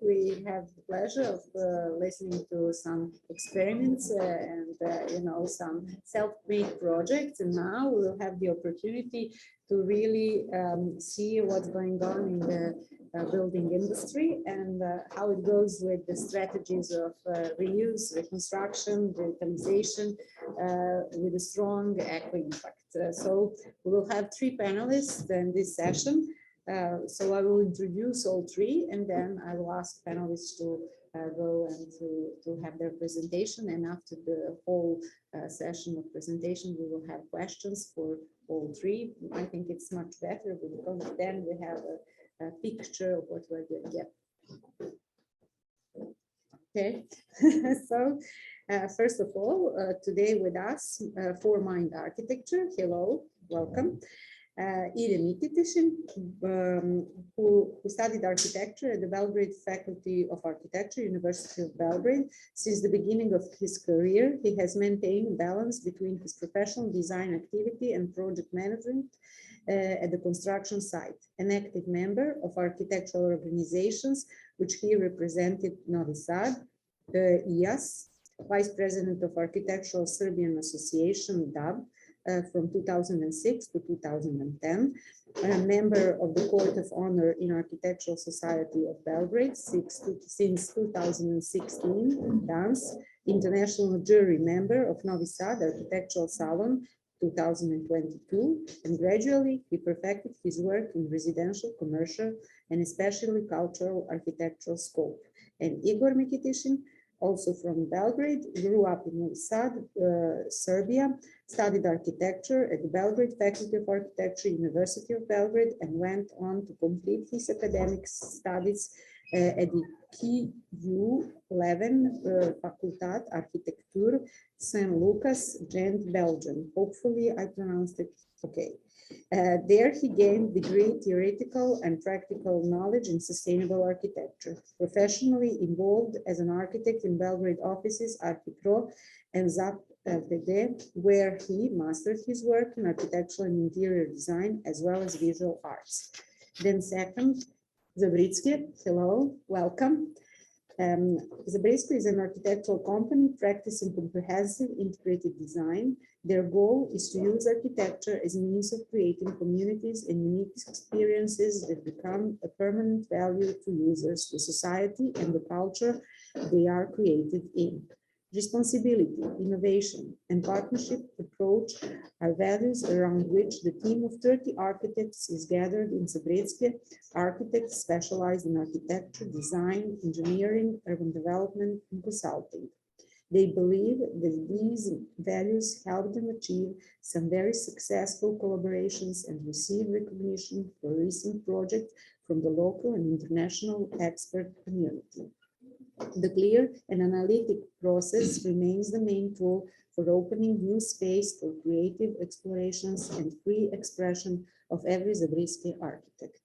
We have the pleasure of listening to some experiments and some self-made projects, and now we'll have the opportunity to really see what's going on in the building industry and how it goes with the strategies of reuse, reconstruction, revitalization with a strong eco impact. So we will have three panelists in this session. So I will introduce all three, and then I will ask panelists to go and to have their presentation. And after the whole session of presentation, we will have questions for all three. I think it's much better because then we have a picture of what we're going to get. Okay, so first of all, today with us, For Mind Architecture. Hello, welcome. Ida Mikitishin, who studied architecture at the Belgrade Faculty of Architecture, University of Belgrade. Since the beginning of his career, he has maintained balance between his professional design activity and project management at the construction site. An active member of architectural organizations, which he represented Novi Sad, IAS, Vice President of Architectural Serbian Association, DAB, from 2006 to 2010, a member of the Court of Honor in Architectural Society of Belgrade since 2016, dance, international jury member of Novi Sad Architectural Salon 2022, and gradually he perfected his work in residential, commercial, and especially cultural architectural scope. And Igor Mikitishin, also from Belgrade, grew up in Novi Sad, Serbia, studied architecture at the Belgrade Faculty of Architecture, University of Belgrade, and went on to complete his academic studies at the KU11 Facultat Arhitectuur, St. Lucas, Gent, Belgium. Hopefully I pronounced it okay. There he gained degree theoretical and practical knowledge in sustainable architecture. Professionally involved as an architect in Belgrade offices Archipro and ZAP LTD, where he mastered his work in architectural and interior design as well as visual arts. Then second, Zabritski, hello, welcome. Zabritski is an architectural company practicing comprehensive integrated design. Their goal is to use architecture as a means of creating communities and unique experiences that become a permanent value to users, to society, and the culture they are created in. Responsibility, innovation, and partnership approach are values around which the team of 30 architects is gathered in Zabritski. Architects specialized in architecture, design, engineering, urban development, and consulting. They believe that these values help them achieve some very successful collaborations and receive recognition for recent projects from the local and international expert community. The clear and analytic process remains the main tool for opening new space for creative explorations and free expression of every Zabritski architect.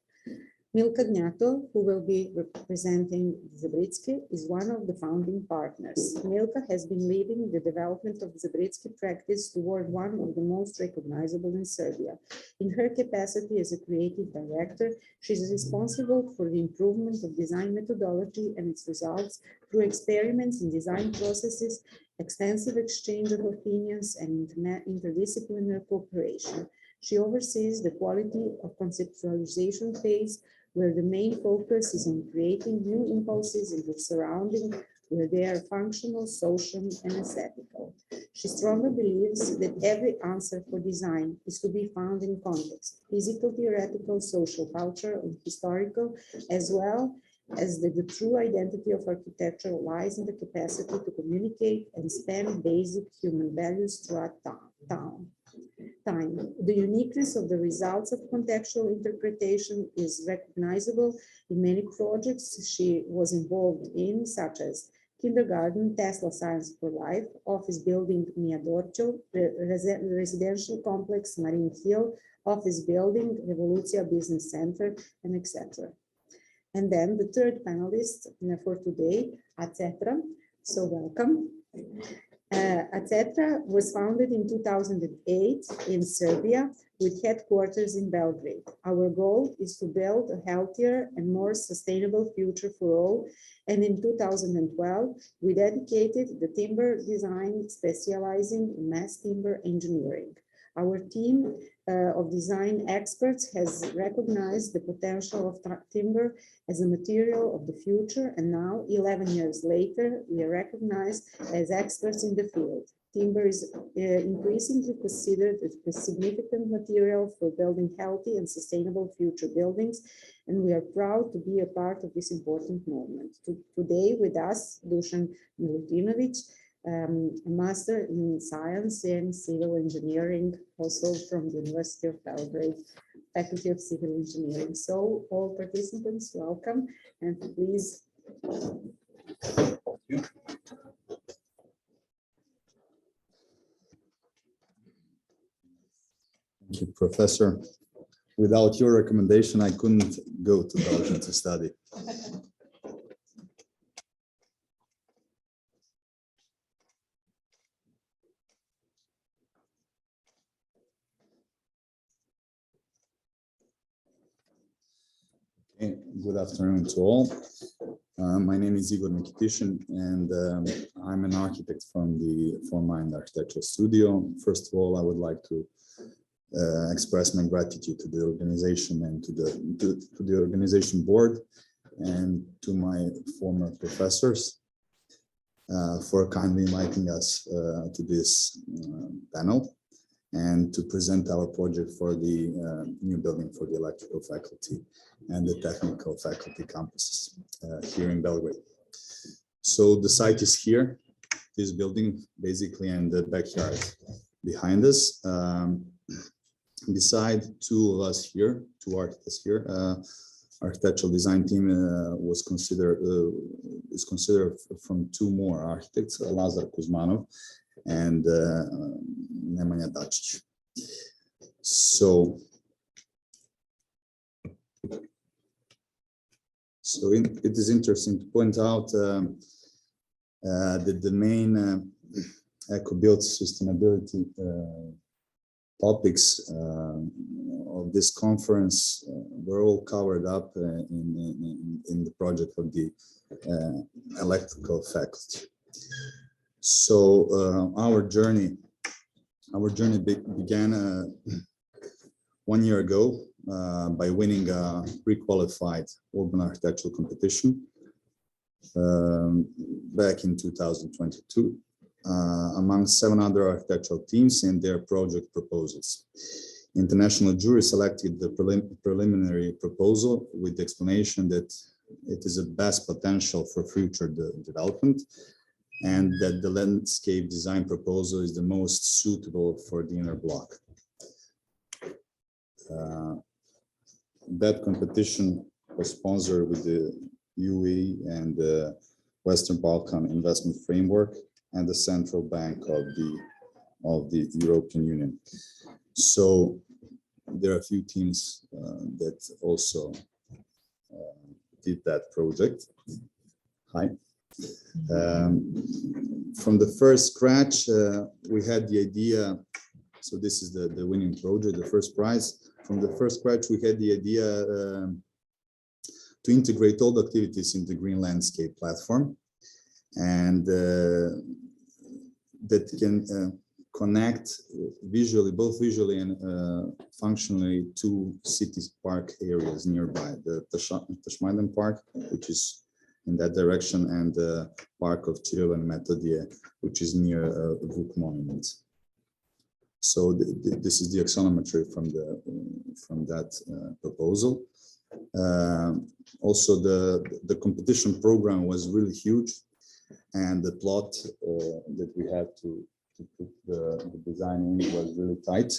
Milka Gnjato, who will be representing Zabritski, is one of the founding partners. Milka has been leading the development of Zabritski practice toward one of the most recognizable in Serbia. In her capacity as a creative director, she is responsible for the improvement of design methodology and its results through experiments in design processes, extensive exchange of opinions, and interdisciplinary cooperation. She oversees the quality of conceptualization phase, where the main focus is on creating new impulses in the surrounding where they are functional, social, and aesthetical. She strongly believes that every answer for design is to be found in context, physical, theoretical, social, cultural, and historical, as well as that the true identity of architecture lies in the capacity to communicate and span basic human values throughout time. The uniqueness of the results of contextual interpretation is recognizable in many projects she was involved in, such as Kindergarten, Tesla Science for Life, Office Building Miadorcho, Residential Complex Marine Hill, Office Building, Revolucija Business Center, and etc. And then the third panelist for today, etc. So welcome. etc. was founded in 2008 in Serbia with headquarters in Belgrade. Our goal is to build a healthier and more sustainable future for all. And in 2012, we dedicated the timber design, specializing in mass timber engineering. Our team of design experts has recognized the potential of timber as a material of the future, and now, 11 years later, we are recognized as experts in the field. Timber is increasingly considered a significant material for building healthy and sustainable future buildings, and we are proud to be a part of this important movement. Today with us, Dusan Milutinovic, a master in science and civil engineering, also from the University of Belgrade, Faculty of Civil Engineering. So all participants, welcome, and please. Thank you, Professor. Without your recommendation, I couldn't go to Belgium to study. Okay, good afternoon to all. My name is Igor Nikitishin, and I'm an architect from the Mind Architectural Studio. First of all, I would like to express my gratitude to the organization and to the organization board and to my former professors for kindly inviting us to this panel and to present our project for the new building for the electrical faculty and the technical faculty campuses here in Belgrade. So the site is here, this building basically, and the backyard behind us. Beside two of us here, two architects here, architectural design team is considered from two more architects, Lazar Kuzmanov and Nemanja Dacic. So it is interesting to point out that the main ECOBUILT sustainability topics of this conference were all covered up in the project of the electrical faculty. So our journey began 1 year ago by winning a pre-qualified urban architectural competition back in 2022. Among 7 other architectural teams and their project proposals. International jury selected the preliminary proposal with the explanation that it is the best potential for future development and that the landscape design proposal is the most suitable for the inner block. That competition was sponsored with the UE and the Western Balkan Investment Framework and the Central Bank of the European Union. So there are a few teams that also did that project. Hi. From the first scratch, we had the idea, so this is the winning project, the first prize. From the first scratch, we had the idea to integrate all the activities in the Green Landscape platform, and that can connect visually, both visually and functionally, two city park areas nearby, the Tashmaidan Park, which is in that direction, and the park of Chirilo and Metodije, which is near Vuk Monument. So this is the axonometry from that proposal. Also, the competition program was really huge, and the plot that we had to put the design in was really tight.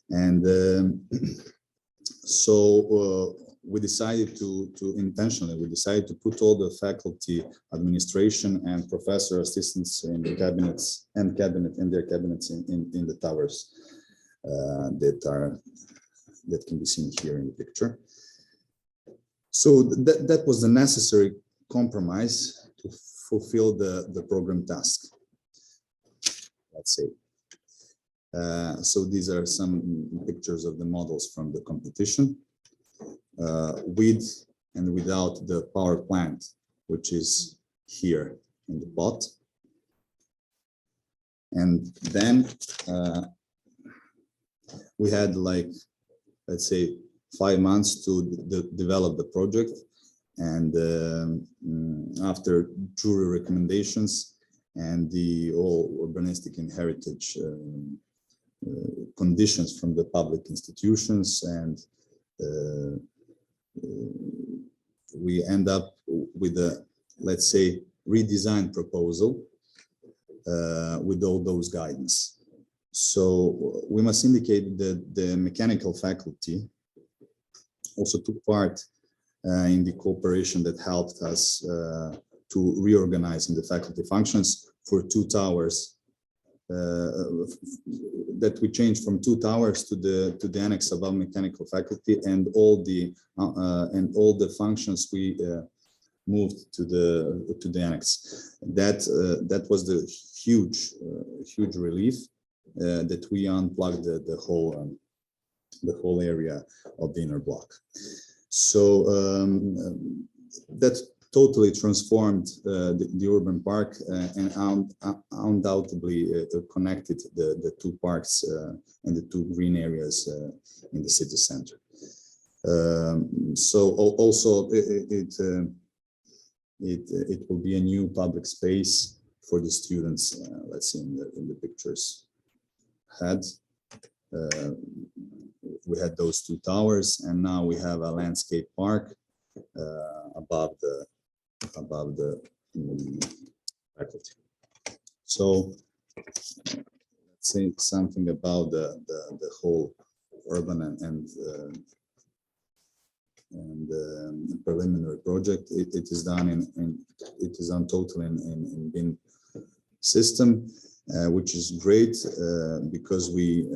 And so we decided to put all the faculty, administration, and professor assistants in the cabinets and their cabinets in the towers that can be seen here in the picture. So that was the necessary compromise to fulfill the program task. let's say. So these are some pictures of the models from the competition, with and without the power plant, which is here in the pot. And then we had, like, let's say 5 months to develop the project. And after jury recommendations and the all urbanistic and heritage conditions from the public institutions, and we end up with a, let's say, redesigned proposal with all those guidance. So we must indicate that the mechanical faculty also took part in the cooperation that helped us to reorganize in the faculty functions for 2 towers, that we changed from 2 towers to the annex above mechanical faculty, and all the functions we moved to the annex. That was the huge relief, that we unplugged the whole area of the inner block. So that totally transformed the urban park, and undoubtedly connected the 2 parks and the 2 green areas in the city center. So also it will be a new public space for the students. Let's see in the pictures. We had those 2 towers, and now we have a landscape park above the faculty. So let's say something about the whole urban and preliminary project. It is done totally in BIM system, which is great because we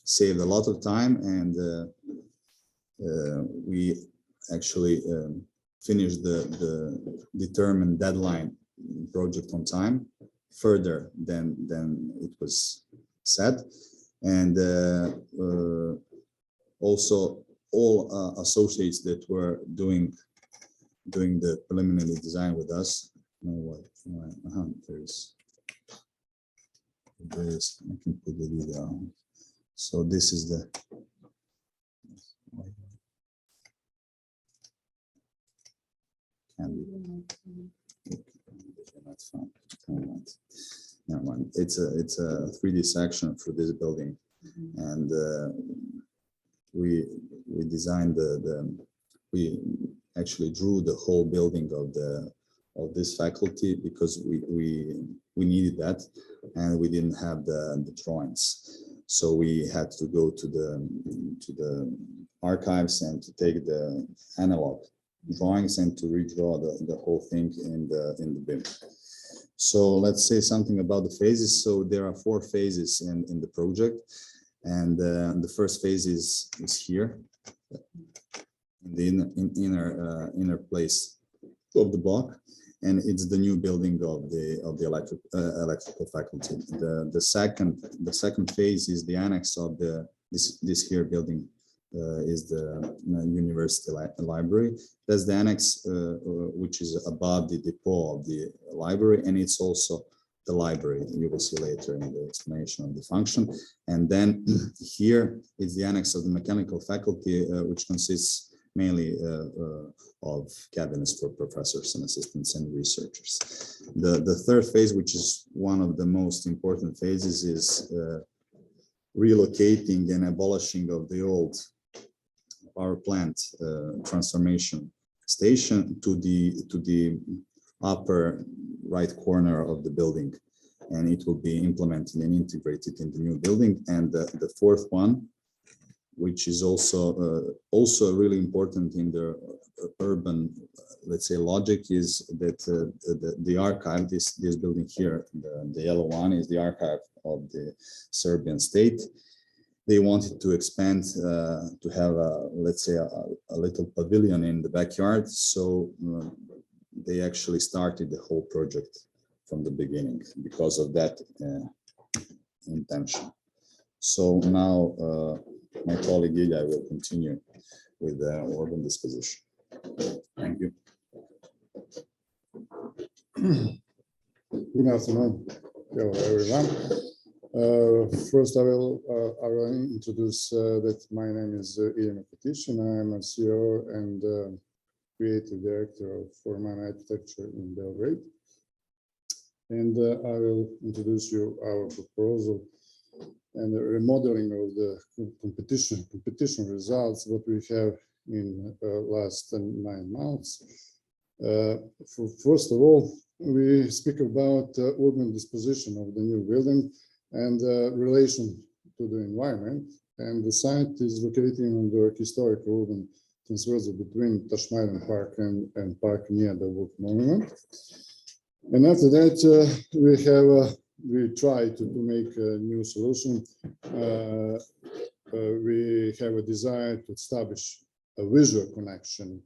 saved a lot of time, and we actually finished the determined deadline project on time, further than it was said. And also all associates that were doing the preliminary design with us. There's I can put the video. So this is the never mind. It's a 3D section for this building, and we designed we actually drew the whole building of this faculty, because we needed that, and we didn't have the drawings. So we had to go to the archives and to take the analog drawings and to redraw the whole thing in the BIM. So let's say something about the phases. So there are 4 phases in the project, and the first phase is here in the inner place of the block, and it's the new building of the electrical faculty. The second phase is the annex of this here building, is the university library. That's the annex which is above the depot of the library, and it's also the library. You will see later in the explanation of the function. And then here is the annex of the mechanical faculty, which consists mainly of cabinets for professors and assistants and researchers. The third phase, which is one of the most important phases, is relocating and abolishing of the old power plant transformation station to the upper right corner of the building, and it will be implemented and integrated in the new building. And the fourth one, which is also really important in the urban, let's say, logic, is that the archive, this building here, the yellow one, is the archive of the Serbian state. They wanted to expand to have let's say a little pavilion in the backyard, so they actually started the whole project from the beginning. Because of that, intention. So now my colleague Ilya will continue with the urban disposition. Thank you. Good afternoon, everyone. First, I will introduce that my name is Ilya Mikitish, and I am a CEO and creative director of Forman Architecture in Belgrade. And I will introduce you our proposal and the remodeling of the competition results, what we have in last 9 months. First of all, we speak about urban disposition of the new building and relation to the environment. And the site is located on the historic urban transversal between Tashmaidan Park and park near the Wood Monument. And after that, we try to make a new solution. We have a desire to establish a visual connection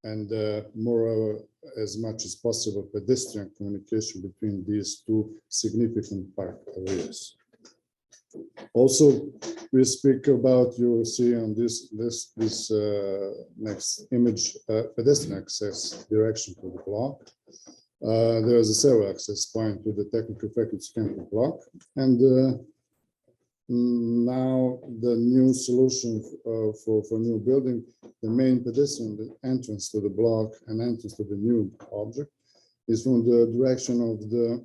and moreover, as much as possible, pedestrian communication between these two significant park areas. Also, we speak about, you will see on this next image, pedestrian access direction to the block. There is a several access point to the technical faculty campus block, and now the new solution for new building, the main pedestrian entrance to the block and entrance to the new object is from the direction of the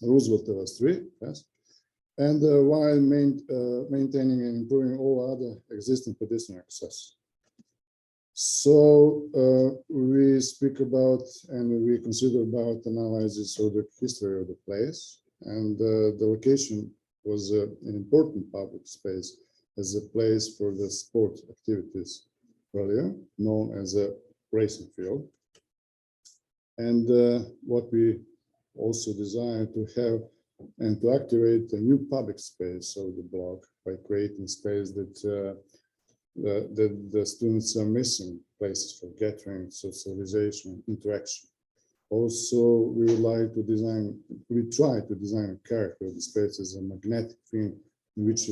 Roosevelt Street, yes, and while maintaining and improving all other existing pedestrian access. So we speak about and we consider about analysis of the history of the place, and the location was an important public space as a place for the sport activities earlier, known as a racing field. And what we also desire to have and to activate a new public space of the block by creating space that the students are missing, places for gathering, socialization, interaction. Also, we would like to design, we try to design a character of the space as a magnetic field in which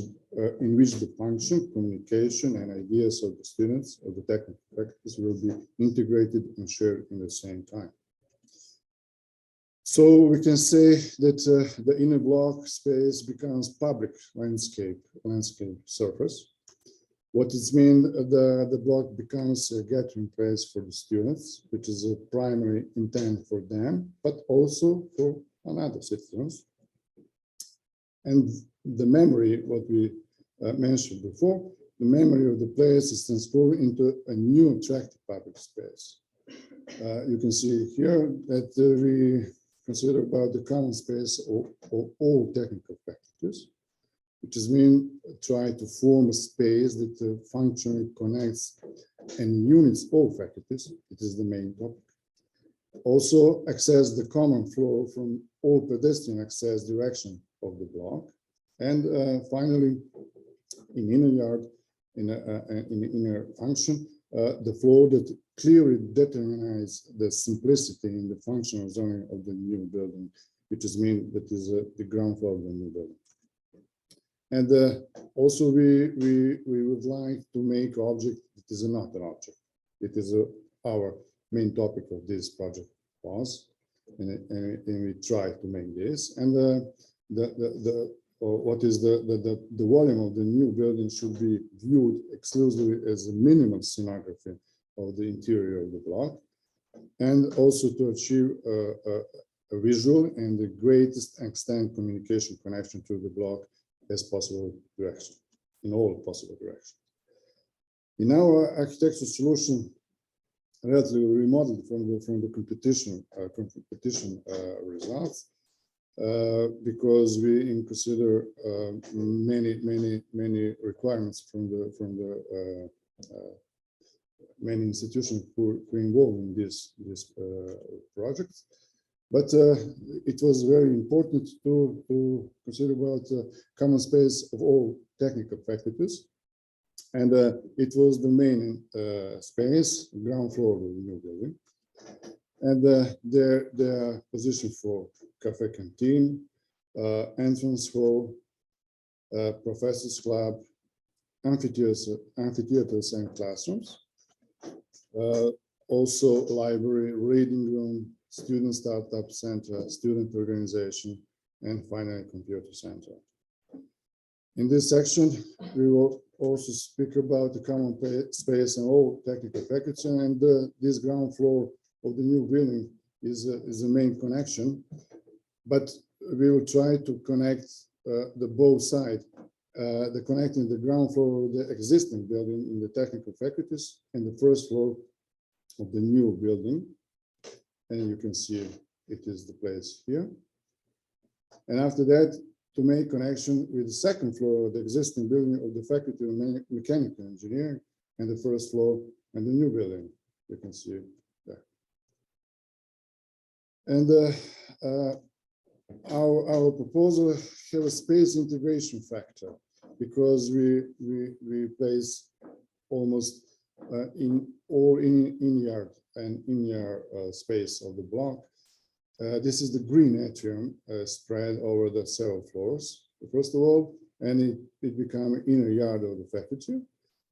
the function, communication, and ideas of the students of the technical faculties will be integrated and shared in the same time. So we can say that the inner block space becomes public landscape surface. What it means, the block becomes a gathering place for the students, which is a primary intent for them, but also for another citizens. And the memory, what we mentioned before, the memory of the place is transformed into a new attractive public space. You can see here that we consider about the common space of all technical faculties, which is try to form a space that functionally connects and units all faculties. It is the main topic. Also access the common flow from all pedestrian access direction of the block. And finally, in inner yard, in inner function, the flow that clearly determines the simplicity in the functional zoning of the new building, which is that is the ground floor of the new building. And also we would like to make object that is not an object. It is our main topic of this project was, and we try to make this. And what is the volume of the new building should be viewed exclusively as a minimal scenography of the interior of the block, and also to achieve a visual and the greatest extent communication connection to the block as possible direction, in all possible directions. In our architectural solution, relatively remodeled from the competition results, because we consider many requirements from the many institutions who are involved in this project. But it was very important to consider about common space of all technical faculties. And it was the main space, ground floor of the new building. And their position for cafe canteen, entrance hall, professors club, amphitheaters and classrooms. Also library, reading room, student startup center, student organization, and finally computer center. In this section, we will also speak about the common space and all technical faculty, and this ground floor of the new building is the main connection, but we will try to connect the both sides, the connecting the ground floor of the existing building in the technical faculties and the first floor of the new building. And you can see it is the place here. And after that, to make connection with the second floor of the existing building of the Faculty of Mechanical Engineering and the first floor and the new building. You can see it there. And our proposal have a space integration factor because we place almost in in-yard and in-yard space of the block. This is the green atrium spread over the several floors, first of all, and it become inner yard of the faculty,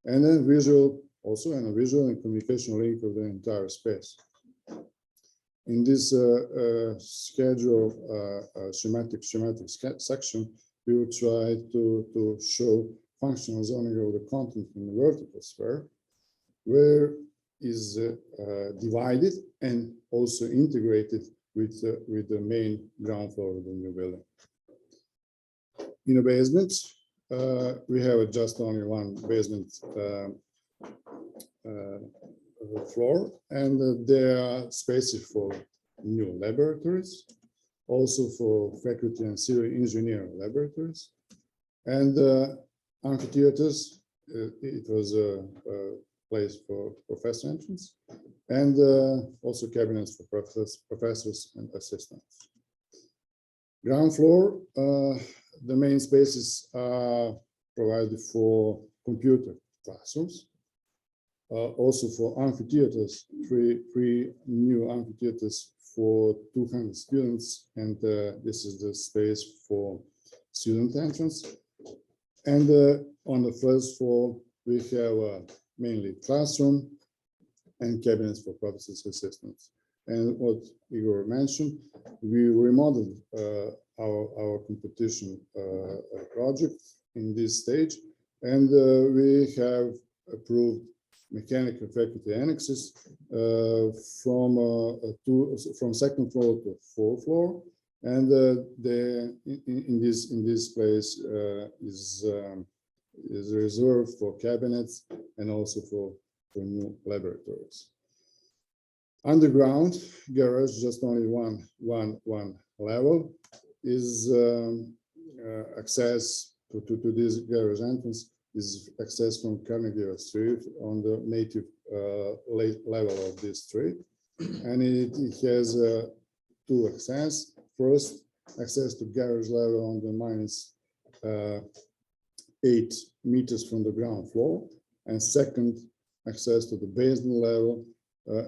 and then visual also, and a visual and communication link of the entire space. In this schedule schematic section, we will try to show functional zoning of the content in the vertical sphere, where is divided and also integrated with the main ground floor of the new building. In the basement, we have just only one basement floor, and there are spaces for new laboratories, also for faculty and civil engineering laboratories, and amphitheaters. It was a place for professor entrance, and also cabinets for professors and assistants. Ground floor, the main spaces are provided for computer classrooms, also for amphitheaters, three new amphitheaters for 200 students, and this is the space for student entrance. And on the first floor, we have mainly classroom and cabinets for professors and assistants. And what Igor mentioned, we remodeled our competition project in this stage, and we have approved mechanical faculty annexes from second floor to fourth floor, and in this place is reserved for cabinets and also for new laboratories. Underground garage, just only one level, is access to this garage entrance is access from Carnegie Street on the native level of this street, and it has two access. First, access to garage level on the minus 8 meters from the ground floor, and second, access to the basement level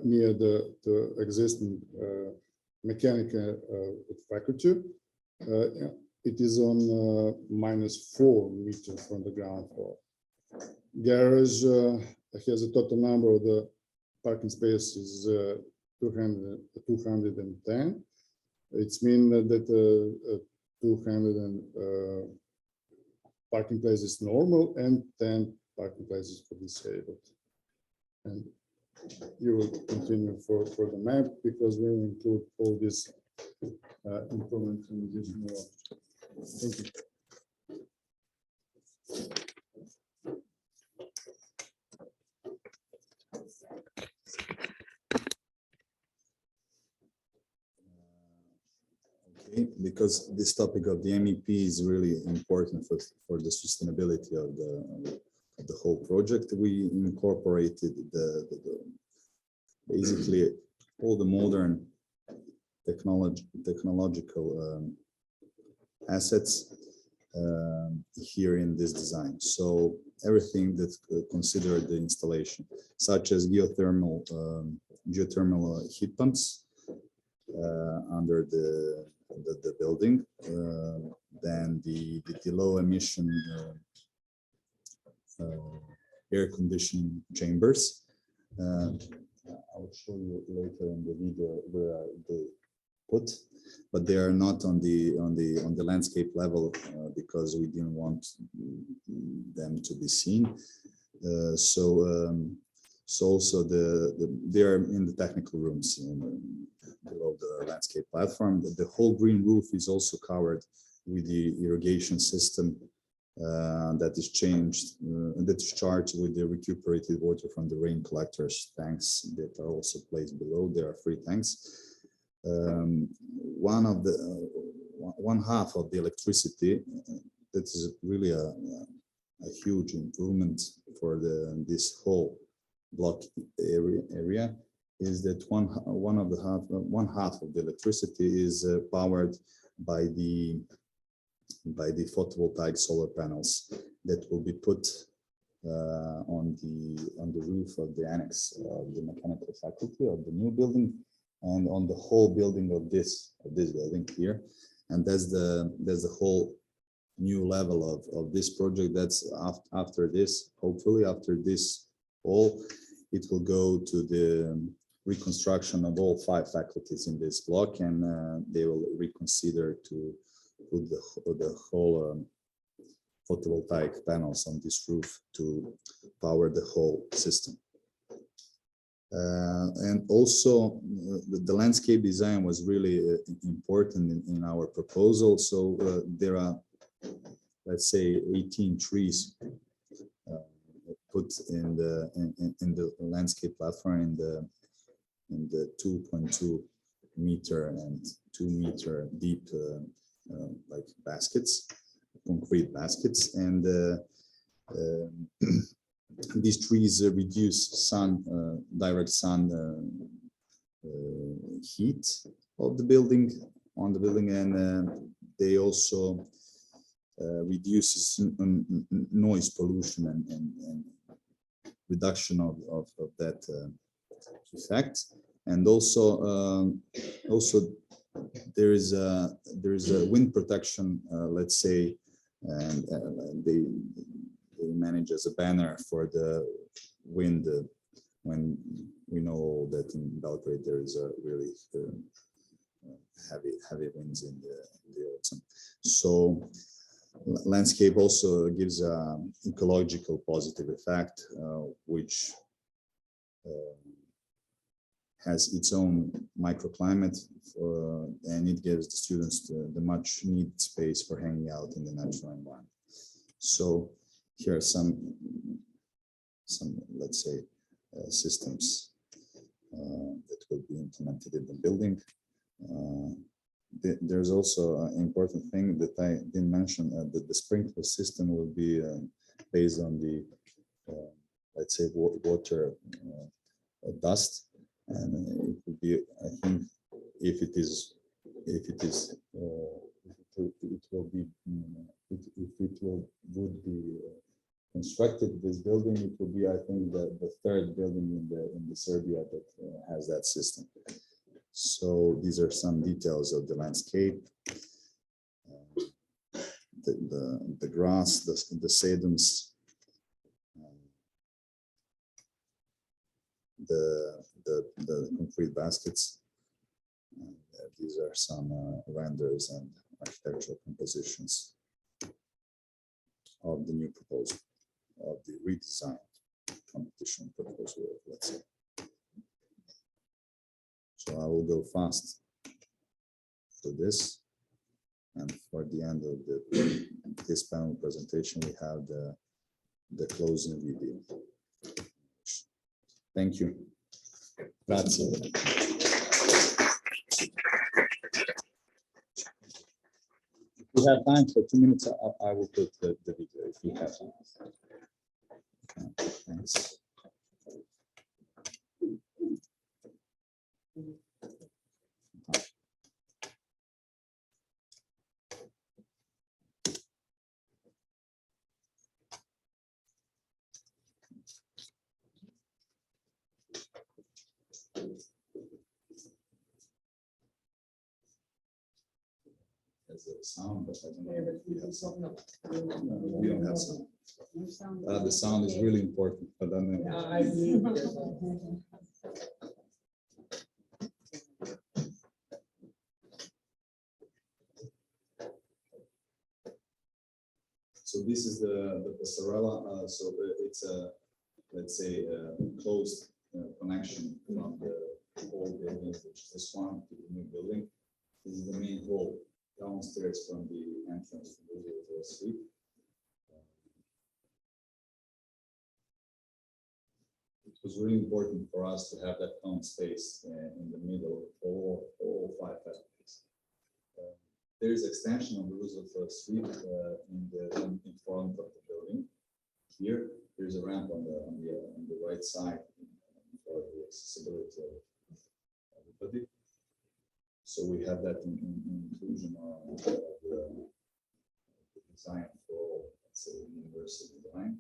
near the existing mechanical faculty. It is on minus 4 meters from the ground floor. Garage has a total number of the parking spaces 210. It's mean that 200 parking places normal and 10 parking places for disabled. And you will continue for the map because we will include all this improvement in this more. Thank you. Okay, because this topic of the MEP is really important for the sustainability of the whole project, we incorporated basically all the modern technological assets here in this design. So everything that considered the installation, such as geothermal heat pumps under the the building. Then the low emission air conditioning chambers. I will show you later in the video where they put, but they are not on the landscape level because we didn't want them to be seen. So also they are in the technical rooms below the landscape platform. The whole green roof is also covered with the irrigation system that is charged with the recuperated water from the rain collectors tanks that are also placed below. There are 3 tanks. One half of the electricity, that is really a huge improvement for this whole block area, is that one half of the electricity is powered by the photovoltaic solar panels that will be put on the roof of the annex of the mechanical faculty of the new building, and on the whole building of this building here. And that's the whole new level of this project. That's after this, hopefully after this all, it will go to the reconstruction of all 5 faculties in this block, and they will reconsider to put the whole photovoltaic panels on this roof to power the whole system. And also the landscape design was really important in our proposal. So there are, let's say, 18 trees put in the landscape platform in the 2.2 meter and 2 meter deep like baskets, concrete baskets, and these trees reduce direct sun heat of the building and they also reduces noise pollution and reduction of that effect. And also there is a wind protection, let's say, and they manage as a banner for the wind when we know that in Belgrade there is a really heavy winds in the autumn. So landscape also gives an ecological positive effect, which has its own microclimate, and it gives the students the much needed space for hanging out in the natural environment. So here are some let's say systems that will be implemented in the building. There's also an important thing that I didn't mention, that the sprinkler system will be based on the let's say water dust, and it will be, I think, if it would be constructed, this building, it will be, I think, the 3rd building in the Serbia that has that system. So these are some details of the landscape, the grass, the sedums, the concrete baskets. And these are some renders and architectural compositions of the new proposal, of the redesigned competition proposal, let's say. So I will go fast to this, and for the end of this panel presentation, we have the closing video. Thank you. Grazie. If we have time for 2 minutes, I will put the video if we have time. Okay, thanks. has a sound, but I don't know if we have sound. No, we don't have sound. The sound is really important, but I don't know. So this is the passerella. So it's a, let's say, a closed connection from the old building, which is this one, to the new building. This is the main hall downstairs from the entrance to the suite. It was really important for us to have that common space in the middle of all 5 faculties. There is extension of the Roosevelt Suite in front of the building. Here, there's a ramp on the right side for the accessibility of everybody. So we have that inclusion of the design for, let's say, universal design.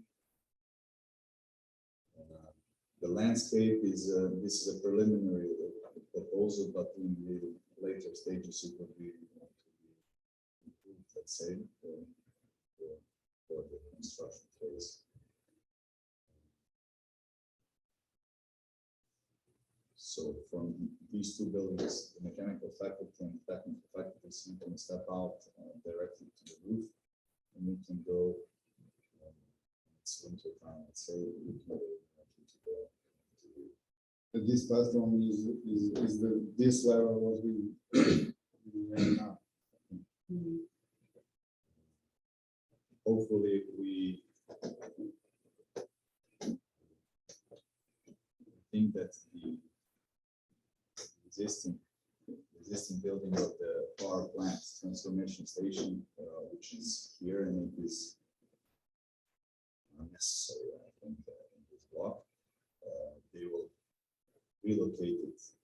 The landscape is this is a preliminary proposal, but in the later stages it will be improved, let's say, for the construction phase. So from these 2 buildings, the mechanical faculty and technical faculties, you can step out directly to the roof, and you can go. It's winter time, let's say. You can go to This platform is this level what we are now. Hopefully we think that the existing building of the power plant transformation station, which is here, and it is unnecessary, I think, in this block. They will relocate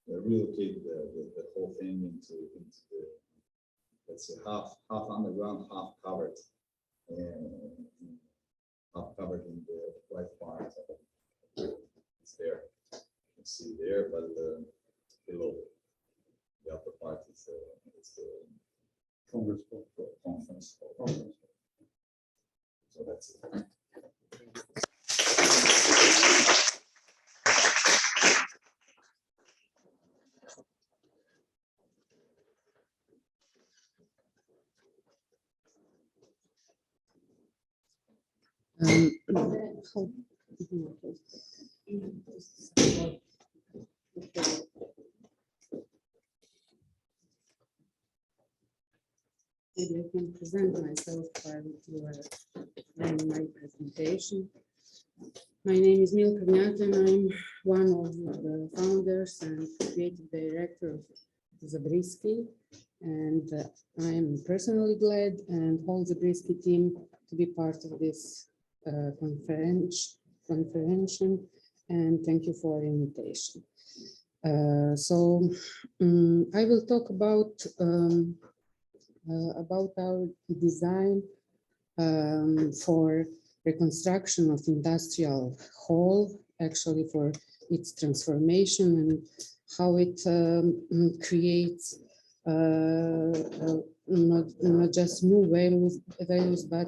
the whole thing into the, let's say, half underground, half covered, half covered in the right part. It's there, you can see there, but below the upper part is the conference hall. So that's it. Maybe I can present myself while you are running my presentation. My name is Milka Gnjat, and I'm one of the founders and creative director of Zabriskie. And I am personally glad and whole Zabriskie team to be part of this conference. And thank you for the invitation. I will talk about our design for reconstruction of industrial hall, actually for its transformation and how it creates not just new values, but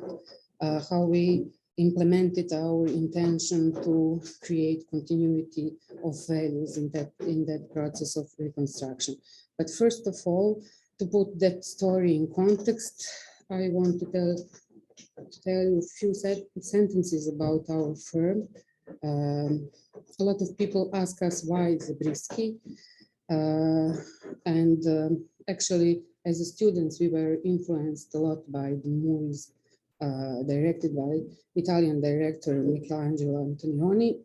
how we implemented our intention to create continuity of values in that process of reconstruction. But first of all, to put that story in context, I want to tell you a few sentences about our firm. A lot of people ask us why Zabriskie, actually, as students, we were influenced a lot by the movies directed by Italian director Michelangelo Antonioni,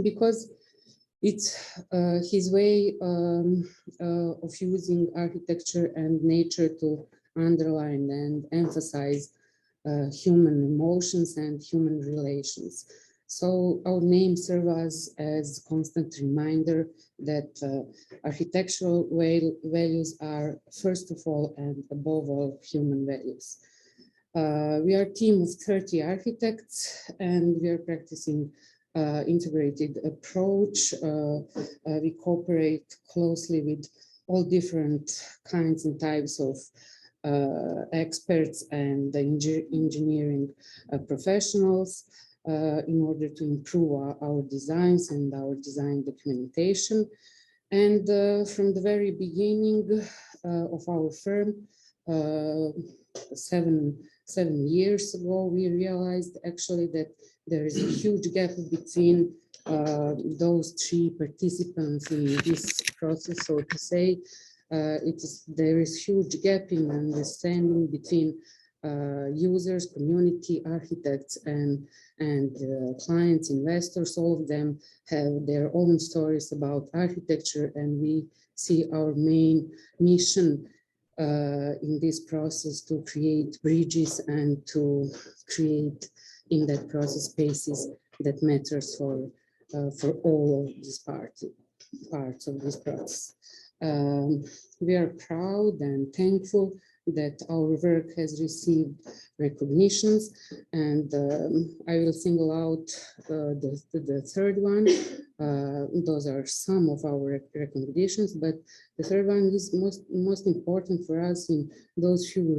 because it's his way of using architecture and nature to underline and emphasize human emotions and human relations. So our name serves as constant reminder that architectural values are first of all and above all human values. We are a team of 30 architects, and we are practicing integrated approach. We cooperate closely with all different kinds and types of experts and engineering professionals in order to improve our designs and our design documentation. And from the very beginning of our firm, 7 years ago, we realized actually that there is a huge gap between those three participants in this process, so to say. There is huge gap in understanding between users, community, architects, and clients, investors. All of them have their own stories about architecture, and we see our main mission in this process to create bridges and to create in that process spaces that matters for all of these parts of this process. We are proud and thankful that our work has received recognitions, and I will single out the third one. Those are some of our recommendations, but the third one is most important for us in those few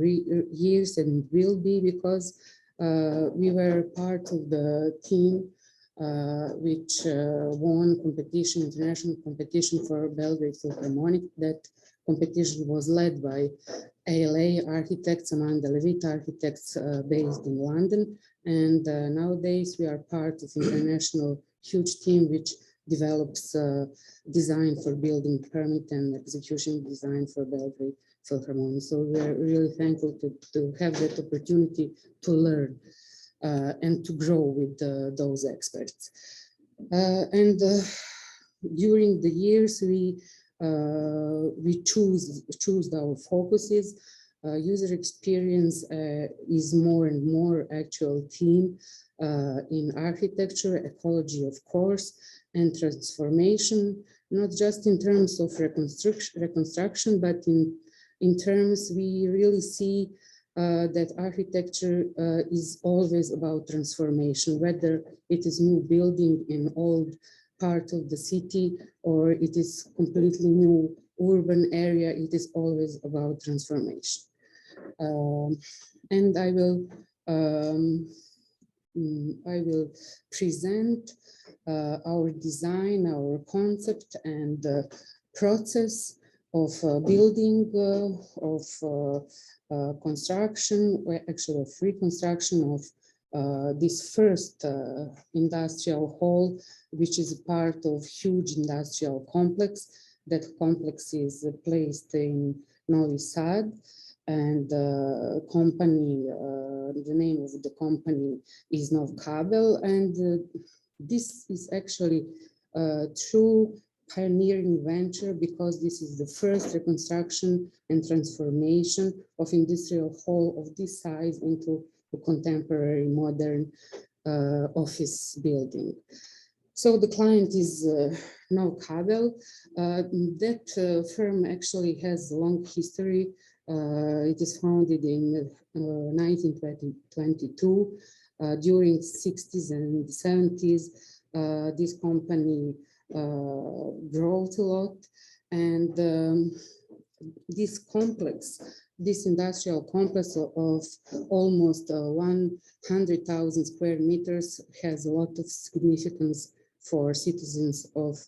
years, and will be because we were part of the team which won competition, international competition for Belgrade Philharmonic. That competition was led by ALA architects, Amanda Levitt architects based in London. And nowadays we are part of international huge team which develops design for building permit and execution design for Belgrade Philharmonic. So we're really thankful to have that opportunity to learn and to grow with those experts. During the years, we choose our focuses. User experience is more and more actual theme in architecture, ecology, of course, and transformation, not just in terms of reconstruction, but in terms we really see that architecture is always about transformation, whether it is new building in old part of the city or it is completely new urban area, it is always about transformation. And I will present our design, our concept and process of building, of construction, actually of reconstruction of this first industrial hall, which is a part of huge industrial complex. That complex is placed in Novi Sad, and the company, the name of the company is Novkabel, and this is actually a true pioneering venture because this is the first reconstruction and transformation of industrial hall of this size into a contemporary modern office building. So the client is Novkabel. That firm actually has a long history. It is founded in 1922. During 60s and 70s, this company growth a lot, and this complex, this industrial complex of almost 100,000 square meters has a lot of significance for citizens of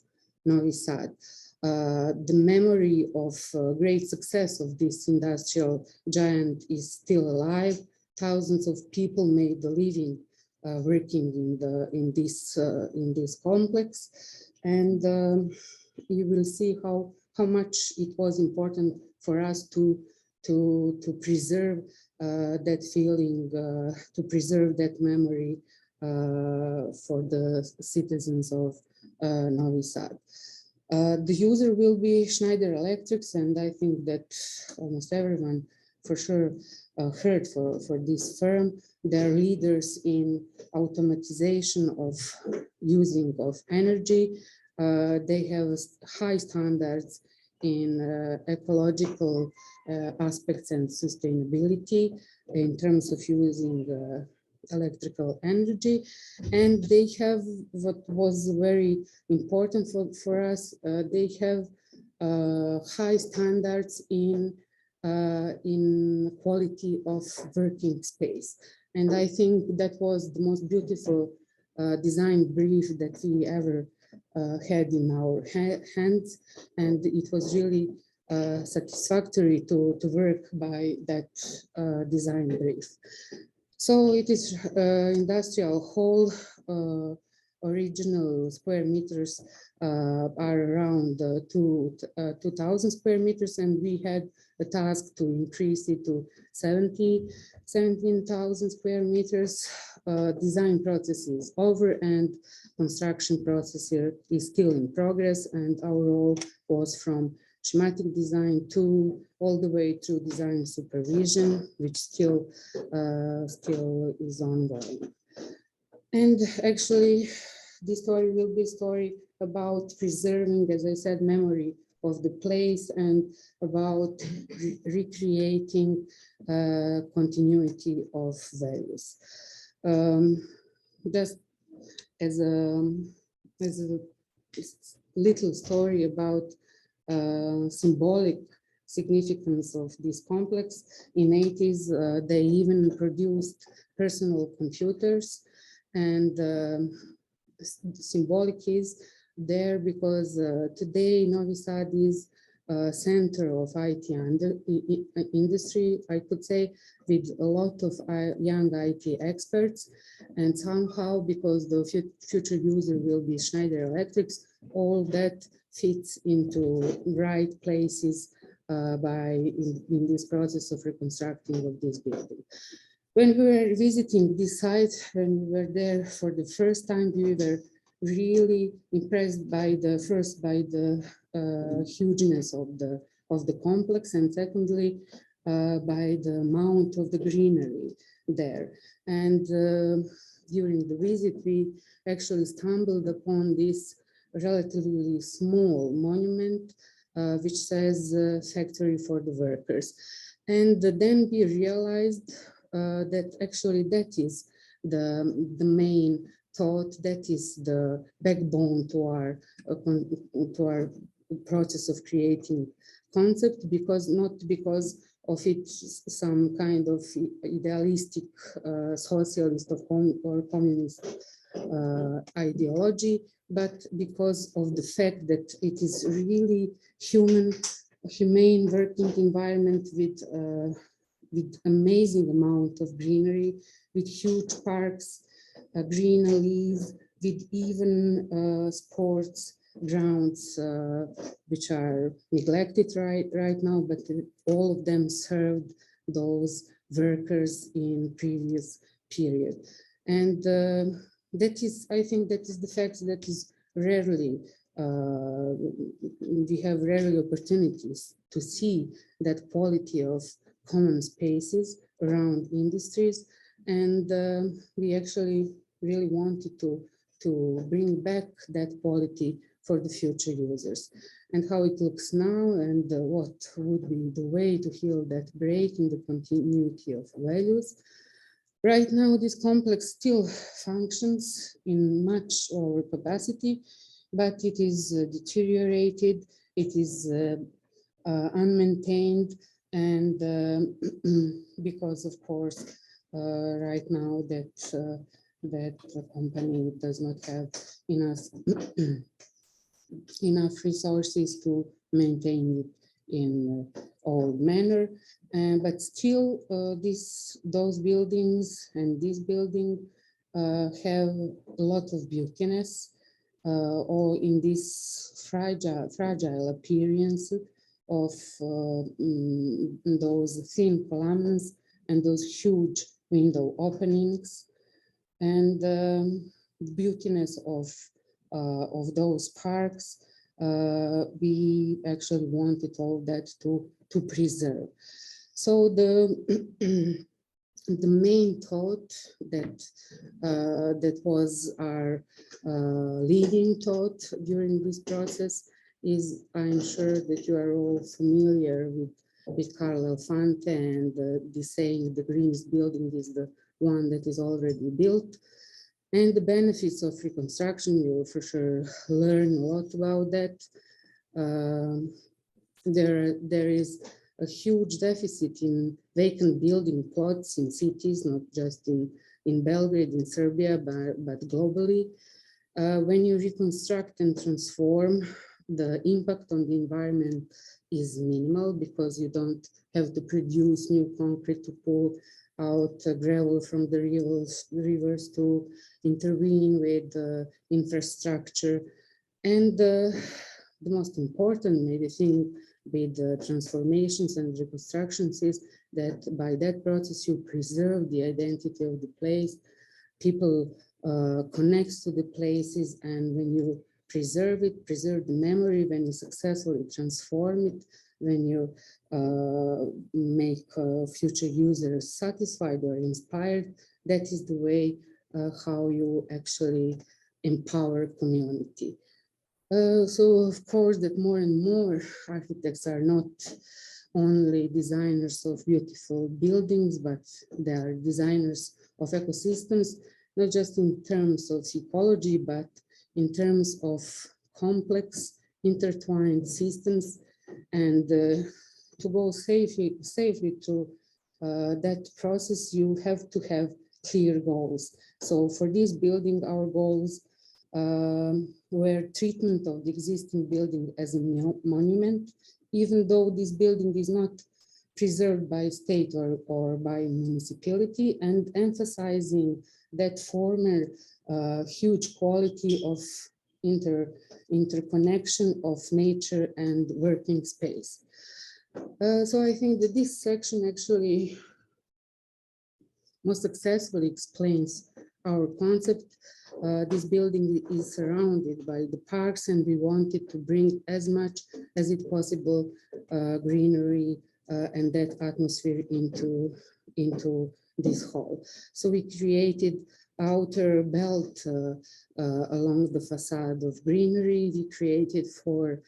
Novi Sad. The memory of great success of this industrial giant is still alive. Thousands of people made a living working in this complex, and you will see how much it was important for us to preserve that feeling, to preserve that memory for the citizens of Novi Sad. The user will be Schneider Electrics, and I think that almost everyone for sure heard for this firm. They're leaders in automatization of using of energy. They have high standards in ecological aspects and sustainability in terms of using electrical energy, and they have what was very important for us. They have high standards in in quality of working space. And I think that was the most beautiful design brief that we ever had in our hands. And it was really satisfactory to work by that design brief. So it is industrial hall. Original square meters are around 2,000 square meters, and we had a task to increase it to 17,000 square meters. Design process is over and construction process is still in progress, and our role was from schematic design to all the way through design supervision, which still is ongoing. And actually, this story will be a story about preserving, as I said, memory of the place and about recreating continuity of values. Just as a little story about symbolic significance of this complex, in 80s, they even produced personal computers. And symbolic is there because today Novi Sad is a center of IT industry, I could say, with a lot of young IT experts. And somehow, because the future user will be Schneider Electric, all that fits into right places in this process of reconstructing of this building. When we were visiting this site, when we were there for the first time, we were really impressed by the hugeness of the complex, and secondly, by the amount of the greenery there. And during the visit, we actually stumbled upon this relatively small monument, which says factory for the workers. And then we realized that actually that is the main thought, that is the backbone to our process of creating concept, because not because of it some kind of idealistic socialist or communist ideology, but because of the fact that it is really humane working environment with amazing amount of greenery, with huge parks, green alleys, with even sports grounds which are neglected right now, but all of them served those workers in previous period. And that is, I think that is the fact that is rarely, we have rarely opportunities to see that quality of common spaces around industries. And we actually really wanted to bring back that quality for the future users. And how it looks now, and what would be the way to heal that break in the continuity of values. Right now, this complex still functions in much overcapacity, but it is deteriorated, it is unmaintained, and because, of course, right now that the company does not have enough resources to maintain it in all manner. But still, those buildings and this building have a lot of beautiness, or in this fragile appearance of those thin columns and those huge window openings, and beautiness of those parks. We actually wanted all that to preserve. So the main thought that was our leading thought during this process is, I'm sure that you are all familiar with Karl Elefante and the saying, the greenest building is the one that is already built. And the benefits of reconstruction, you will for sure learn a lot about that. There is a huge deficit in vacant building plots in cities, not just in Belgrade, in Serbia, but globally. When you reconstruct and transform, the impact on the environment is minimal because you don't have to produce new concrete to pull out gravel from the rivers to intervene with infrastructure. And the most important maybe thing with transformations and reconstructions is that by that process you preserve the identity of the place. People connects to the places, and when you preserve it, preserve the memory, when you successfully transform it, when you make future users satisfied or inspired, that is the way how you actually empower community. So of course that more and more architects are not only designers of beautiful buildings, but they are designers of ecosystems, not just in terms of ecology, but in terms of complex intertwined systems. And to go safely to that process, you have to have clear goals. So for this building, our goals were treatment of the existing building as a monument, even though this building is not preserved by state or by municipality, and emphasizing that former huge quality of interconnection of nature and working space. So I think that this section actually most successfully explains our concept. This building is surrounded by the parks, and we wanted to bring as much as it possible greenery and that atmosphere into this hall. So we created outer belt along the facade of greenery. We created for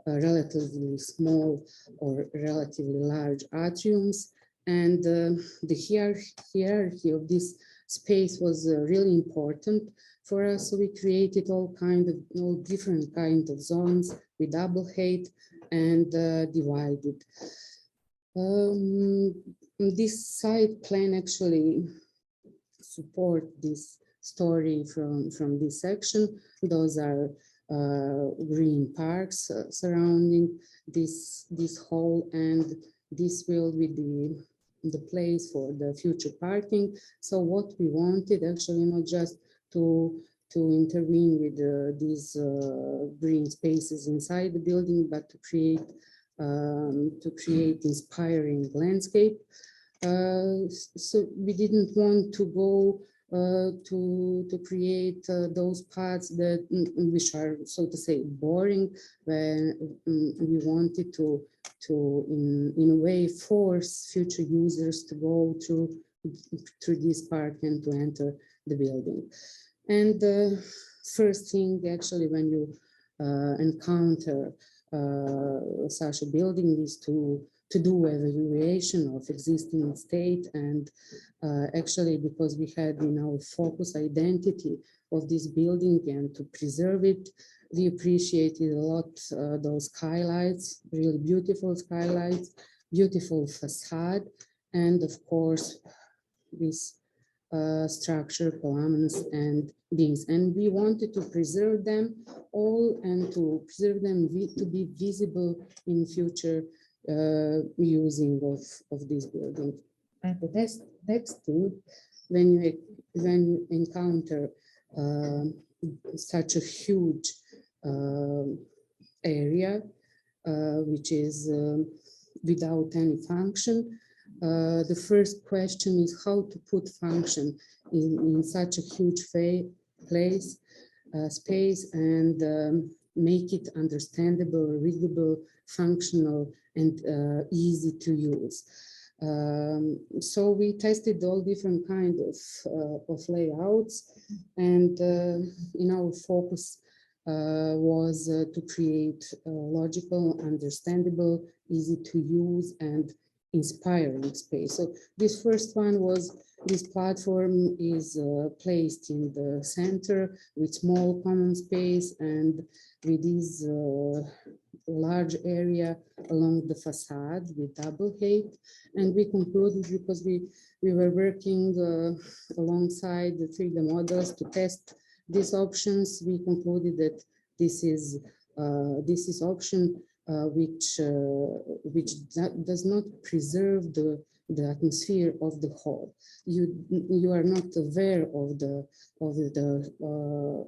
relatively small or relatively large atriums, and the hierarchy of this space was really important for us. So we created all different kind of zones. We double height and divided. This site plan actually support this story from this section. Those are green parks surrounding this hall, and this will be the place for the future parking. So what we wanted actually not just to intervene with these green spaces inside the building, but to create inspiring landscape. So we didn't want to go to create those paths that which are, so to say, boring, when we wanted to in a way force future users to go through this park and to enter the building. And the first thing actually when you encounter such a building is to do evaluation of existing state. And actually, because we had in our focus identity of this building and to preserve it, we appreciated a lot those skylights, really beautiful skylights, beautiful facade, and of course this structure, columns and beams. And we wanted to preserve them all and to preserve them to be visible in future using of this building. And the next thing, when you encounter such a huge area which is without any function, the first question is how to put function in such a huge space and make it understandable, readable, functional, and easy to use. So we tested all different kind of layouts, and in our focus was to create logical, understandable, easy to use, and inspiring space. So this first one was, this platform is placed in the center with small common space, and with these large area along the facade with double height. And we concluded, because we were working alongside the 3D models to test these options, we concluded that this is option which does not preserve the atmosphere of the hall. You are not aware of the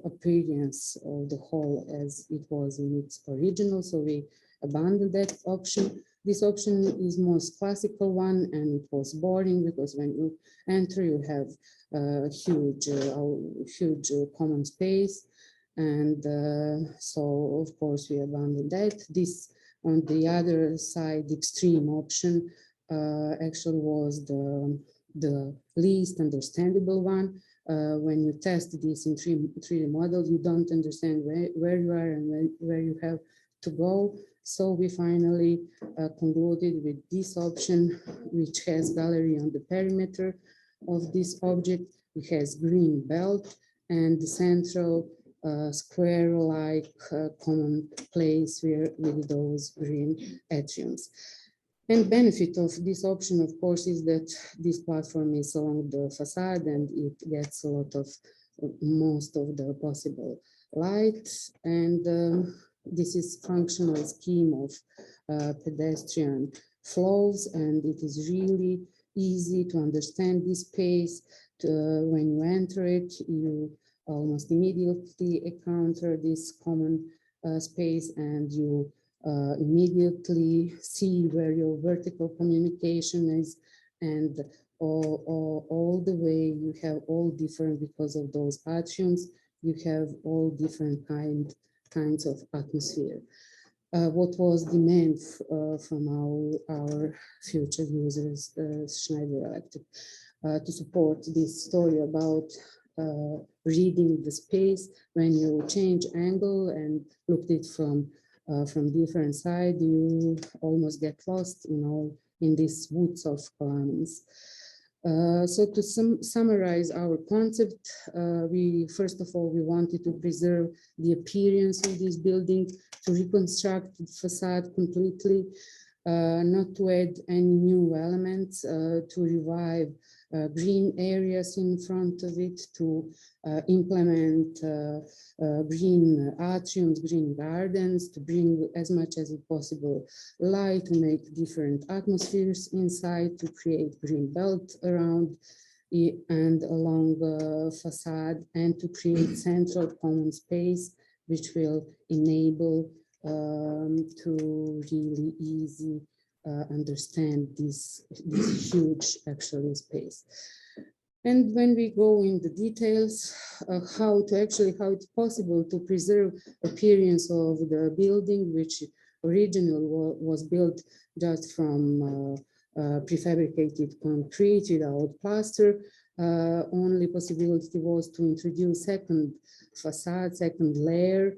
appearance of the hall as it was in its original, so we abandoned that option. This option is most classical one, and it was boring because when you enter, you have a huge common space. And so, of course, we abandoned that. This, on the other side, the extreme option actually was the least understandable one. When you test this in 3D model, you don't understand where you are and where you have to go. So we finally concluded with this option, which has gallery on the perimeter of this object. It has green belt and the central square-like common place with those green atriums. And benefit of this option, of course, is that this platform is along the facade and it gets a lot of most of the possible light. And this is functional scheme of pedestrian flows, and it is really easy to understand this space. When you enter it, you almost immediately encounter this common space, and you immediately see where your vertical communication is, and all the way you have all different, because of those atriums, you have all different kinds of atmosphere. What was demand from our future users, Schneider Electric, to support this story about reading the space. When you change angle and looked it from different side, you almost get lost in these woods of columns. So to summarize our concept, first of all, we wanted to preserve the appearance of this building, to reconstruct the facade completely, not to add any new elements, to revive green areas in front of it, to implement green atriums, green gardens, to bring as much as possible light, to make different atmospheres inside, to create green belt around and along the facade, and to create central common space, which will enable to really easy understand this huge actually space. And when we go in the details, how it's possible to preserve appearance of the building, which originally was built just from prefabricated concrete without plaster. Only possibility was to introduce second facade, second layer,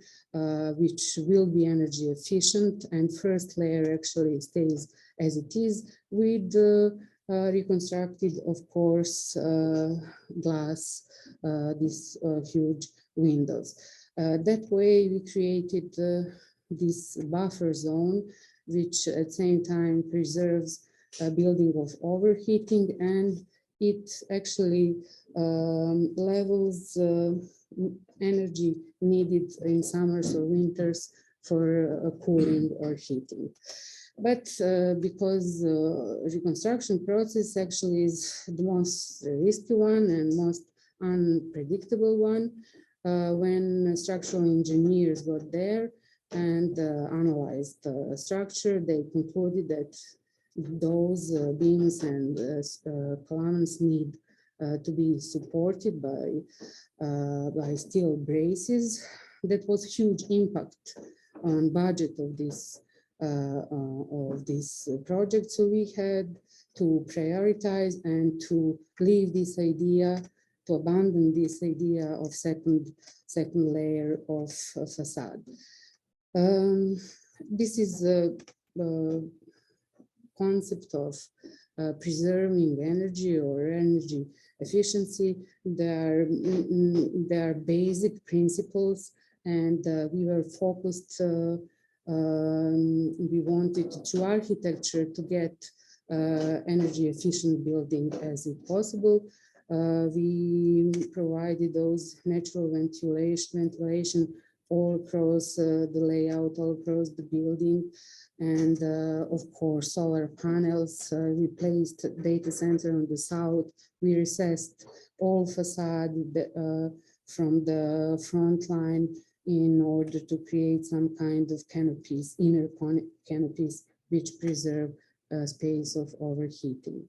which will be energy efficient, and first layer actually stays as it is, with reconstructed, of course, glass, these huge windows. That way we created this buffer zone, which at the same time preserves a building of overheating, and it actually levels energy needed in summers or winters for cooling or heating. But because reconstruction process actually is the most risky one and most unpredictable one, when structural engineers got there and analyzed the structure, they concluded that those beams and columns need to be supported by steel braces. That was huge impact on budget of this project. So we had to prioritize and to leave this idea, to abandon this idea of second layer of facade. This is a concept of preserving energy or energy efficiency. There are basic principles, and we were focused we wanted through architecture to get energy efficient building as it possible. We provided those natural ventilation all across the layout, all across the building. And of course, solar panels. We placed data center on the south. We recessed all facade from the front line in order to create some kind of canopies, inner canopies, which preserve space of overheating.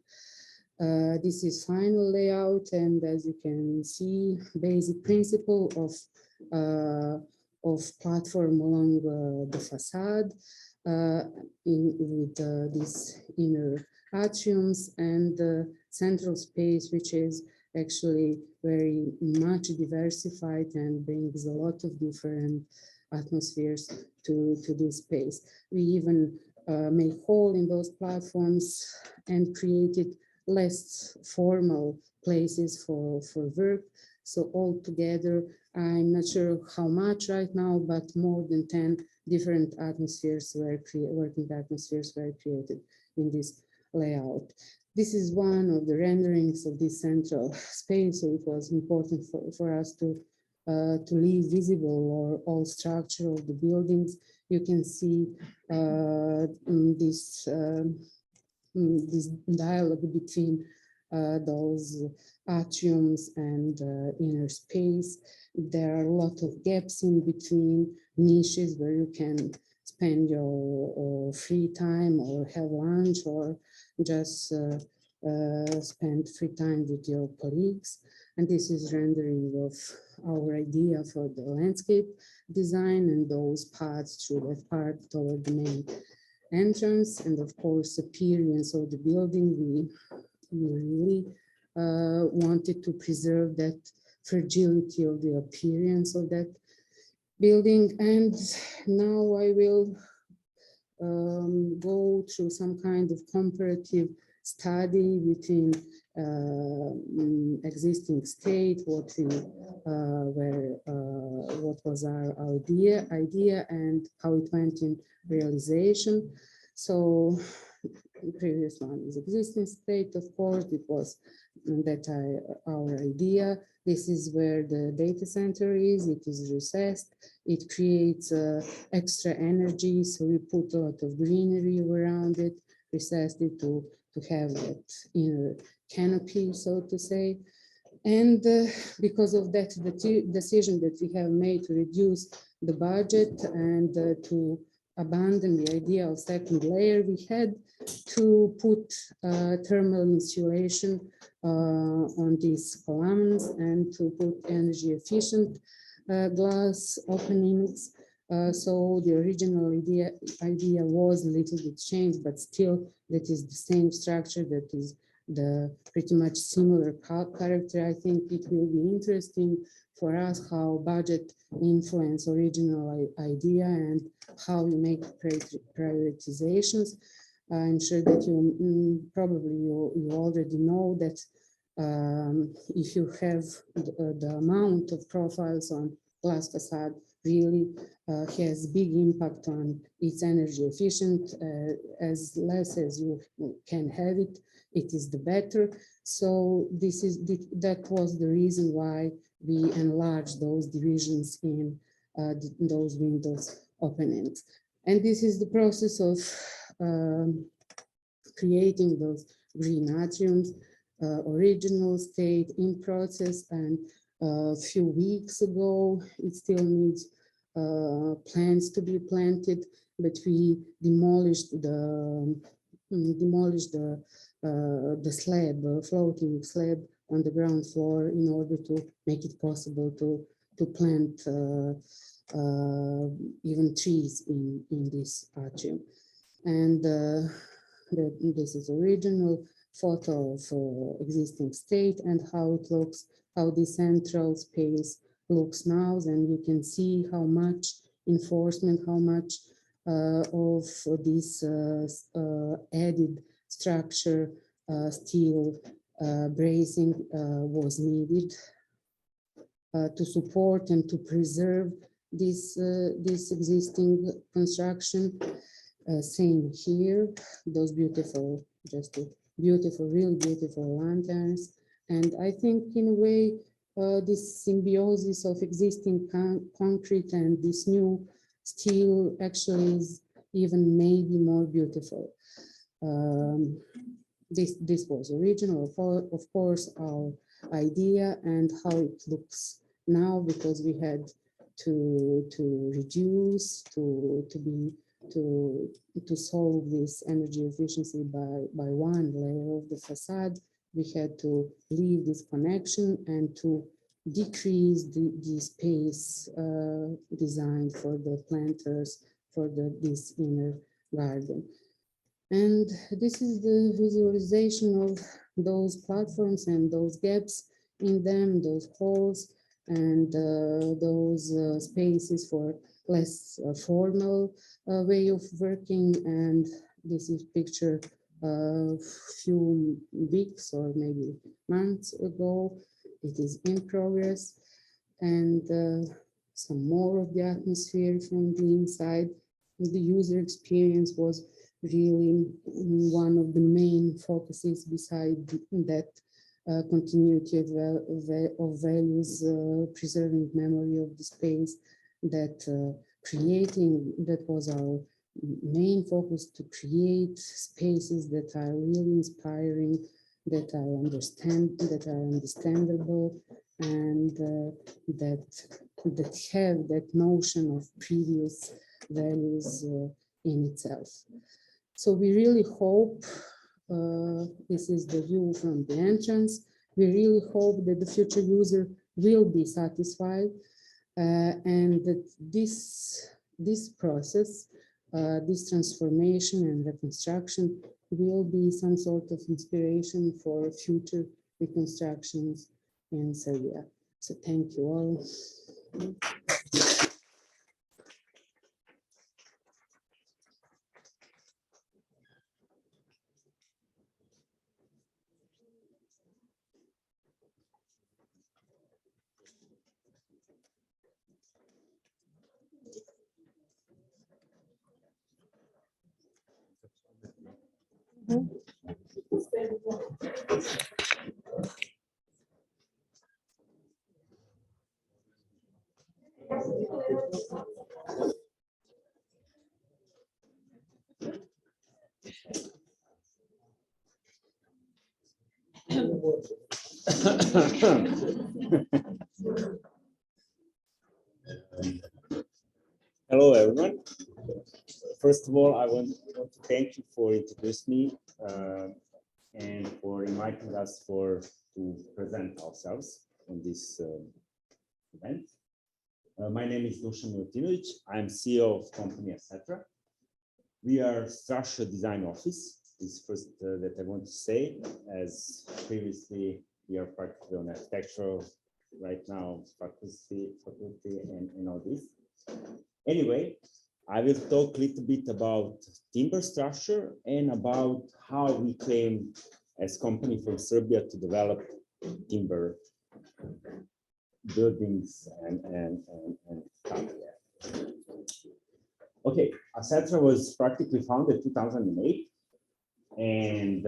This is final layout, and as you can see, basic principle of platform along the facade with these inner atriums and the central space, which is actually very much diversified and brings a lot of different atmospheres to this space. We even make hole in those platforms and created less formal places for work. So altogether, I'm not sure how much right now, but more than 10 different atmospheres were working atmospheres were created in this layout. This is one of the renderings of this central space, so it was important for us to leave visible or all structure of the buildings. You can see this dialogue between those atriums and inner space. There are a lot of gaps in between, niches where you can spend your free time or have lunch or just spend free time with your colleagues. And this is rendering of our idea for the landscape design and those paths through that part toward the main entrance. And of course, appearance of the building, we really wanted to preserve that fragility of the appearance of that building. And now I will go through some kind of comparative study between existing state, what was our idea and how it went in realization. So the previous one is existing state, of course, it was our idea. This is where the data center is, it is recessed, it creates extra energy, so we put a lot of greenery around it, recessed it to have that inner canopy, so to say. And because of that, the decision that we have made to reduce the budget and to abandon the idea of second layer, we had to put thermal insulation on these columns and to put energy efficient glass openings. So the original idea was a little bit changed, but still that is the same structure, that is the pretty much similar character. I think it will be interesting for us how budget influence original idea and how you make prioritizations. I'm sure that you already know that if you have the amount of profiles on glass facade really has big impact on its energy efficient. As less as you can have it, it is the better. So that was the reason why we enlarged those divisions in those windows openings. And this is the process of creating those green atriums, original state in process, and a few weeks ago it still needs plants to be planted, but we demolished the slab, floating slab on the ground floor in order to make it possible to plant even trees in this atrium. And this is original photo of existing state and how it looks, how the central space looks now. And you can see how much enforcement, how much of this added structure, steel bracing was needed to support and to preserve this existing construction. Same here, those beautiful, really beautiful lanterns. And I think in a way, this symbiosis of existing concrete and this new steel actually is even maybe more beautiful. This was original, of course, our idea and how it looks now, because we had to reduce, to solve this energy efficiency by one layer of the facade. We had to leave this connection and to decrease the space designed for the planters for this inner garden. And this is the visualization of those platforms and those gaps in them, those holes, and those spaces for less formal way of working. And this is picture a few weeks or maybe months ago. It is in progress. And some more of the atmosphere from the inside. The user experience was really one of the main focuses beside that continuity of values, preserving memory of the space, that that was our main focus, to create spaces that are really inspiring, that are understandable, and that have that notion of previous values in itself. So we really hope, this is the view from the entrance, we really hope that the future user will be satisfied and that this process, this transformation and reconstruction will be some sort of inspiration for future reconstructions in Serbia. So thank you all. Hello, everyone. First of all, I want to thank you for introducing me and for inviting us to present ourselves in this event. My name is Dusan Milutinovic. I'm CEO of company etc. We are structural design office. This is first that I want to say, as previously we are practically on architectural right now faculty and all this. Anyway, I will talk a little bit about timber structure and about how we came as company from Serbia to develop timber buildings and stuff. Okay, Acetra was practically founded in 2008. And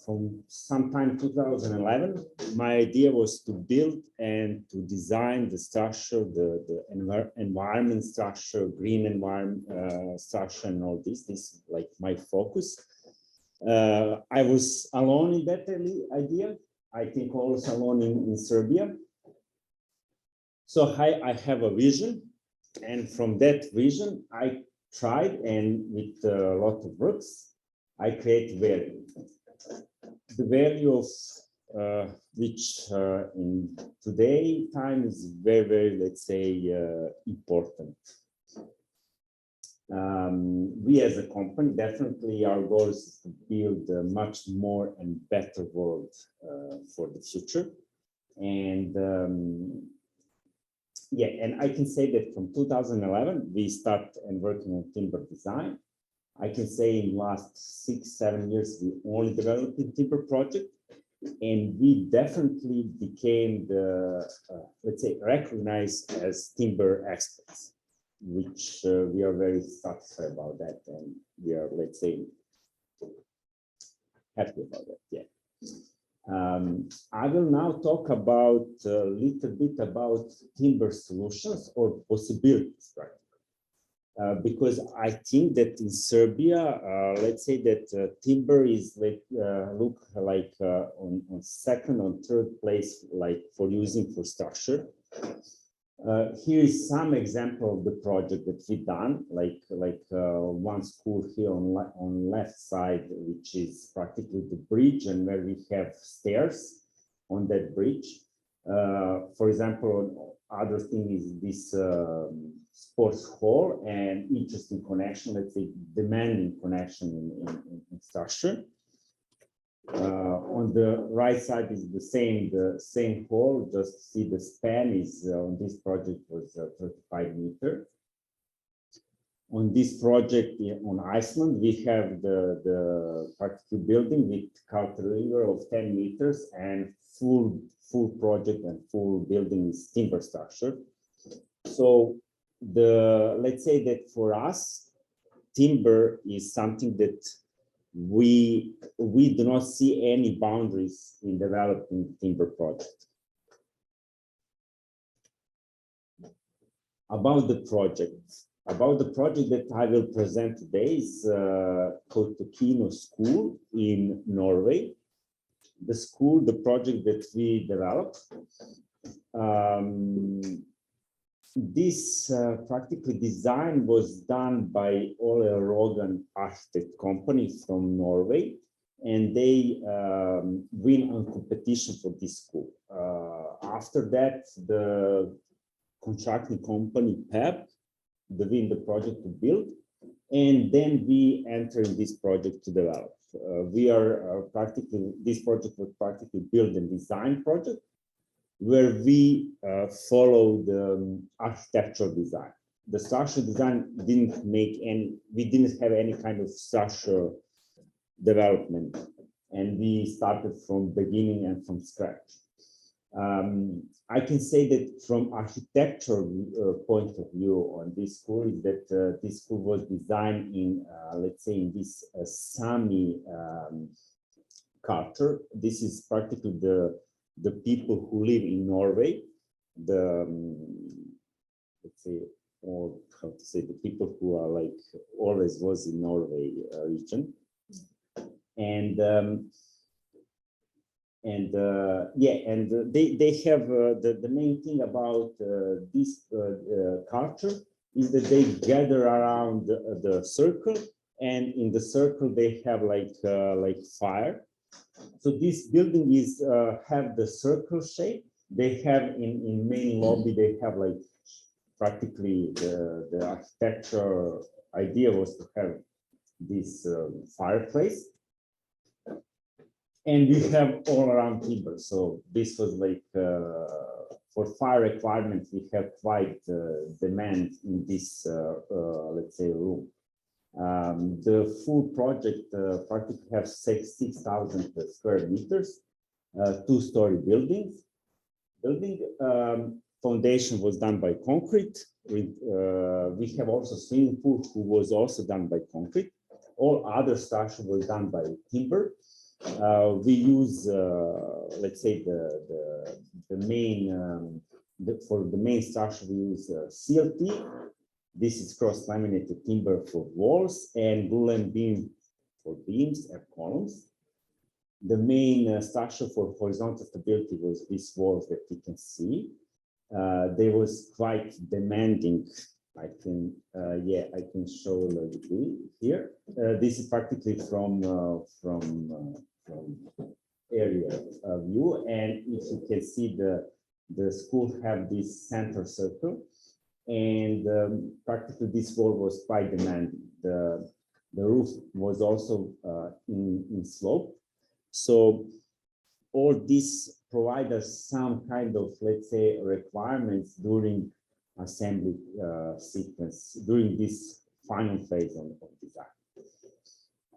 from sometime 2011, my idea was to build and to design the structure, the environment structure, green environment structure, and all this. This is like my focus. I was alone in that idea. I think also alone in Serbia. So I have a vision, and from that vision, I tried, and with a lot of works, I create value. The value of which in today time is very, very, let's say, important. We as a company, definitely our goal is to build a much more and better world for the future. And yeah, and I can say that from 2011, we start and working on timber design. I can say in the last 6-7 years, we only developed a timber project. And we definitely became the, let's say, recognized as timber experts, which we are very satisfied about that. And we are, let's say, happy about that, yeah. I will now talk about a little bit about timber solutions or possibilities, right? Because I think that in Serbia, let's say that timber is like look like on second or third place, like for using for structure. Here is some example of the project that we done, like one school here on left side, which is practically the bridge, and where we have stairs on that bridge. For example, other thing is this sports hall and interesting connection, let's say demanding connection in structure. On the right side is the same hall, just see the span is on this project was 35 meters. On this project on Iceland, we have the practical building with cantilever of 10 meters and full project and full building is timber structure. So let's say that for us, timber is something that we do not see any boundaries in developing timber project. About the project that I will present today is Kautokeino School in Norway. The project that we developed. This practical design was done by Ole Rogan Architect Company from Norway, and they win a competition for this school. After that, the contracting company PEP, they win the project to build, and then we enter in this project to develop. We are this project was practically build and design project, where we follow the architectural design. The structural design we didn't have any kind of structural development, and we started from beginning and from scratch. I can say that from architectural point of view on this school is that this school was designed in, let's say, in this Sami culture. This is practically the people who live in Norway, let's say, or how to say, the people who are like always was in Norway region. And they have the main thing about this culture is that they gather around the circle, and in the circle they have like fire. So this building is have the circle shape. They have in main lobby, they have like practically the architecture idea was to have this fireplace. And we have all around timber. So this was like for fire requirements, we have quite demand in this, let's say, room. The full project practically has 6,000 square meters, two-story buildings. Foundation was done by concrete. We have also swimming pool who was also done by concrete. All other structure was done by timber. We use, let's say, the main for the main structure we use CLT. This is cross-laminated timber for walls and glulam beam for beams and columns. The main structure for horizontal stability was these walls that you can see. They was quite demanding. I can show like here. This is practically from area view, and if you can see the school have this center circle, and practically this wall was quite demanding. The roof was also in slope, so all this provide us some kind of, let's say, requirements during assembly sequence during this final phase of design.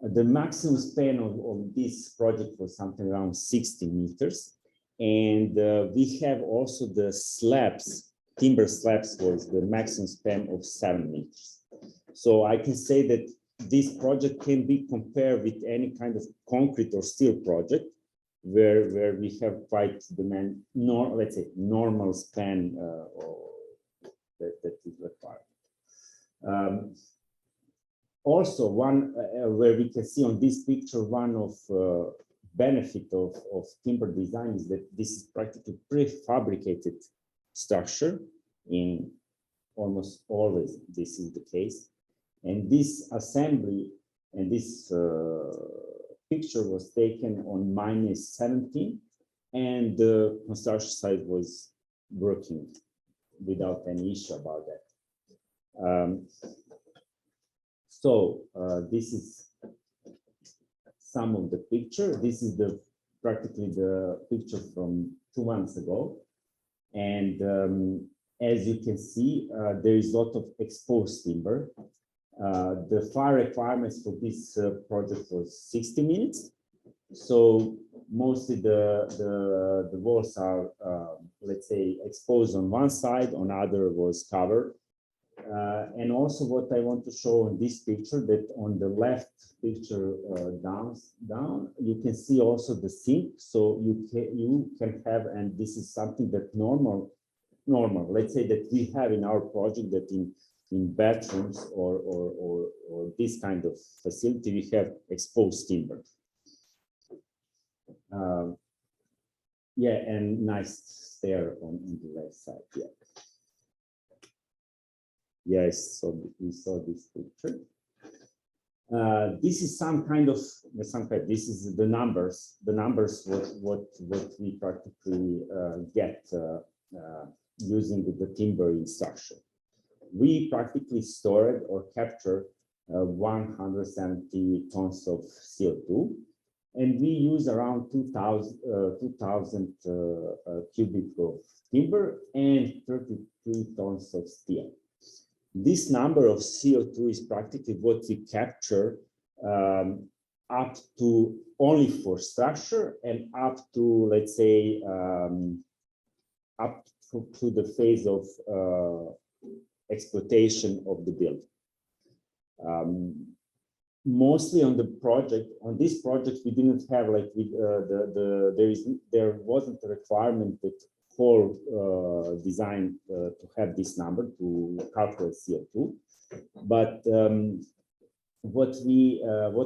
The maximum span of this project was something around 60 meters. And we have also the slabs, timber slabs was the maximum span of 7 meters. So I can say that this project can be compared with any kind of concrete or steel project where we have quite let's say normal span that is required. Also, one where we can see on this picture, one of benefit of timber design is that this is practically prefabricated structure. In almost always this is the case, and this assembly and this picture was taken on -17, and the construction site was working without any issue about that. So this is some of the picture. This is practically the picture from 2 months ago. And as you can see, there is a lot of exposed timber. The fire requirements for this project was 60 minutes. So mostly the walls are, let's say, exposed on one side, on other was covered. And also what I want to show in this picture, that on the left picture down, you can see also the sink. So you can have, and this is something that normal, let's say that we have in our project, that in bathrooms or this kind of facility, we have exposed timber. Yeah, and nice stair on the left side, yeah. Yes, so we saw this picture. This is this is the numbers what we practically get using the timber in structure. We practically stored or captured 170 tons of CO2, and we use around 2,000 cubic of timber and 33 tons of steel. This number of CO2 is practically what we capture up to only for structure and up to, let's say, up to the phase of exploitation of the building. Mostly on this project, we didn't have like there wasn't a requirement that whole design to have this number to calculate CO2. But what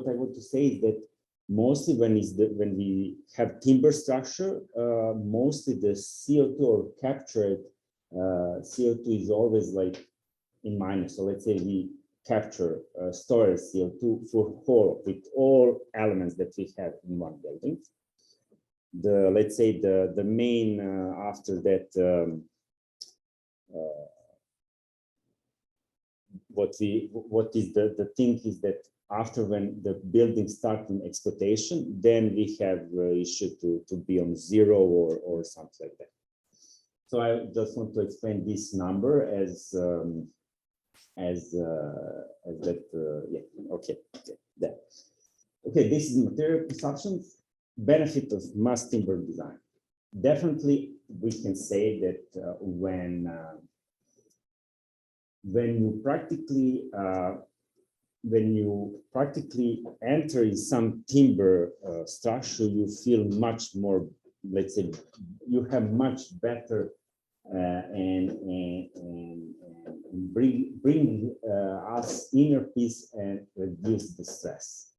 I want to say is that mostly when we have timber structure, mostly the CO2 or captured CO2 is always like in minus. So let's say we capture storage CO2 for whole with all elements that we have in one building. Let's say the main after that what is the thing is that after when the building starts in exploitation, then we have issue to be on 0 or something like that. So I just want to explain this number as that yeah, okay, that. Okay, this is material consumption. Benefit of mass timber design. Definitely, we can say that when you practically enter in some timber structure, you feel much more, let's say, you have much better and bring us inner peace and reduce the stress.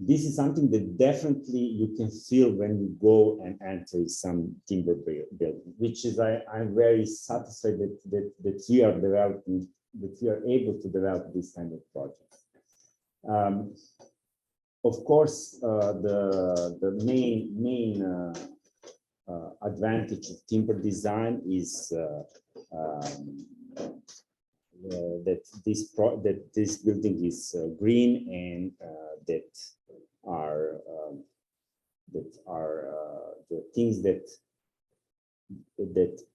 This is something that definitely you can feel when you go and enter some timber building, which is I'm very satisfied that we are developing, that we are able to develop this kind of project. Of course, the main advantage of timber design is that this building is green and that are the things that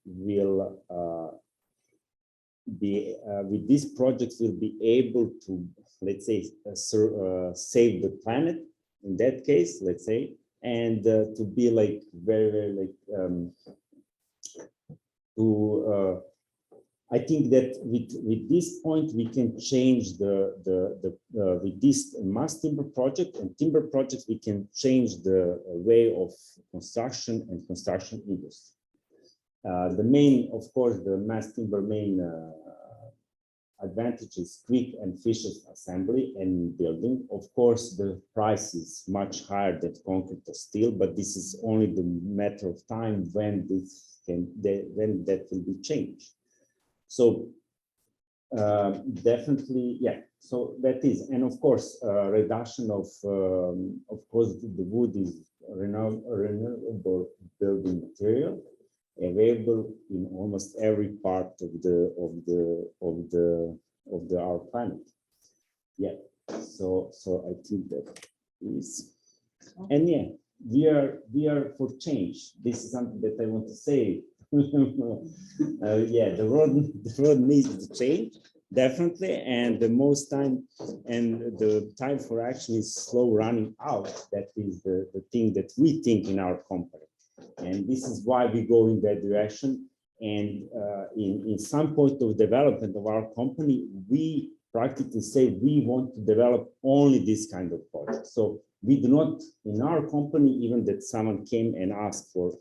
will with these projects will be able to, let's say, save the planet in that case, let's say, and to be like very like I think that with this point we can change with this mass timber project and timber projects we can change the way of construction and construction industry. The main, of course, the mass timber main advantage is quick and efficient assembly and building. Of course, the price is much higher than concrete or steel, but this is only the matter of time when when that will be changed. So definitely, yeah. So that is, and of course, reduction of course, the wood is renewable building material, available in almost every part of our planet. Yeah. So I think that is, and yeah, we are for change. This is something that I want to say. Yeah, the road needs to change definitely, and the most time and the time for action is slow running out. That is the thing that we think in our company. And this is why we go in that direction. And in some point of development of our company, we practically say we want to develop only this kind of project. So we do not, in our company, even that someone came and asked for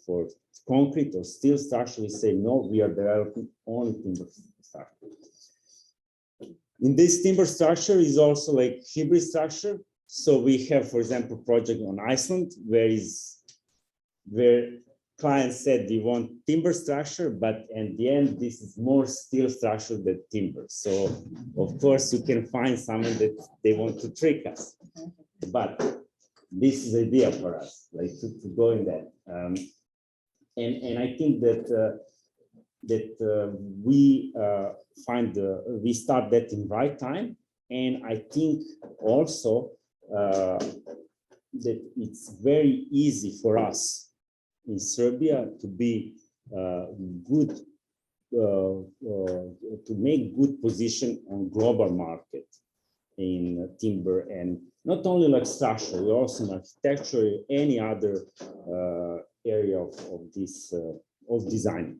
concrete or steel structure, we say, no, we are developing only timber structure. In this timber structure is also like hybrid structure. So we have, for example, project on Iceland, where clients said they want timber structure, but in the end, this is more steel structure than timber. So of course, you can find someone that they want to trick us, but this is idea for us, like to go in that. And I think that we we start that in right time, and I think also that it's very easy for us in Serbia to be good, to make good position on global market in timber, and not only like structure, also in architecture, any other area of this of design.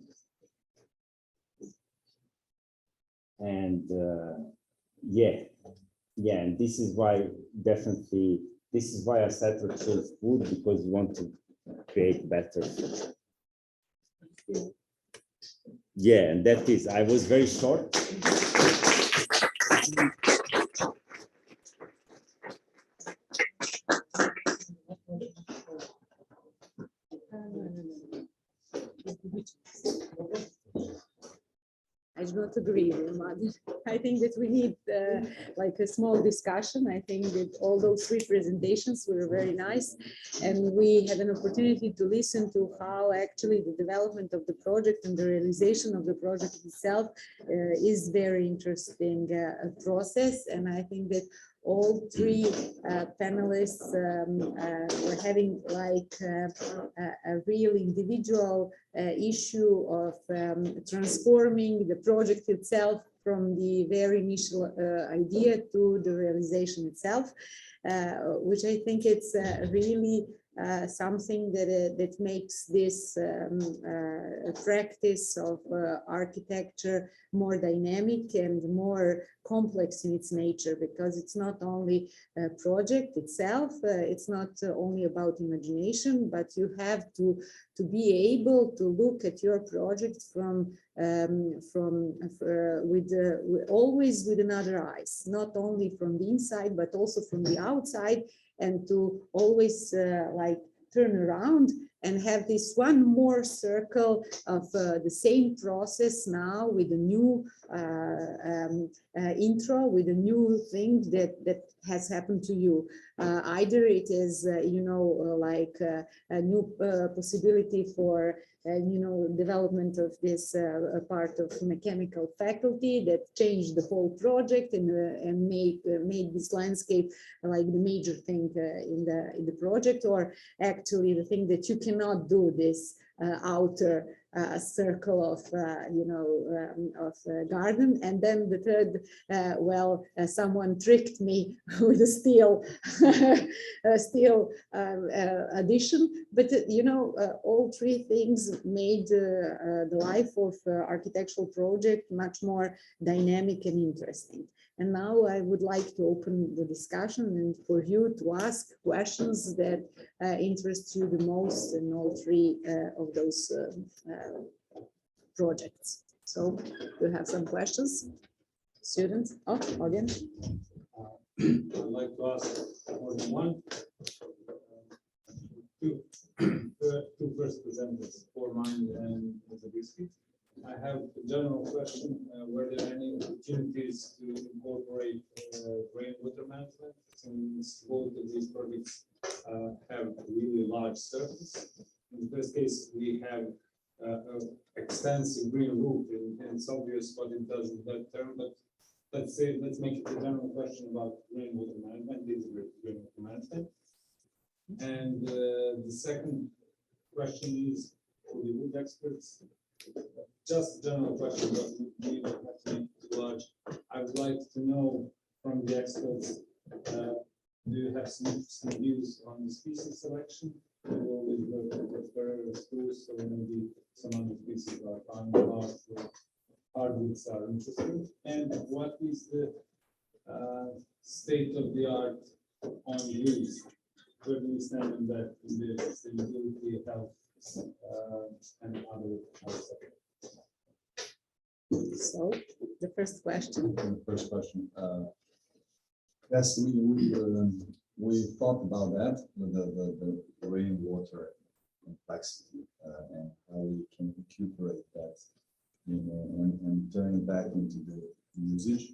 And yeah, and this is why definitely this is why I said to choose wood, because we want to create better. Yeah, and that is, I was very short. I do not agree with Mother. I think that we need like a small discussion. I think that all those three presentations were very nice, and we had an opportunity to listen to how actually the development of the project and the realization of the project itself is very interesting process. And I think that all three panelists were having like a real individual issue of transforming the project itself from the very initial idea to the realization itself, which I think it's really something that makes this practice of architecture more dynamic and more complex in its nature, because it's not only a project itself, it's not only about imagination, but you have to be able to look at your project always with another eyes, not only from the inside but also from the outside, and to always like turn around and have this one more circle of the same process now with a new intro, with a new thing that has happened to you. Either it is, like a new possibility for development of this part of mechanical faculty that changed the whole project and made this landscape like the major thing in the project, or actually the thing that you can cannot do this outer circle of, garden. And then the third, someone tricked me with a steel, addition. But, all three things made the life of architectural project much more dynamic and interesting. And now I would like to open the discussion and for you to ask questions that interest you the most in all three of those projects. So do you have some questions? Students? Oh, audience? I'd like to ask more than one. Two first presenters, Formind and Zabriskie. I have a general question. Were there any opportunities to incorporate rainwater management, since both of these projects have really large surface? In the first case, we have extensive green roof, and it's obvious what it does in that term, but let's make it a general question about rainwater management, rainwater management. And the second question is for the wood experts. Just a general question, but we don't have to make it too large. I would like to know from the experts, do you have some interesting views on the species selection? We always work with very spruce, so maybe some other species are fine, hardwoods are interesting. And what is the state of the art on use? Where do we stand in that, in the sustainability, health, and other sectors? So the first question. The first question. Yes, we thought about that, the rainwater complexity, and how we can recuperate that, and turn it back into the usage.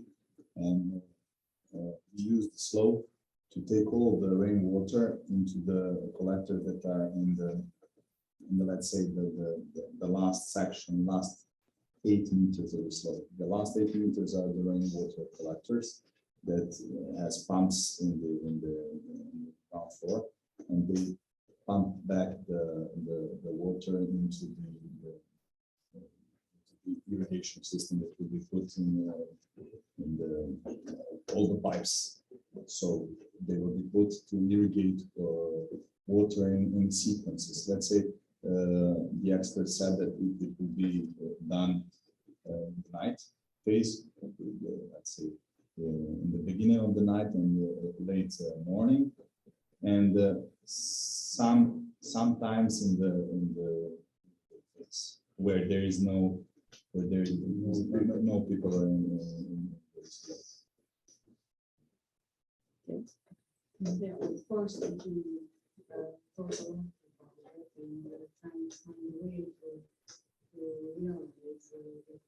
And we use the slope to take all the rainwater into the collectors that are in the let's say the last section, last 8 meters of the slope. The last 8 meters are the rainwater collectors that has pumps in the ground floor, and they pump back the water into the irrigation system that will be put in all the pipes. So they will be put to irrigate water in sequences. Let's say the expert said that it will be done in the night phase, let's say in the beginning of the night and the late morning, and sometimes in the where there is no people in this place. Yeah, of course, we can talk a lot about it and trying to find a way to realize the process of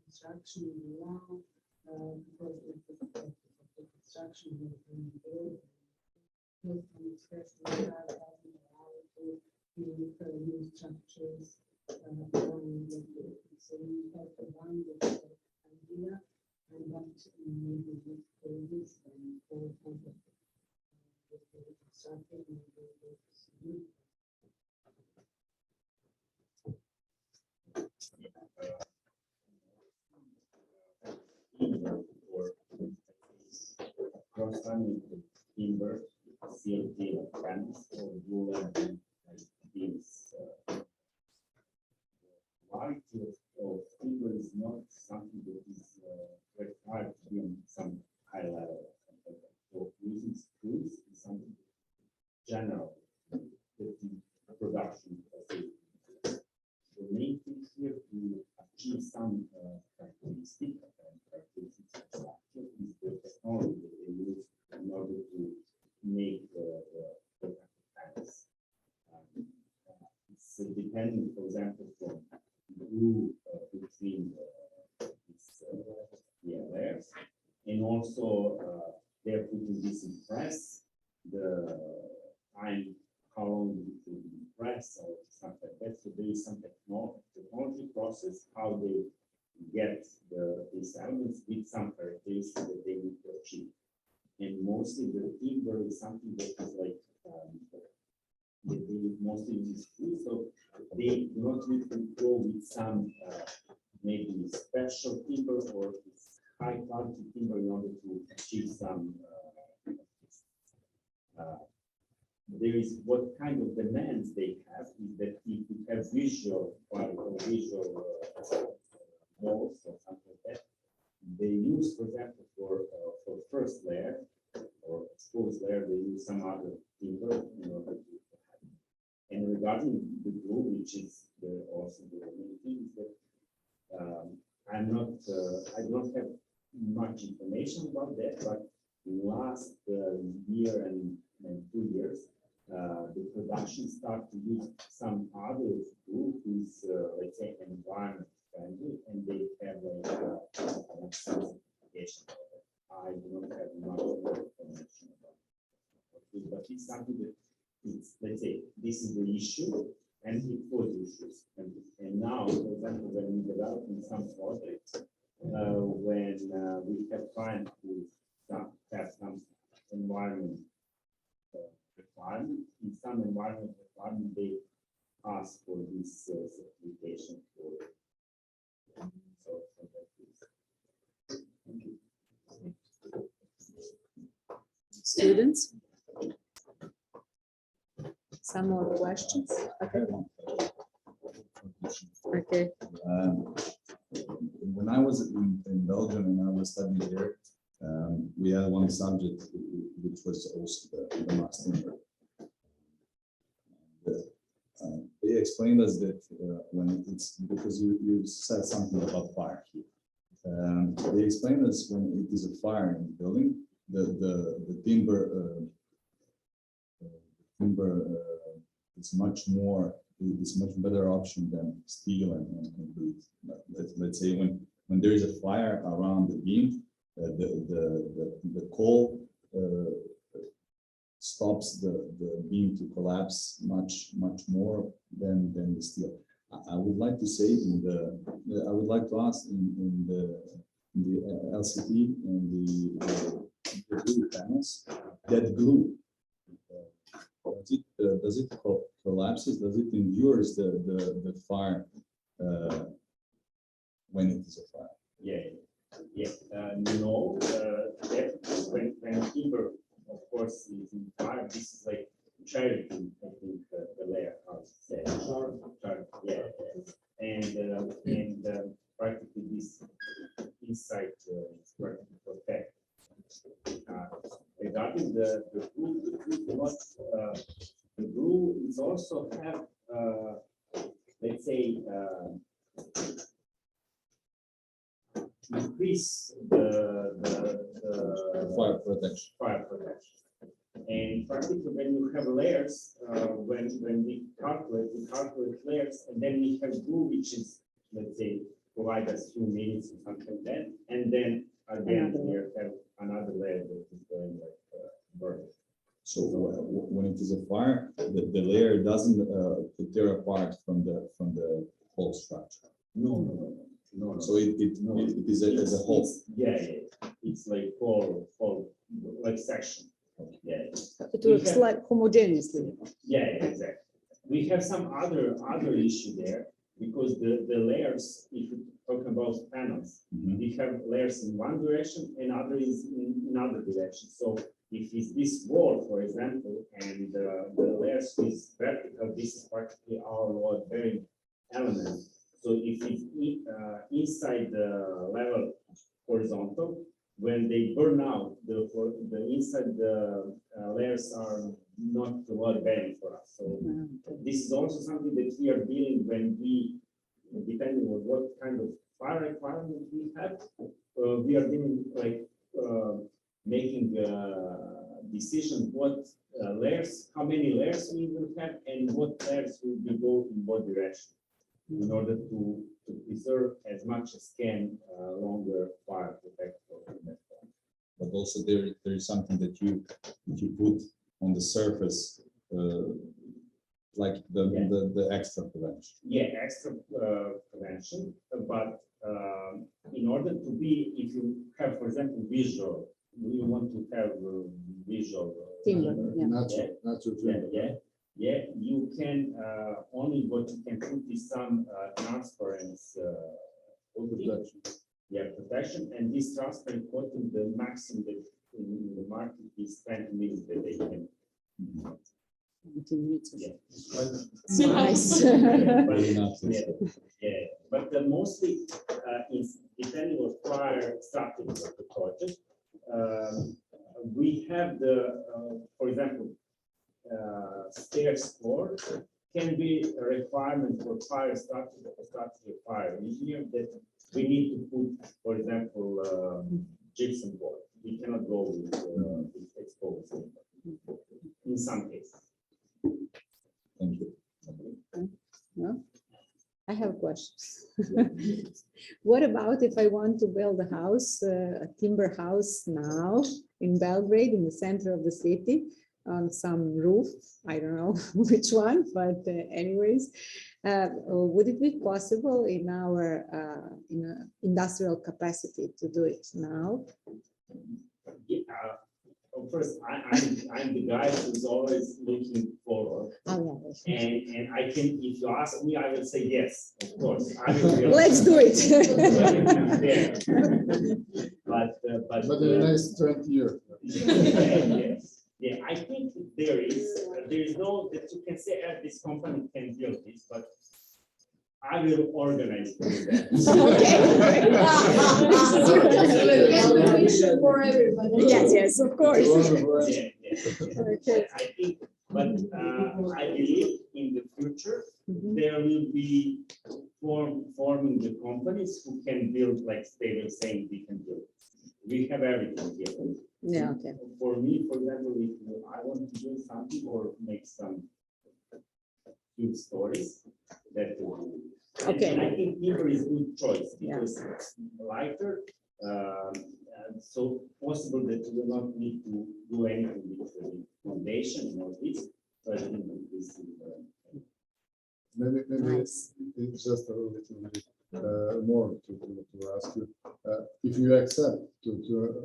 construction around because of the construction especially new structures. So we have to find the idea and that maybe with this and for cross-laminated timber, CLT panels or wool and beams. Quality of timber is not something that is very hard to be on some high level. So using screws is something general that in production. The main thing here to achieve some characteristics of structure is the technology that they use in order to make the panels. It's depending, for example, from glue between layers, and also they're putting this in press, the time, how long it will be pressed or something like that. So there is some technology process, how they get these elements with some characteristics that they need to achieve. and mostly the timber is something that is like that they mostly use food, so they do not need to go with some maybe special timber or high quality timber in order to achieve some. There is what kind of demands they have is that if you have visual quality or visual walls or something like that, they use, for example, for first layer or exposed layer, they use some other timber in order to have it. And regarding the glue, which is also the main thing, is that I do not have much information about that, but in last year and 2 years, the production start to use some other glue who's let's say environment friendly, and they have like some certification. I do not have much more information about it, but it's something that it's, let's say, this is the issue, and it was issues. And now, for example, when we developing some projects, when we have clients who have some environment requirement, in some environment requirement, they ask for this certification for. So that is. Thank you. Students? Some more questions? Okay. Okay. When I was in Belgium and I was studying there, we had one subject which was also the mass timber. They explained us that when it's because you said something about fire here. They explained us when it is a fire in the building, the timber is much better option than steel and wood. Let's say when there is a fire around the beam, the coal stops the beam to collapse much more than the steel. I would like to say I would like to ask in the LCD and the glue panels, that glue does it collapses? Does it endures the fire when it is a fire? Yeah. No. When timber, of course, is in fire, this is like charity. I think the layer, how to say, yeah. And practically this inside is practically protect. Regarding the glue, the glue is also have let's say increase the Fire protection. And practically when you have layers, when we calculate layers, and then we have glue, which is, let's say, provide us few minutes or something like that, and then again we have another layer that is going like burn. So when it is a fire, the layer doesn't tear apart from the whole structure. No. So it is as a whole. Yeah. It's like whole like section. Yeah. It works like homogeneously. Yeah, exactly. We have some other issue there because the layers, if you talk about panels, we have layers in one direction and other is in another direction. So if it's this wall, for example, and the layers is vertical, this is practically our load bearing element. So if it's inside the level horizontal, when they burn out, the inside the layers are not load bearing for us. So this is also something that we are dealing when we, depending on what kind of fire requirement we have, we are dealing like making decision what layers, how many layers we will have, and what layers will be go in what direction, in order to preserve as much as can longer fire protection. But also there is something that you put on the surface, like the extra prevention. Yeah, extra prevention. But in order to be, if you have, for example, visual we want to have visual. Timber, yeah. Natural Yeah, timber. yeah, you can, only what you can put is some transparency. Protection. Yeah, protection, and this transparent coating, the maximum that in the market is 20 minutes that they can. 20 minutes. Yeah. Nice. Very natural. Yeah, but mostly, is depending on prior strategy of the project. We have the, for example, stairs floor can be a requirement for fire strategy of fire engineer that we need to put, for example, gypsum board. We cannot go with exposed in some cases. Thank you. No? I have questions. What about if I want to build a house, a timber house now in Belgrade, in the center of the city, on some roof? I don't know which one, but anyways, would it be possible in our industrial capacity to do it now? Yeah, first, I'm the guy who's always looking forward. Oh, yeah. And I can, if you ask me, I will say yes, of course. I will be Let's do it. there. But But in the next 20 years. Yeah, I think there is no, that you can say, this company can build this, but I will organize that. For everybody. Yes, of course. Yeah. Okay. I think, but I believe in the future, Mhm. there will be forming the companies who can build, like they were saying, we can build. We have everything here. Yeah, okay. For me, for example, if I want to do something or make some few stories, that will be. Okay. And I think timber is good choice Yeah. because it's lighter, and so possible that you will not need to do anything with the foundation and all this. So I think that this is. Maybe Nice. it's just a little bit more to ask you. If you accept to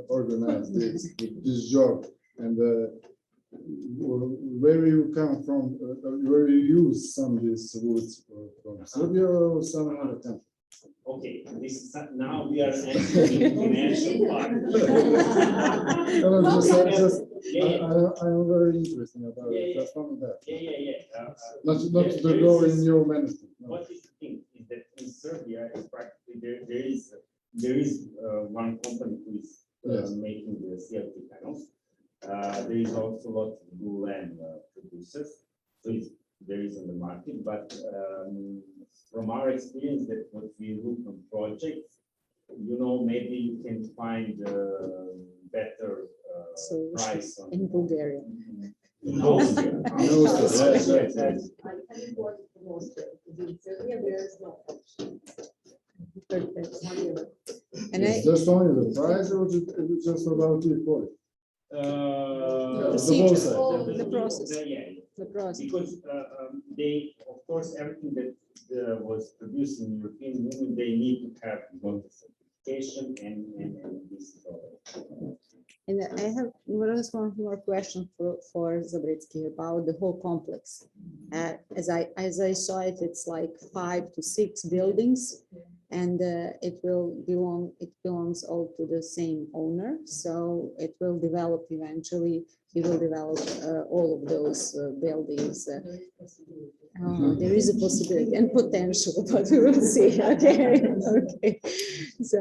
organize this job and where you come from, where you use some of these woods from Serbia or some other country? Okay, this is now we are entering financial part. I'm very interested about it. Just from that. Yeah. Not to go in your management. No. What is the thing is that in Serbia, is practically there is one company who is Yes. making the CLT panels. There is also a lot of Gulen producers, so there is on the market. But from our experience, that what we look on projects, maybe you can find better So price on. in Bulgaria. No, Yes. I import the most, in Serbia, there is no. Perfect. And It's just only the price or it's just about the quality? Procedure. process. The process. Yeah. The process. Because they, of course, everything that was produced in European Union, they need to have both certification and this. And I have one more question for Zabritsky about the whole complex. As I saw it, it's like 5 to 6 buildings, and it belongs all to the same owner. So it will develop eventually. He will develop all of those buildings. There is a possibility and potential, but we will see. Okay. So,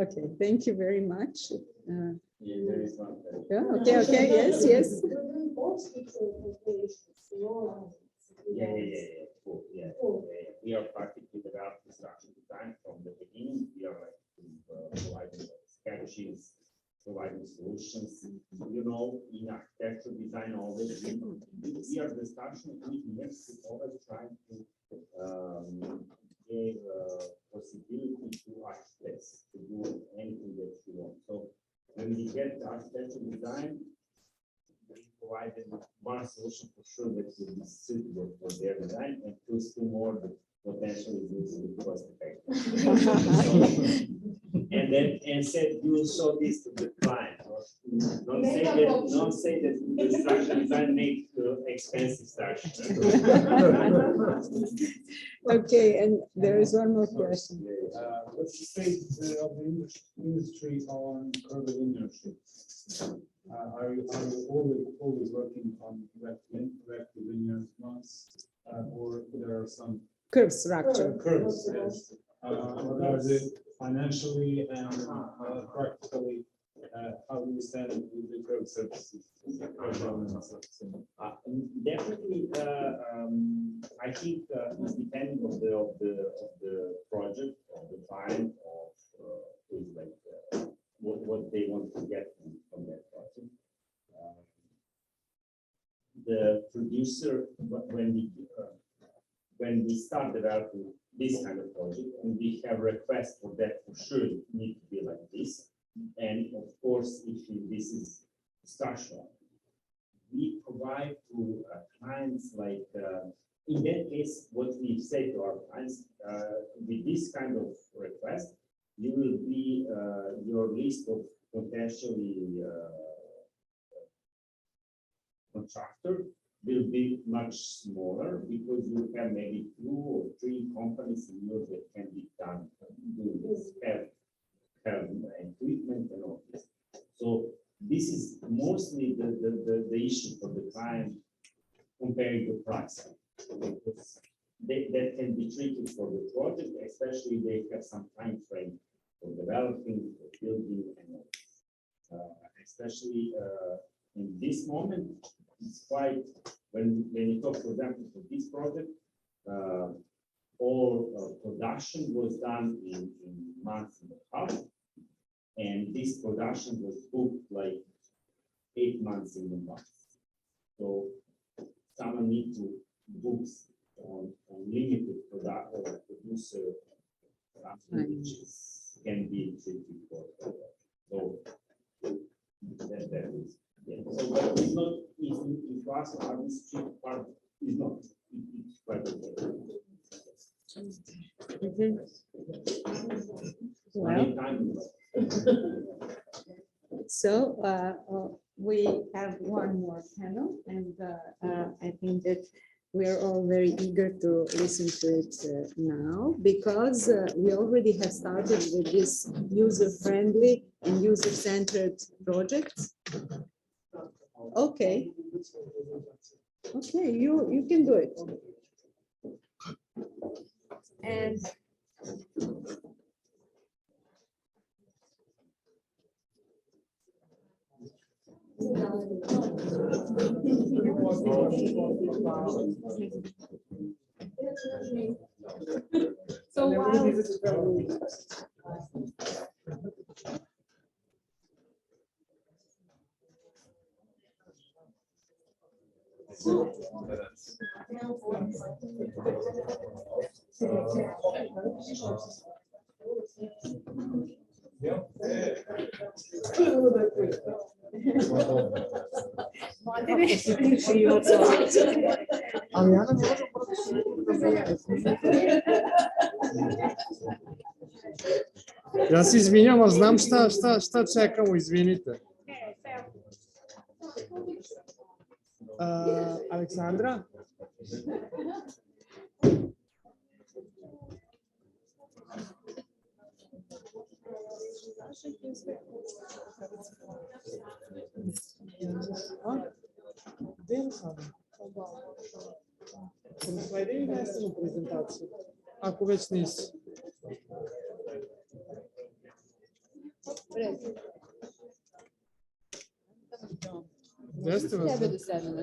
okay. Thank you very much. Yeah, there is one. Yeah, okay, yes. Cool. Yeah. We are practically developing construction design from the beginning. We are like providing sketches, providing solutions. In architecture design, always we are the construction engineers who always trying to give possibility to architects to do anything that you want. So when we get the architecture design, we provide them one solution for sure that will be suitable for their design, and two more that potentially is cost effective. And said you will show this to the client or Don't say that the structure design make expensive structure. Okay, and there is one more question. What's the state of the industry on curvilinear shapes? Are you always working on rectilinear ones, or there are some Curve structure. curves? Yes. What are they financially and practically? How do you stand with the curved surfaces? Definitely, I think it's depending of the project, of the client, of things like what they want to get from that project. The producer, when we start developing this kind of project, and we have requests for that, for sure it need to be like this. And of course, if this is structural, we provide to clients like, in that case, what we say to our clients, with this kind of request, you will be, your list of potentially contractor will be much smaller, because you have maybe 2 or 3 companies in Europe that can be done, doing this, have equipment and all this. So this is mostly the issue for the client comparing the price. Because that can be tricky for the project, especially they have some time frame for developing, for building, and all this. Especially in this moment, it's quite, when you talk, for example, for this project, all production was done in months and a half. And this production was booked like 8 months in advance. So someone needs to book on limited product or producer production, which can be tricky for so that is, yeah. So but it's not, if you ask how this cheap part is not, it's quite okay. Well, so we have one more panel, and I think that we're all very eager to listen to it now, because we already have started with this user-friendly and user-centered project. Okay. Okay, you can do it. And So while Ja se izvinjavam, znam šta čekamo, izvinite. Aleksandra? Gde sam? Sam slede i nastavnu prezentaciju. Ako već nisi. Jeste vas?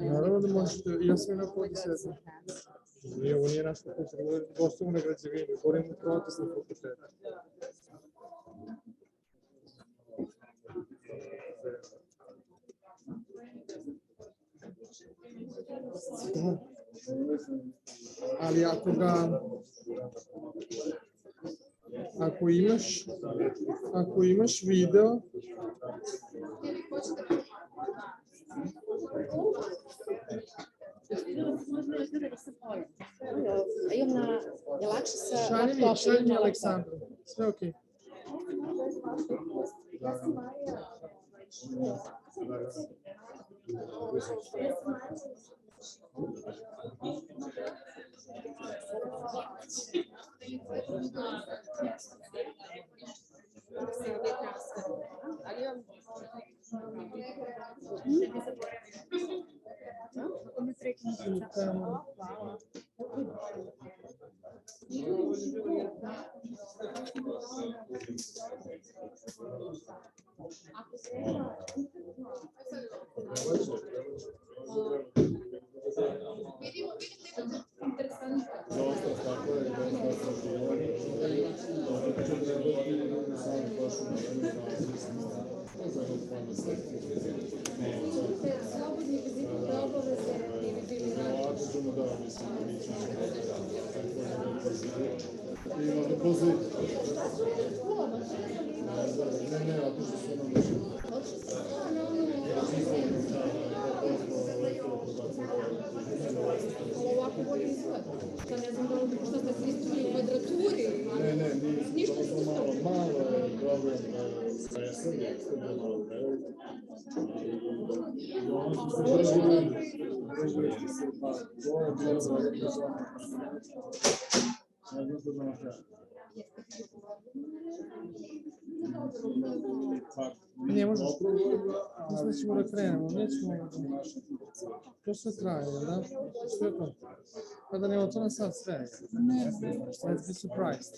Naravno da možete, ja sam na podi sedam. I ovo nije naš fakultet, ovo je postavljeno na građevini, govorim u procesnom fakultetu. Ali ako imaš video, šalji mi Aleksandru, sve okej. Ovako bolje izgleda. Ja ne znam da li što ste svi u kvadraturi. Ne, ništa malo je problem stresa, malo prevelik. Ne možeš. Mislim da ćemo da krenemo. Nećemo. To sve traje, jel da? Sve to. Pa da nema to na sad sve. Let's be surprised.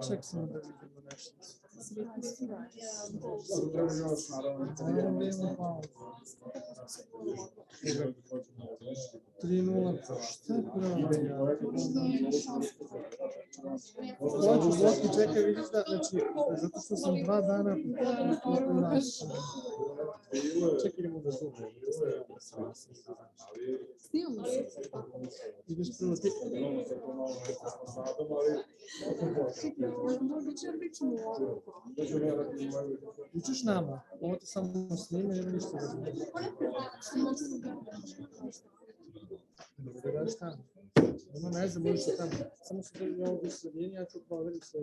Ček samo da vidimo nešto. Naravno da imamo pauzu. 3:0. Šta je pravo? Hoću, čekaj, vidiš da, znači, zato što sam 2 dana u našu. Čekaj, idemo da zove. Snimamo se. Ideš prvo ti. Čekaj, moguće obično ovo. Učiš nama, ovo ti samo snime, nema ništa da zove. Da daš tamo. Nema veze, možeš se tamo. Samo se da je ovo u sredini, ja ću provjeriti sve.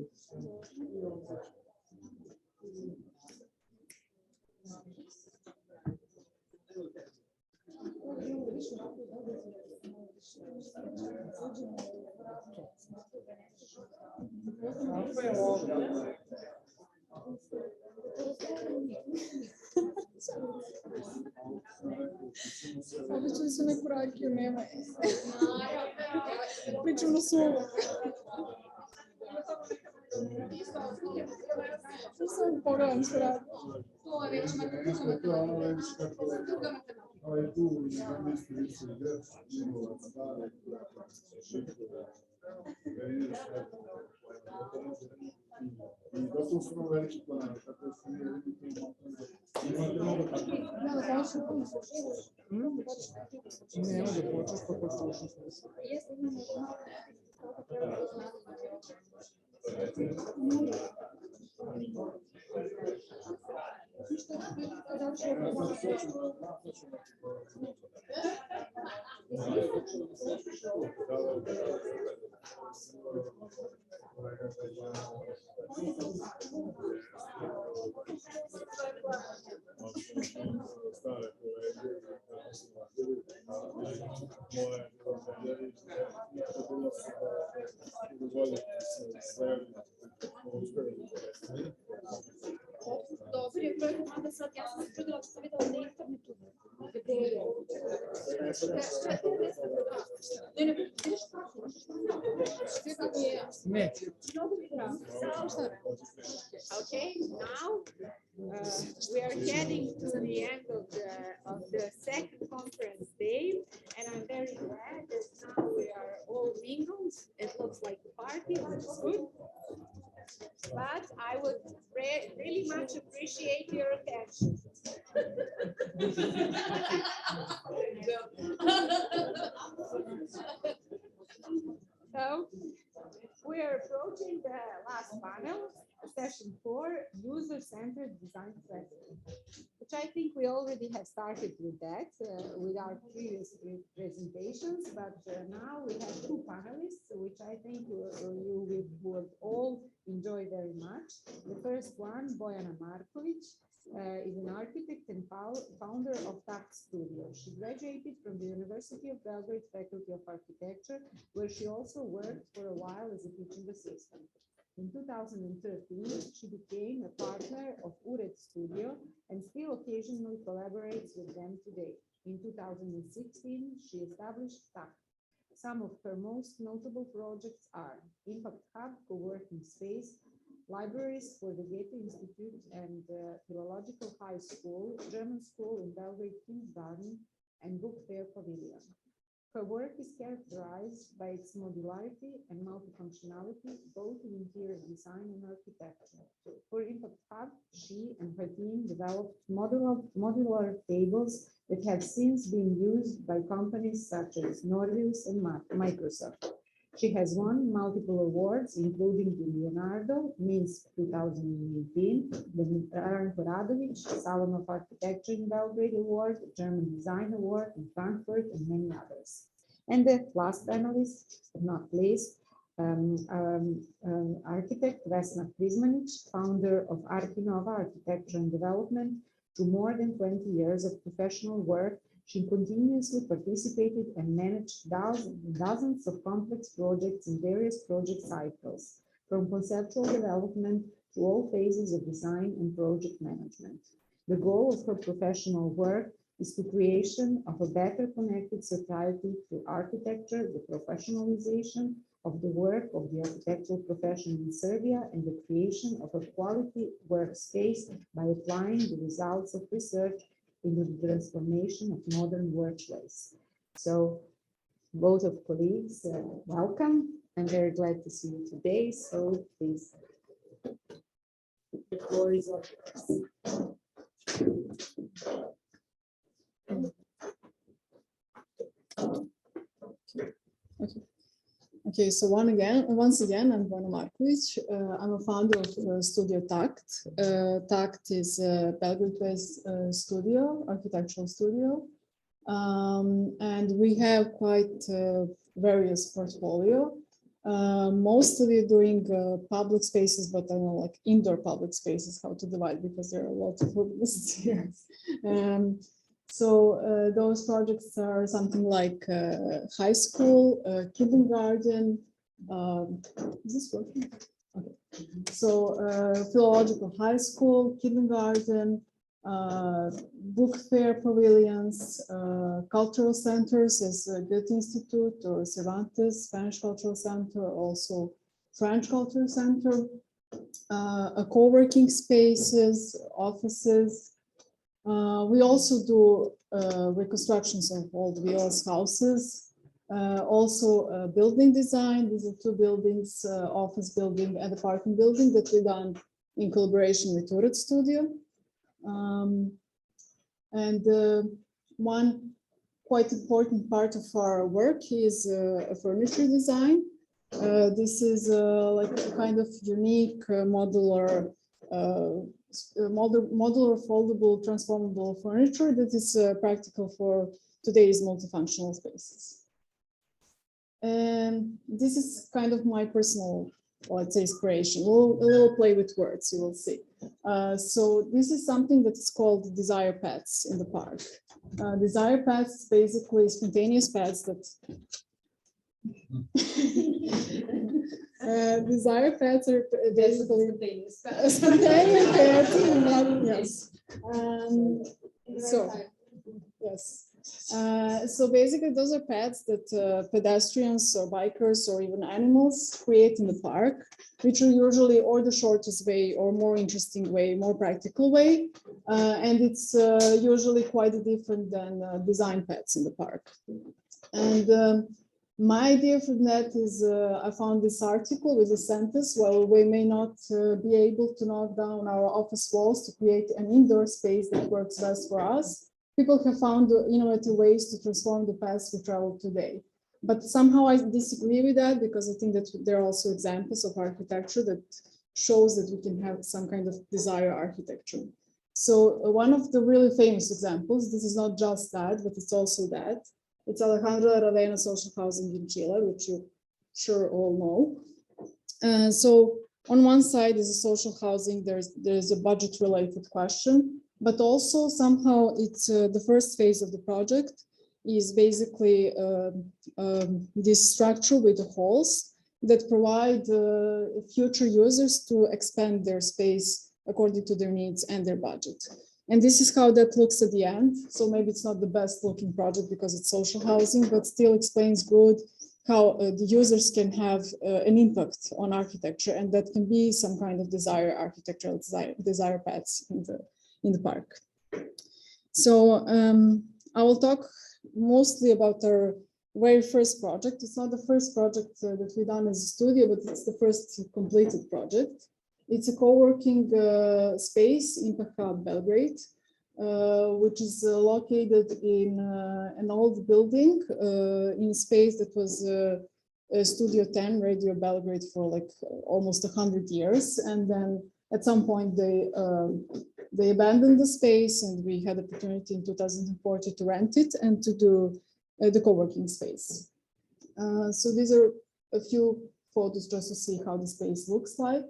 Obično su neku rakiju, nema. Pričamo suvo. Samo pogledam što radi. To je već Nema da počeš, pa poslušaš. dobro je projekt, onda sad ja sam se trudila što sam videla na internetu. Gde je? Ne, vidiš kako? Sve kako je. Ne. Okay, now we are heading to the end of the second conference day, and I'm very glad that now we are all mingled. It looks like a party, which is good. But I would really much appreciate your attention. So we are approaching the last panel, session 4, user-centered design strategy, which I think we already have started with that with our previous presentations, but now we have 2 panelists, which I think you would all enjoy very much. The first one, Bojana Marković, is an architect and founder of TAC Studio. She graduated from the University of Belgrade Faculty of Architecture, where she also worked for a while as a teaching assistant. In 2013, she became a partner of Ured Studio and still occasionally collaborates with them today. In 2016, she established TAC. Some of her most notable projects are Impact Hub, co-working space, libraries for the Goethe Institute and Philological High School, German School in Belgrade King's Garden, and Book Fair Pavilion. Her work is characterized by its modularity and multifunctionality, both in interior design and architecture. For Impact Hub, she and her team developed modular tables that have since been used by companies such as Nordeus and Microsoft. She has won multiple awards, including the Leonardo, Minsk 2018, the Ranko Radović Salon of Architecture in Belgrade Award, German Design Award in Frankfurt, and many others. And the last panelist, but not least, architect Vesna Krizmanić, founder of Arhinova Architecture and Development. Through more than 20 years of professional work, she continuously participated and managed dozens of complex projects in various project cycles, from conceptual development to all phases of design and project management. The goal of her professional work is the creation of a better connected society through architecture, the professionalization of the work of the architectural profession in Serbia, and the creation of a quality workspace by applying the results of research into the transformation of modern workplace. So both of colleagues, welcome. I'm very glad to see you today. So please, the floor is yours. Okay, so once again, I'm Vana Marković. I'm a founder of Studio TACT. TACT is a Belgrade-based studio, architectural studio. And we have quite various portfolio. Mostly doing public spaces, but I don't know, like indoor public spaces, how to divide, because there are a lot of publicists here. So those projects are something like high school, kindergarten. Is this working? Okay. So philological high school, kindergarten, book fair pavilions, cultural centers as Goethe Institute or Cervantes, Spanish Cultural Center, also French Cultural Center, co-working spaces, offices. We also do reconstructions of old villas, houses, also building design. These are two buildings, office building and a parking building that we done in collaboration with Ured Studio. One quite important part of our work is a furniture design. This is like a kind of unique modular foldable, transformable furniture that is practical for today's multifunctional spaces. And this is kind of my personal, let's say, inspiration. We'll play with words, you will see. So this is something that is called desire paths in the park. Desire paths basically spontaneous paths that desire paths are basically spontaneous paths. Yes. So basically, those are paths that pedestrians or bikers or even animals create in the park, which are usually or the shortest way or more interesting way, more practical way. And it's usually quite different than design paths in the park. And my idea for that is I found this article with a sentence, well, we may not be able to knock down our office walls to create an indoor space that works best for us. People have found innovative ways to transform the paths we travel today. But somehow I disagree with that, because I think that there are also examples of architecture that shows that we can have some kind of desire architecture. So one of the really famous examples, this is not just that, but it's also that. It's Alejandro Aravena social housing in Chile, which you sure all know. So On one side is a social housing, there's a budget related question, but also somehow it's the first phase of the project is basically this structure with the halls that provide future users to expand their space according to their needs and their budget. And this is how that looks at the end. So maybe it's not the best looking project because it's social housing, but still explains good how the users can have an impact on architecture, and that can be some kind of architectural desire paths in the park. So I will talk mostly about our very first project. It's not the first project that we've done as a studio, but it's the first completed project. It's a co-working space in Belgrade, which is located in an old building in a space that was Studio 10 Radio Belgrade for like almost 100 years. And then at some point they abandoned the space, and we had the opportunity in 2040 to rent it and to do the co-working space. So these are a few photos just to see how the space looks like.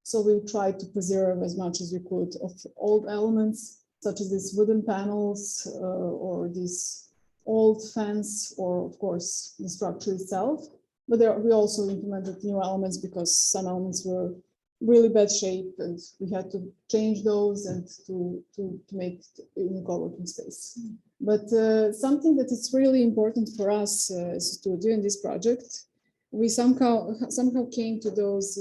So we tried to preserve as much as we could of old elements, such as these wooden panels or this old fence, or of course the structure itself. But we also implemented new elements because some elements were really bad shape, and we had to change those and to make it in a co-working space. But something that is really important for us as a studio in this project, we somehow came to those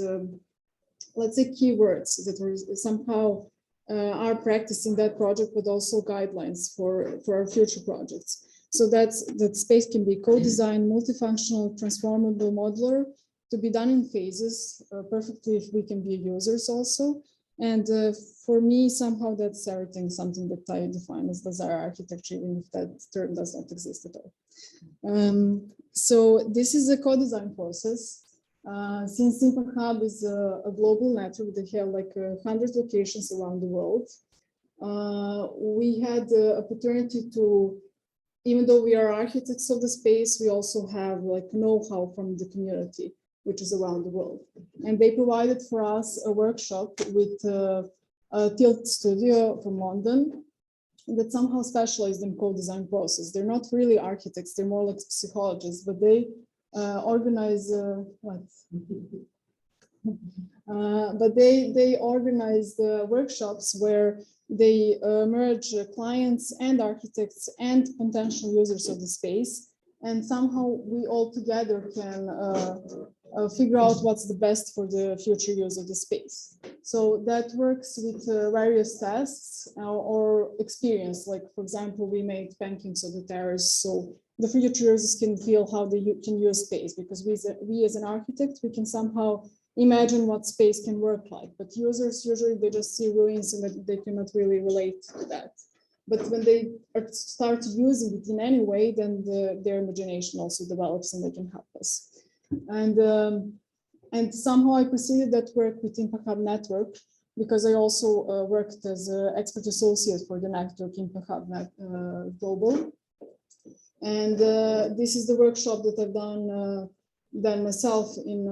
let's say keywords that were somehow our practice in that project, but also guidelines for our future projects. So that space can be co-designed, multifunctional, transformable, modular, to be done in phases, perfectly if we can be users also. And for me, somehow that's everything, something that I define as desire architecture, even if that term does not exist at all. So this is a co-design process. Since Impact Hub is a global network, they have like 100 locations around the world. We had the opportunity to, even though we are architects of the space, we also have like know-how from the community, which is around the world. And they provided for us a workshop with a Tilt Studio from London that somehow specialized in co-design process. They're not really architects, they're more like psychologists, but they organize but they organize workshops where they merge clients and architects and potential users of the space, and somehow we all together can figure out what's the best for the future use of the space. So that works with various tasks or experience. Like, for example, we made paintings of the terrace, so the future users can feel how they can use space, because we as an architect, we can somehow imagine what space can work like, but users usually they just see ruins and they cannot really relate to that. But when they start using it in any way, then their imagination also develops and they can help us. And somehow I proceeded that work with Impact Hub Network, because I also worked as an expert associate for the network Impact Hub Global. And this is the workshop that I've done myself in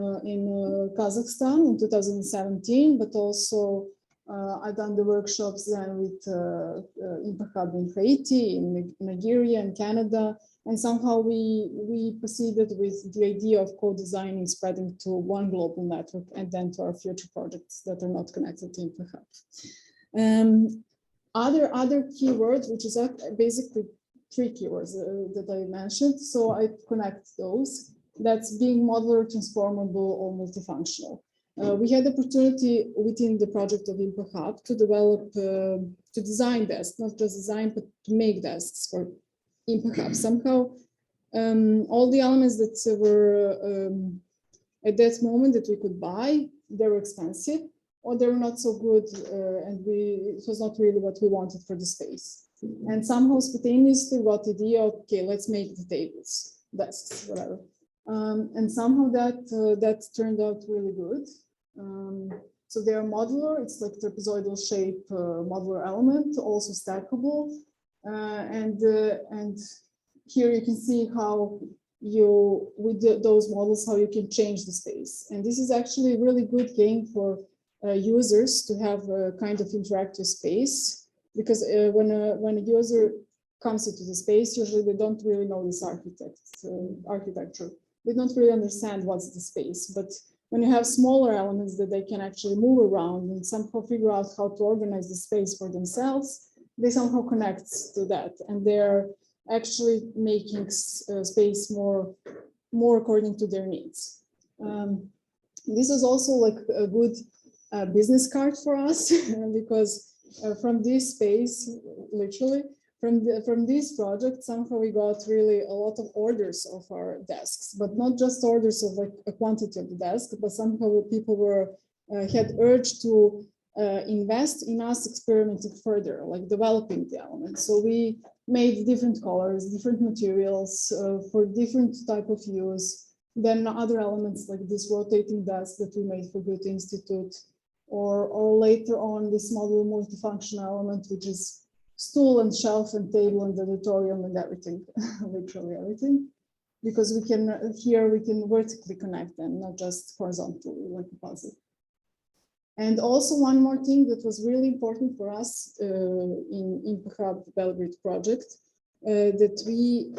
Kazakhstan in 2017, but also I've done the workshops then with Impact Hub in Haiti, in Nigeria, and Canada. And somehow we proceeded with the idea of co-designing, spreading to one global network, and then to our future projects that are not connected to Impact Hub. Other keywords, which is basically 3 keywords that I mentioned. So I connect those. That's being modular, transformable, or multifunctional. We had the opportunity within the project of Impact Hub to develop, to design desks, not just design, but to make desks for Impact Hub. Somehow, all the elements that were at that moment that we could buy, they were expensive, or they were not so good, and it was not really what we wanted for the space. And somehow spontaneously got the idea, okay, let's make the tables, desks, whatever. And somehow that turned out really good. So they are modular. It's like trapezoidal shape modular element, also stackable. And here you can see how those models, how you can change the space. And this is actually a really good game for users to have a kind of interactive space, because when a user comes into the space, usually they don't really know this architecture. They don't really understand what's the space, but when you have smaller elements that they can actually move around and somehow figure out how to organize the space for themselves, they somehow connect to that, and they're actually making space more according to their needs. This is also like a good business card for us because from this space, literally, from this project, somehow we got really a lot of orders of our desks, but not just orders of like a quantity of the desk, but somehow people were had urge to invest in us experimenting further, like developing the elements. So we made different colors, different materials for different type of use. Then other elements like this rotating desk that we made for Goethe Institute, or later on this modular multifunction element, which is stool and shelf and table and auditorium and everything, literally everything, because we can vertically connect them, not just horizontally like a puzzle. And also one more thing that was really important for us in InfoHub Belgrade project, that we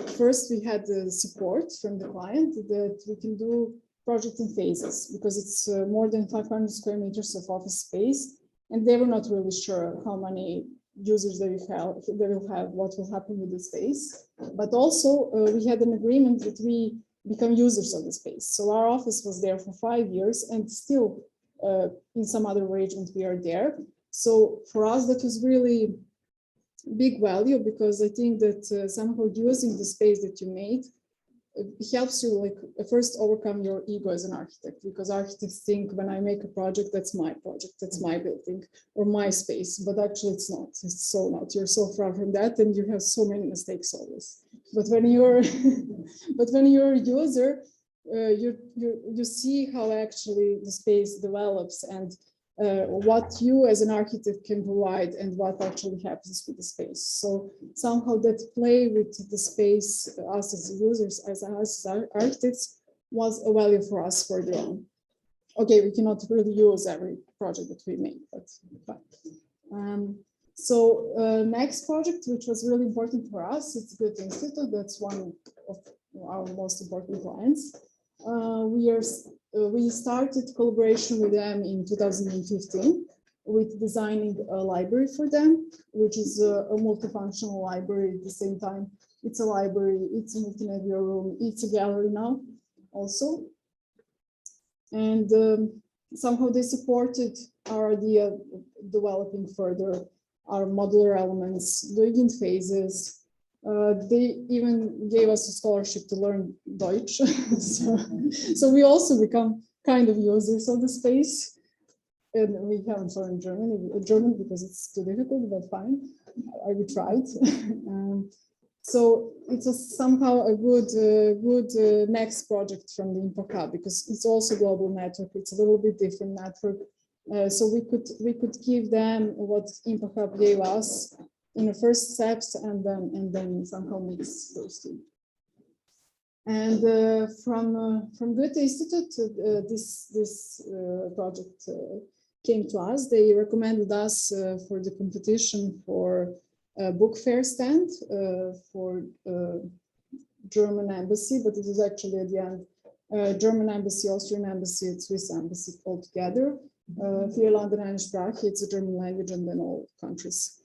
had the support from the client that we can do project in phases, because it's more than 500 square meters of office space, and they were not really sure how many users they will have, what will happen with the space. But also we had an agreement that we become users of the space. So our office was there for 5 years, and still in some other arrangement we are there. So for us that was really big value, because I think that somehow using the space that you made, it helps you like first overcome your ego as an architect, because architects think when I make a project, that's my project, that's my building or my space, but actually it's not. It's so not. You're so far from that, and you have so many mistakes always. But when you're a user, you see how actually the space develops, and what you as an architect can provide and what actually happens with the space. So somehow that play with the space, us as users, as architects, was a value for us further on. Okay, we cannot really use every project that we make, but fine. Next project, which was really important for us, it's Goethe Institute. That's one of our most important clients. We started collaboration with them in 2015 with designing a library for them, which is a multifunctional library at the same time. It's a library, it's a multimedia room, it's a gallery now also. And somehow they supported our idea of developing further our modular elements, doing in phases. They even gave us a scholarship to learn Deutsch. so we also become kind of users of the space. And we haven't learned German because it's too difficult, but fine. We tried. So it was somehow a good next project from the InfoHub, because it's also global network. It's a little bit different network. So we could give them what InfoHub gave us in the first steps, and then somehow mix those two. And from Goethe Institute, this project came to us. They recommended us for the competition for a book fair stand for German embassy, but it was actually at the end German embassy, Austrian embassy, and Swiss embassy all together. Vier Lande eine Sprache, it's a German language, and then all countries.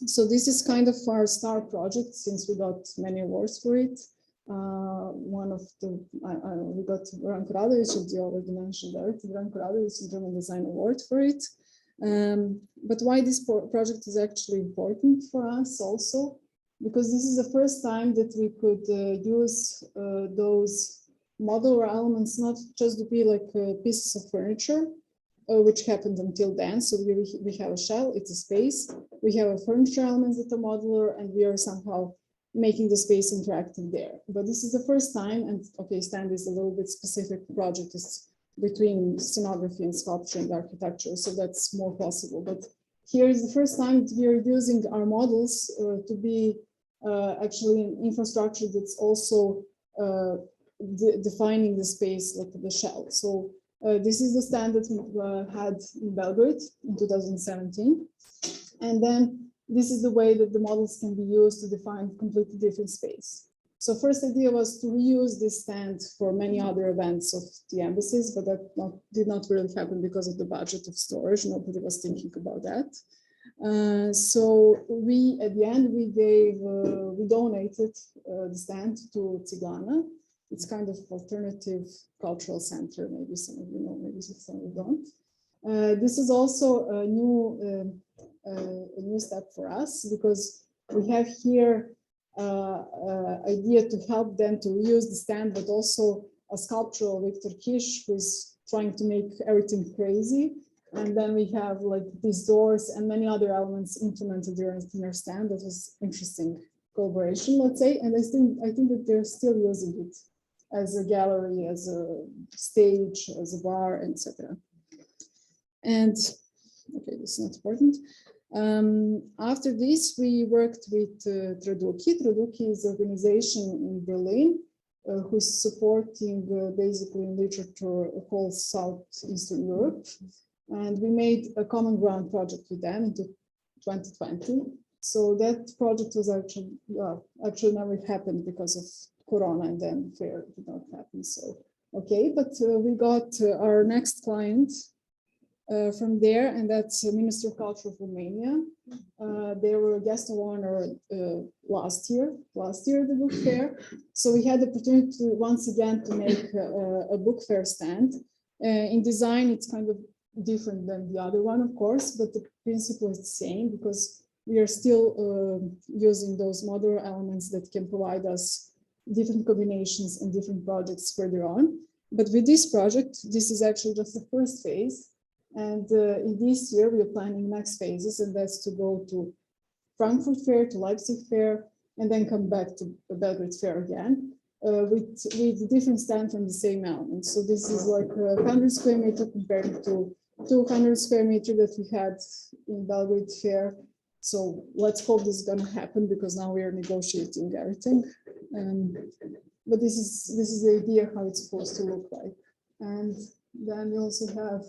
So this is kind of our star project, since we got many awards for it. One of the, we got Branko Radovic, you already mentioned that, Branko Radovic German Design Award for it. But why this project is actually important for us also, because this is the first time that we could use those modular elements, not just to be like pieces of furniture, which happened until then. So we have a shell, it's a space. We have a furniture elements that are modular, and we are somehow making the space interactive there. But this is the first time, and okay, stand is a little bit specific project. It's between scenography and sculpture and architecture, so that's more possible. But here is the first time that we are using our models to be actually an infrastructure that's also defining the space, like the shell. So this is the stand that we had in Belgrade in 2017. And then this is the way that the models can be used to define completely different space. So first idea was to reuse this stand for many other events of the embassies, but that did not really happen because of the budget of storage. Nobody was thinking about that. So we, at the end, we donated the stand to Tigana. It's kind of alternative cultural center. Maybe some of you know, maybe some of you don't. This is also a new step for us because we have here idea to help them to reuse the stand, but also a sculptural Victor Kish who's trying to make everything crazy. And then we have like these doors and many other elements implemented in our stand. That was interesting collaboration, let's say. And I think that they're still using it as a gallery, as a stage, as a bar, etc. And okay, this is not important. After this, we worked with Traduki. Traduki is an organization in Berlin who is supporting basically in literature whole Southeastern Europe. And we made a common ground project with them into 2020. So that project was actually never happened because of Corona, and then fair did not happen. So, okay, but we got our next client from there, and that's the Ministry of Culture of Romania. They were a guest of honor last year at the book fair. So we had the opportunity to, once again to make a book fair stand. In design, it's kind of different than the other one, of course, but the principle is the same because we are still using those modular elements that can provide us different combinations and different projects further on. But with this project, this is actually just the first phase. And in this year, we are planning next phases, and that's to go to Frankfurt Fair, to Leipzig Fair, and then come back to the Belgrade Fair again with different stand from the same elements. So this is like 100 square meter compared to 200 square meter that we had in Belgrade Fair. So let's hope this is going to happen because now we are negotiating everything. But this is the idea how it's supposed to look like. And then we also have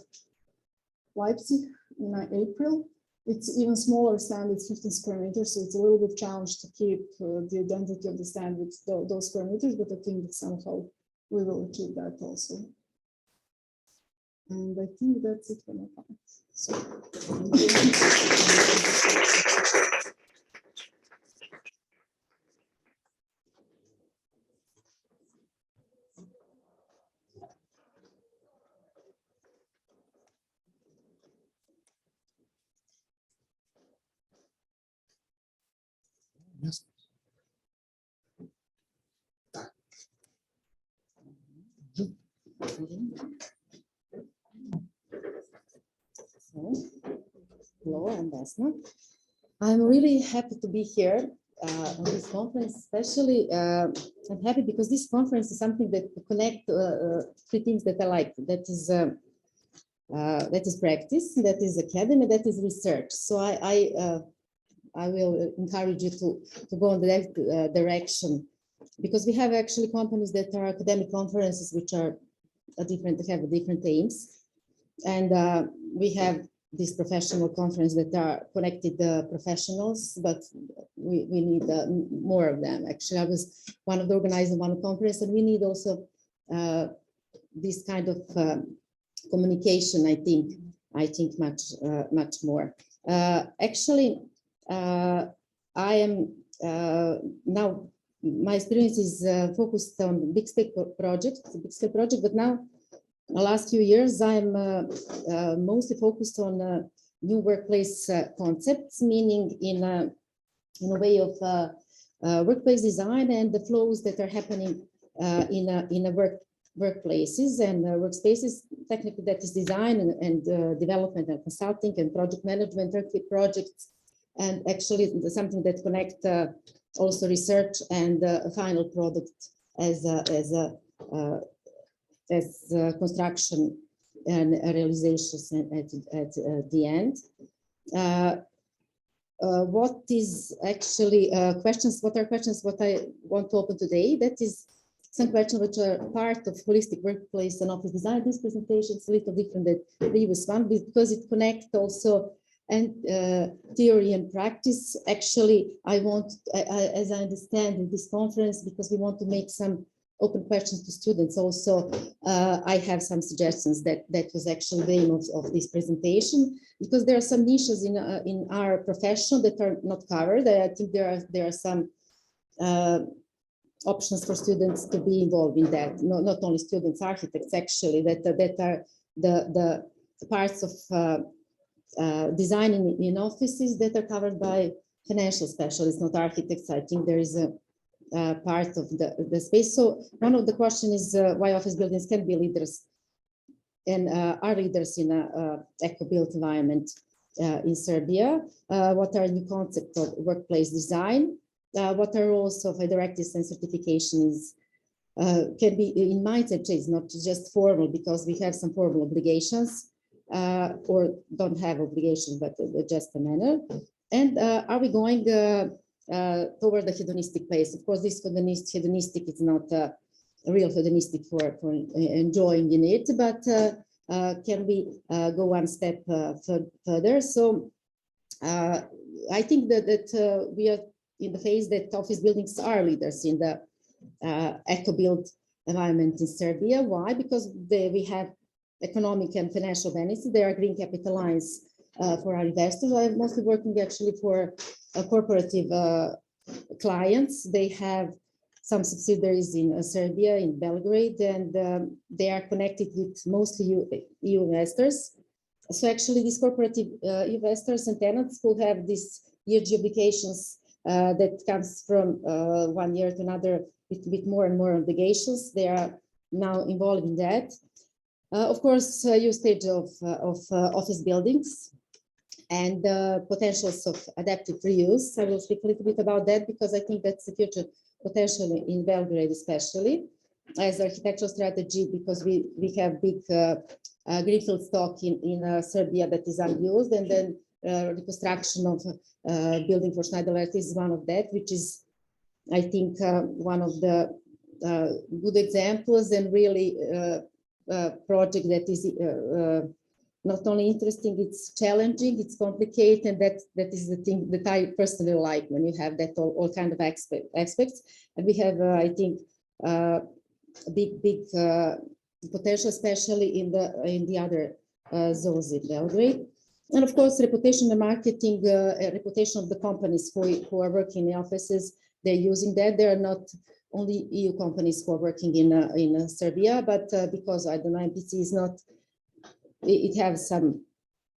Leipzig in April. It's even smaller stand, it's 15 square meters, so it's a little bit challenged to keep the identity of the stand with those square meters, but I think that somehow we will achieve that also. And I think that's it for my part. So, Yes. Hello, I'm Vesna. I'm really happy to be here on this conference. Especially, I'm happy because this conference is something that connects three things that I like. That is practice, that is academy, that is research. So I will encourage you to go in that direction, because we have actually companies that are academic conferences which are have different aims, and we have this professional conference that are connected professionals, but we need more of them. Actually, I was one of the organizers of one conference, and we need also this kind of communication. I think much more. Actually, I am now. My experience is focused on big scale project, but now, the last few years, I'm mostly focused on new workplace concepts, meaning in a way of workplace design and the flows that are happening in workplaces and workspaces. Technically, that is design and development and consulting and project management, projects, and actually something that connect also research and final product as construction and realizations at the end. what is actually questions, what are questions, what I want to open today. That is some questions which are part of holistic workplace and office design. This presentation is a little different than the previous one because it connects also and theory and practice. Actually, I want, as I understand in this conference, because we want to make some open questions to students also, I have some suggestions that was actually the aim of this presentation, because there are some niches in our profession that are not covered. I think there are some options for students to be involved in that. Not only students, architects actually, that are the parts of designing in offices that are covered by financial specialists, not architects. I think there is a part of the space. So one of the questions is why office buildings can be leaders and are leaders in a eco-built environment in Serbia. What are new concepts of workplace design? What are roles of directives and certifications? Can be in mindset change, not just formal, because we have some formal obligations or don't have obligations, but just a manner. And are we going toward the hedonistic place? Of course, this hedonistic is not a real hedonistic for enjoying in it, but can we go one step further? So I think that we are in the phase that office buildings are leaders in the eco-built environment in Serbia. Why? Because we have economic and financial benefits. There are green capital lines for our investors. I'm mostly working actually for corporative clients. They have some subsidiaries in Serbia, in Belgrade, and they are connected with mostly EU investors. So actually these corporative investors and tenants will have these ESG obligations that comes from 1 year to another with more and more obligations. They are now involved in that. Of course, usage of office buildings and potentials of adaptive reuse. I will speak a little bit about that because I think that's the future potential in Belgrade, especially as architectural strategy, because we have big greenfield stock in Serbia that is unused, and then reconstruction of building for Schneider Electric is one of that, which is, I think, one of the good examples and really project that is not only interesting, it's challenging, it's complicated, and that is the thing that I personally like when you have that all kind of aspects. And we have, I think, big potential, especially in the other zones in Belgrade. And of course, reputation and marketing, reputation of the companies who are working in offices, they're using that. There are not only EU companies who are working in Serbia, but because I don't know, MPC is not, it has some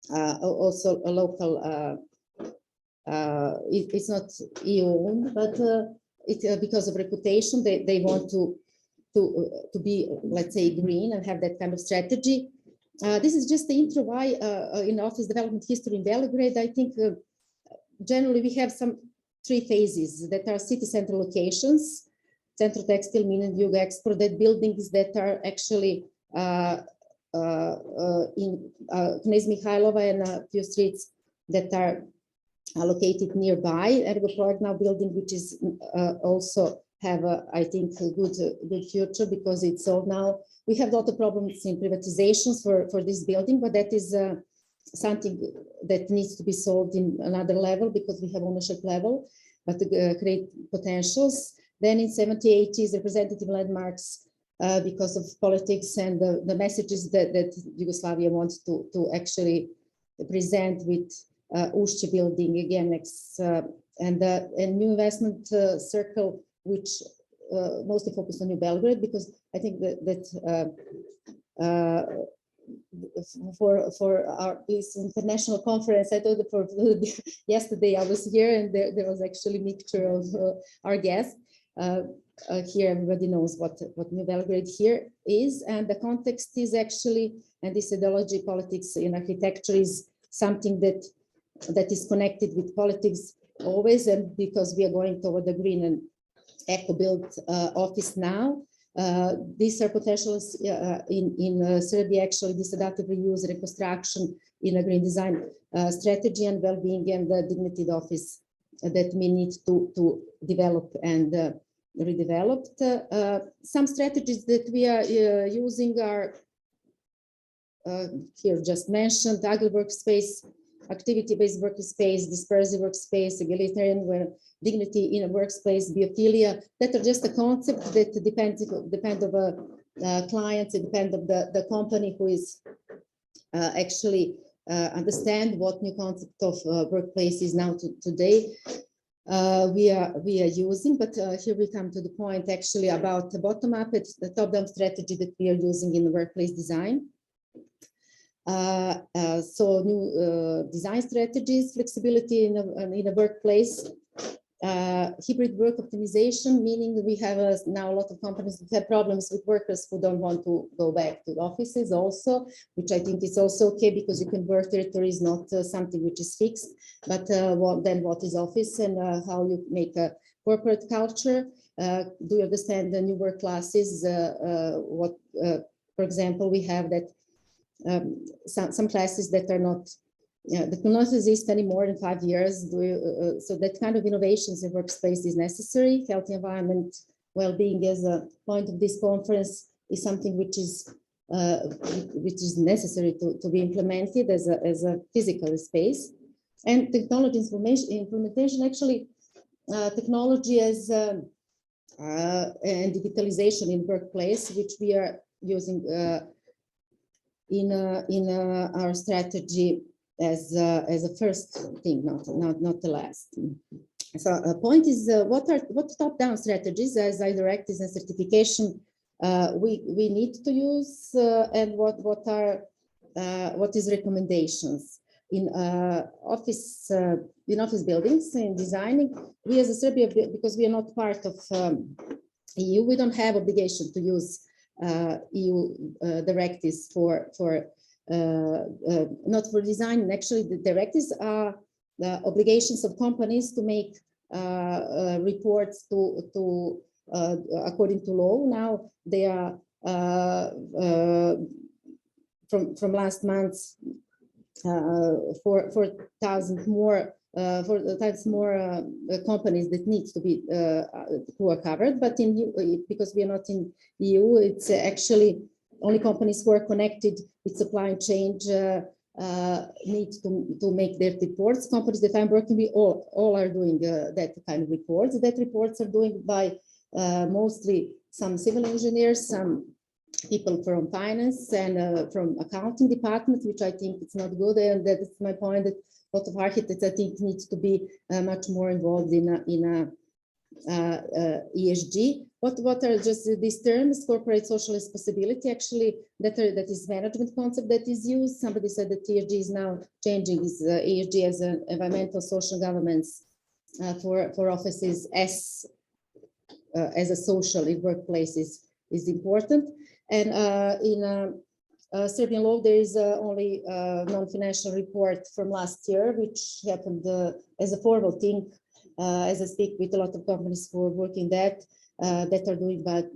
also a local, it's not EU owned, but because of reputation, they want to be, let's say, green and have that kind of strategy. This is just the intro why in office development history in Belgrade. I think generally we have some 3 phases that are city center locations, Centro Textile, Min, Yugo Export, that buildings that are actually in Knez Mihajlova and a few streets that are located nearby. Ergo Project now building, which is also have, I think, a good future because it's sold now. We have a lot of problems in privatizations for this building, but that is something that needs to be solved in another level because we have ownership level, but to create potentials. Then in 70s, 80s, representative landmarks because of politics and the messages that Yugoslavia wants to actually present with Ušće building again next, and new investment circle, which mostly focused on New Belgrade, because I think that for this international conference, I told for yesterday I was here and there was actually a mixture of our guests. Here everybody knows what New Belgrade here is, and the context is actually, and this ideology, politics in architecture is something that is connected with politics always, and because we are going toward the green and eco-built office now, These are potentials in Serbia, actually, this adaptive reuse, reconstruction in a green design strategy and well-being and the dignity office that we need to develop and redeveloped. Some strategies that we are using are here just mentioned: agile workspace, activity-based workspace, dispersive workspace, egalitarian, where dignity in a workspace, biophilia, that are just a concept that depend of clients, it depends of the company who is actually understand what new concept of workplace is now today. We are using, but here we come to the point actually about the bottom-up, it's the top-down strategy that we are using in the workplace design. So new design strategies, flexibility in a workplace, hybrid work optimization, meaning we have now a lot of companies that have problems with workers who don't want to go back to the offices also, which I think is also okay because you can work territory is not something which is fixed, but what is office and how you make a corporate culture. Do you understand the new work classes? For example, we have that some classes that are not that will not exist anymore in 5 years. So that kind of innovations in workspace is necessary. Healthy environment, well-being as a point of this conference is something which is necessary to be implemented as a physical space. And technology implementation, actually, technology as and digitalization in workplace, which we are using in our strategy as a first thing, not the last. So a point is what top-down strategies as directives and certification we need to use and what is recommendations in office buildings in designing. We as a Serbia, because we are not part of EU, we don't have obligation to use EU directives for not for design. Actually, the directives are the obligations of companies to make reports to according to law. Now they are from last month 4,000 more. 4 times more companies that needs to be who are covered, but because we are not in EU, it's actually only companies who are connected with supply chain need to make their reports. Companies that I'm working with all are doing that kind of reports. That reports are doing by mostly some civil engineers, some people from finance and from accounting department, which I think it's not good. And that is my point, that a lot of architects, I think, needs to be much more involved in ESG. What are just these terms? Corporate social responsibility, actually, that is management concept that is used. Somebody said that ESG is now changing this ESG as an environmental social governance for offices as a social in workplaces is important. And in Serbian law, there is only a non-financial report from last year, which happened as a formal thing. As I speak with a lot of companies who are working that are doing that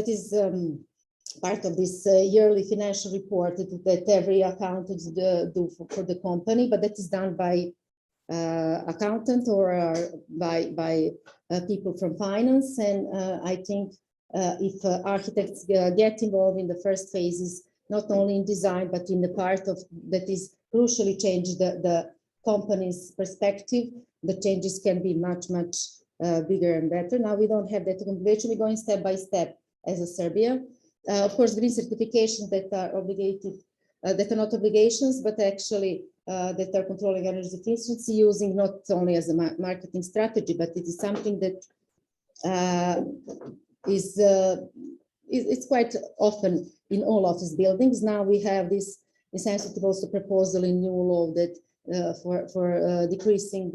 is part of this yearly financial report that every accountant do for the company, but that is done by accountant or by people from finance. And I think if architects get involved in the first phases, not only in design, but in the part of that is crucially change the company's perspective, the changes can be much bigger and better. Now we don't have that configuration. We're going step by step as a Serbia. Of course, green certifications that are obligated, that are not obligations, but actually that are controlling energy efficiency, using not only as a marketing strategy, but it is something that it's quite often in all office buildings. Now we have this insensitive also proposal in new law that for decreasing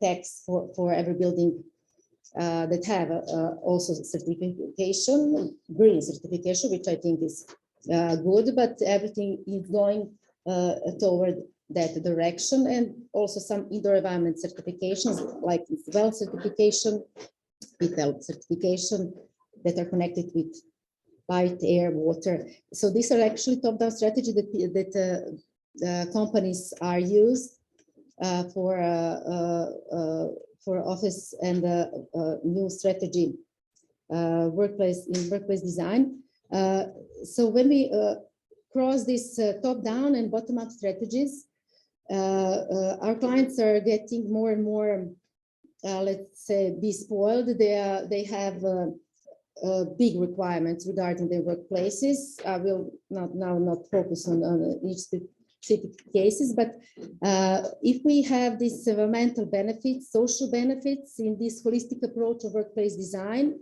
tax for every building that have also certification, green certification, which I think is good, but everything is going toward that direction. And also some indoor environment certifications like well certification, PTEL certification, that are connected with light, air, water. So these are actually top-down strategy that companies are used for office and new strategy workplace design. So when we cross these top-down and bottom-up strategies, our clients are getting more and more, let's say, be spoiled. They have big requirements regarding their workplaces. I will not focus on each specific cases, but if we have these environmental benefits, social benefits in this holistic approach of workplace design,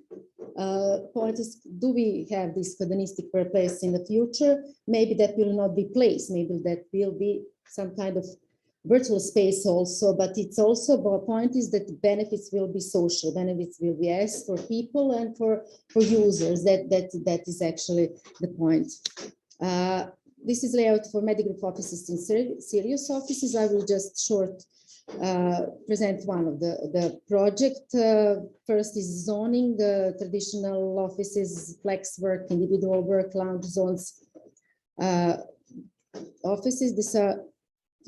point is, do we have this hedonistic workplace in the future? Maybe that will not be place, maybe that will be some kind of virtual space also, but it's also, the point is that the benefits will be social, benefits will be as for people and for users. That is actually the point. This is layout for medical offices in serious offices. I will just present one of the project. First is zoning, the traditional offices, flex work, individual work, lounge zones, offices. These are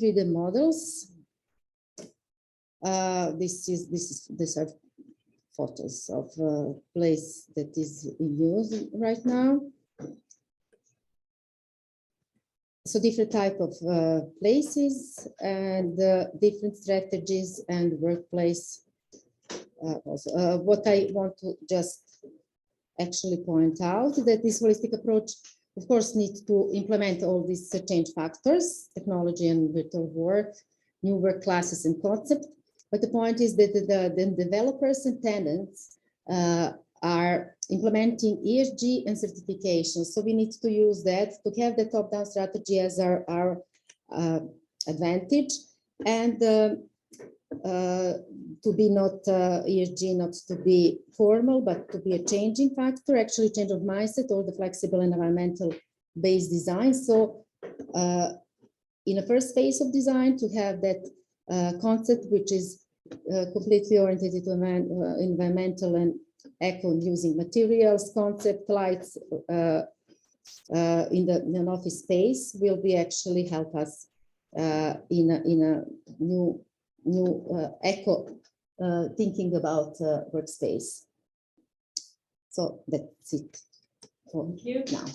3D models. These are photos of a place that is in use right now. So different type of places and different strategies and workplace. Also. What I want to just actually point out that this holistic approach, of course, needs to implement all these change factors, technology and virtual work, new work classes and concept. But the point is that the developers and tenants are implementing ESG and certification. So we need to use that to have the top-down strategy as our advantage, and to be not ESG, not to be formal, but to be a changing factor, actually change of mindset or the flexible and environmental based design. So in the first phase of design, to have that concept, which is completely oriented to environmental and eco using materials, concept, lights in an office space will be actually help us in a new eco thinking about workspace. So that's it for now.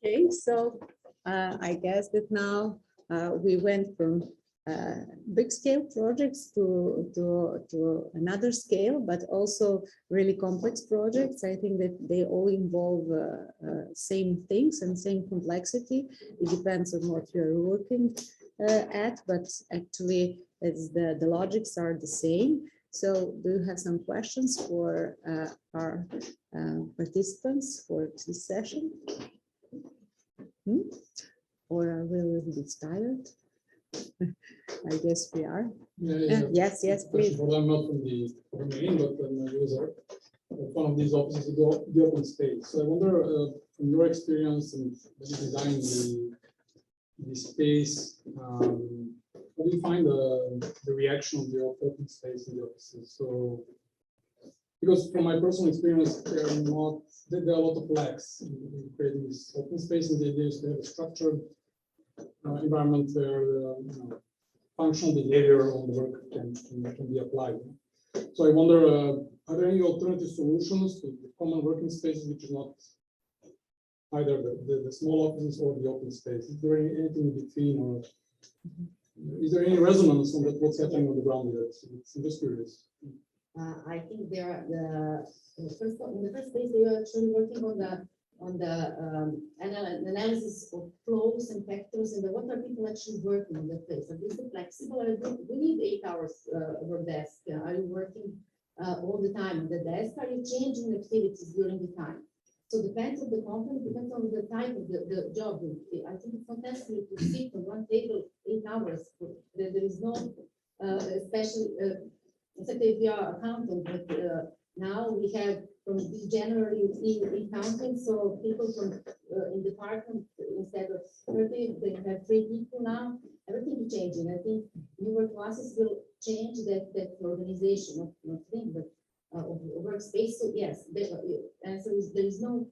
Okay, so I guess that now we went from big scale projects to another scale, but also really complex projects. I think that they all involve same things and same complexity. It depends on what you're working at, but actually it's the logics are the same. So do you have some questions for our participants for this session? Or are we a little bit tired? I guess we are. Yes, please. For them, not from the domain, but from a user. One of these offices is the open space. So I wonder, from your experience and designing the space, how do you find the reaction of the open space in the offices? So, because from my personal experience, there are a lot of lacks in creating this open space, and the idea is to have a structured environment where functional behavior on the work can be applied. So I wonder, are there any alternative solutions to the common working spaces, which is not either the small offices or the open space? Is there anything in between, or is there any resonance on what's happening on the ground with that? I'm just curious. I think there are in the first phase they are actually working on the analysis of flows and factors and what are people actually working on the place. Are these flexible? We need 8 hours work desk. Are you working all the time on the desk? Are you changing activities during the time? So depends on the company, depends on the type of the job. I think it's not necessary to sit on one table 8 hours. There is no special, except if you are accountant, but now we have from January in accounting, so people from in department, instead of 30, they have 3 people now. Everything is changing. I think newer classes will change that organization of not thing, but of workspace. So yes, the answer is there is no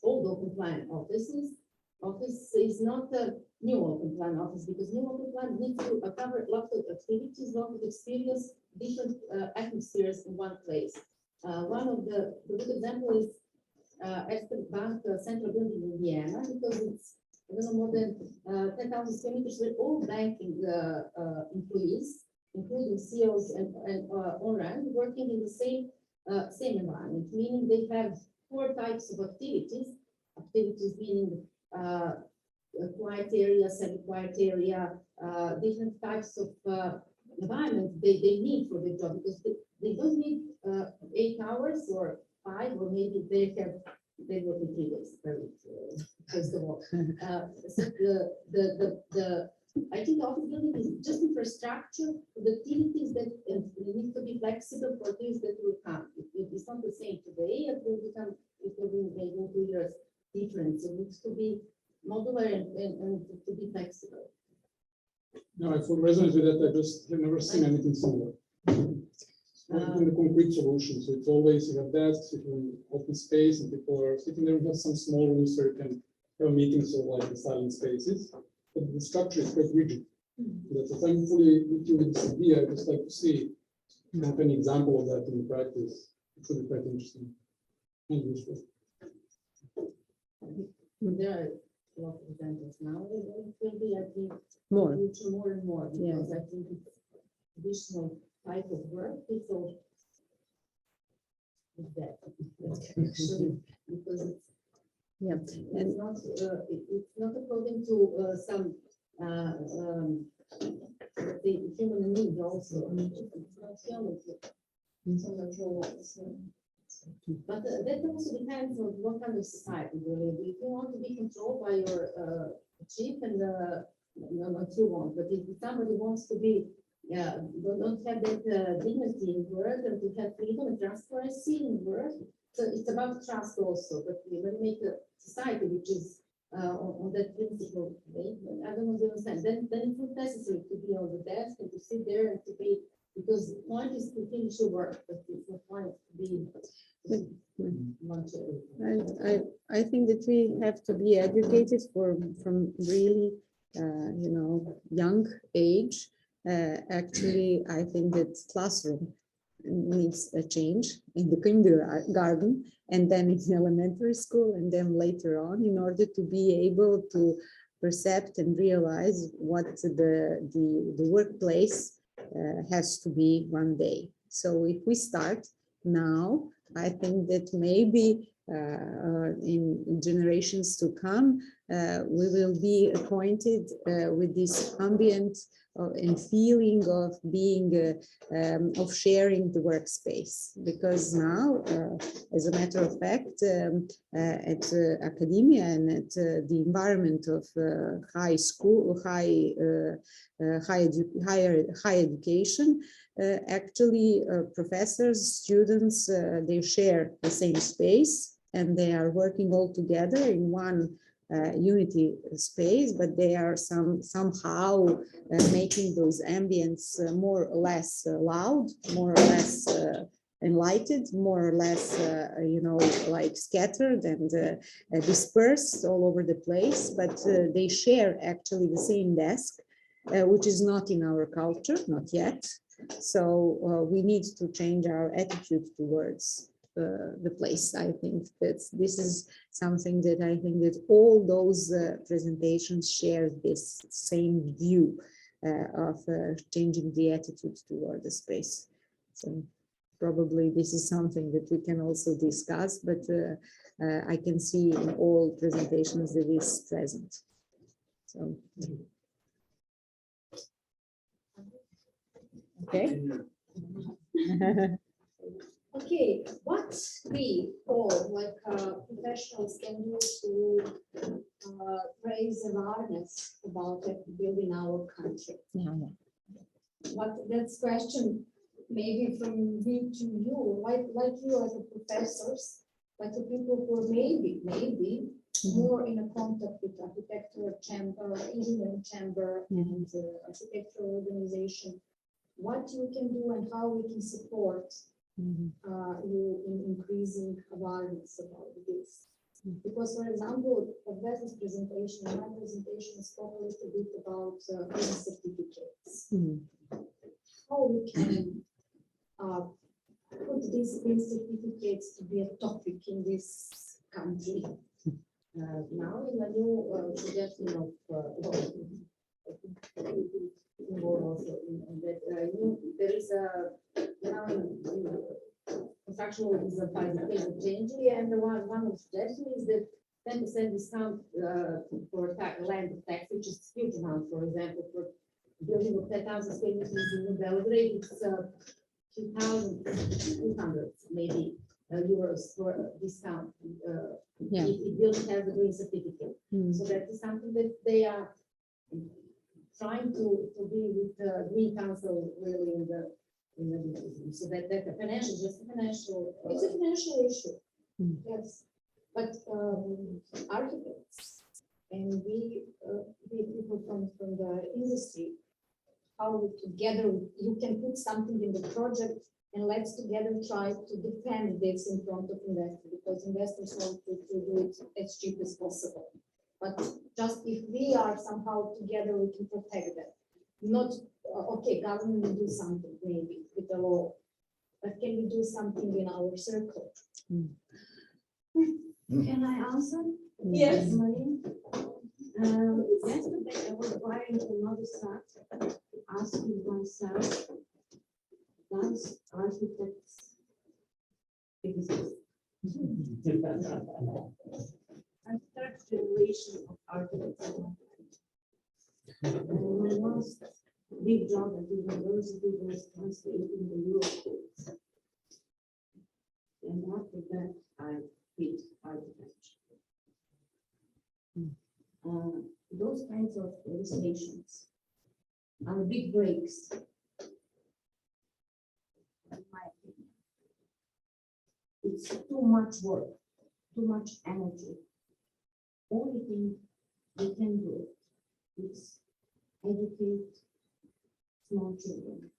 old open plan offices. Office is not a new open plan office because new open plan needs to cover lots of activities, lots of experience, different atmospheres in one place. One of the good example is Erste Bank Central Building in Vienna, because it's more than 10,000 square meters with all banking employees, including CEOs and on-rank, working in the same environment, meaning they have 4 types of activities. Activities meaning quiet area, semi-quiet area, different types of environment they need for their job, because they don't need 8 hours or 5, or maybe they work in 3 days per week, first of all. So I think the office building is just infrastructure, the activities that need to be flexible for things that will come. It's not the same today, it will become, it will be maybe in 2 years different. So it needs to be modular and to be flexible. No, I fully resonate with that. I just have never seen anything similar. In the concrete solution. So it's always you have desks, you have open space, and people are sitting there. We have some small rooms where you can have meetings or like the silent spaces. But the structure is quite rigid. That's if I'm fully with you with this idea. I just like to see an example of that in practice. It should be quite interesting and useful. There are a lot of examples now. It will be, I think, More. future more and more, because I think it's additional type of work. It's all is that actually, because it's not it's not according to some the human needs also. It's not human. It's not natural. But that also depends on what kind of society we live. If you want to be controlled by your chief, and not you want, but if somebody wants to be, don't have that dignity in work, and to have freedom and transparency in work, so it's about trust also. But when you make a society which is on that principle, I don't know if you understand, then it's not necessary to be on the desk and to sit there and to be, because the point is to finish your work, but it's not point to be. I think that we have to be educated from really, young age. Actually, I think that classroom needs a change in the kindergarten, and then in elementary school, and then later on, in order to be able to perceive and realize what the workplace has to be one day. So if we start now, I think that maybe in generations to come, we will be acquainted with this ambient and feeling of being, of sharing the workspace. Because now, as a matter of fact, at academia and at the environment of high school, higher education, actually professors, students, they share the same space, and they are working all together in one unity space, but they are somehow making those ambience more or less loud, more or less enlightened, more or less, like scattered and dispersed all over the place, but they share actually the same desk, which is not in our culture, not yet. So we need to change our attitude towards the place. I think that this is something that I think that all those presentations share this same view of changing the attitude toward the space. So probably this is something that we can also discuss, but I can see in all presentations that is present. So. Okay. Okay, what we all like professionals can do to raise awareness about building our country? What that's question maybe from me to you, like you as a professors, like the people who are maybe more in a contact with architectural chamber, engineering chamber, and architectural organization. what you can do and how we can support you in increasing awareness about this. Because, for example, Vesna's presentation, my presentation spoke a little bit about green certificates. How we can put these green certificates to be a topic in this country. Now, in the new suggestion of there is a construction is a changing, and the one of the suggestion is that 10% discount for land tax, which is huge amount. For example, for building of 10,000 square meters in Belgrade, it's 2,200 maybe euros for discount. If it building has a green certificate, so that is something that they are trying to be with the Green Council really in the so that the financial, just a financial, it's a financial issue. Yes, but architects and we people from the industry, how we together you can put something in the project and let's together try to defend this in front of investors, because investors want to do it as cheap as possible. But just if we are somehow together, we can protect them. Not okay, government will do something maybe with the law, but can we do something in our circle? Can I answer? Yes. Marie? Yesterday I was buying another set, asking myself, does architects exist? I'm third generation of architects. My last big job at the university was translating the Euro codes. And after that, I did architecture. Those kinds of legislations are big breaks, in my opinion. It's too much work, too much energy. Only thing we can do is educate small children.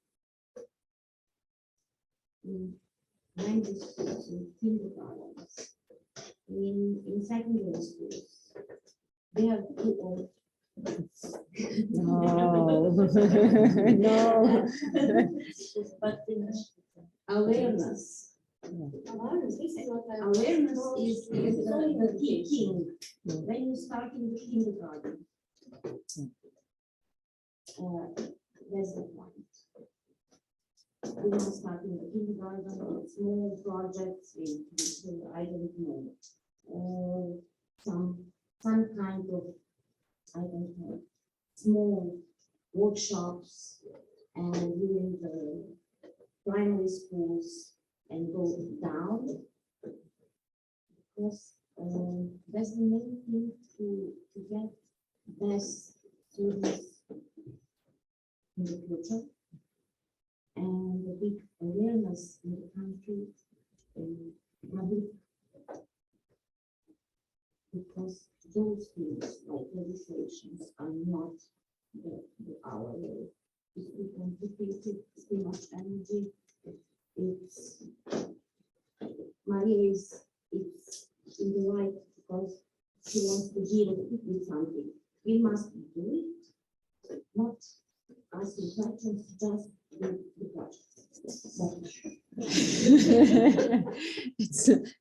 In language schools, in kindergartens, in secondary schools. They are too old. No. No. But awareness. Awareness is the teaching. When you start in the kindergarten, that's the point. We must start in the kindergarten with small projects, with I don't know, some kind of, I don't know, small workshops, and during the primary schools and go down, because that's the main thing to get best students in the future, and the big awareness in the country public, because those things like legislations are not our way. If we complicate it, it's too much energy. It's Maria is in the right because she wants to deal with something. We must do it, not asking questions, just do the project.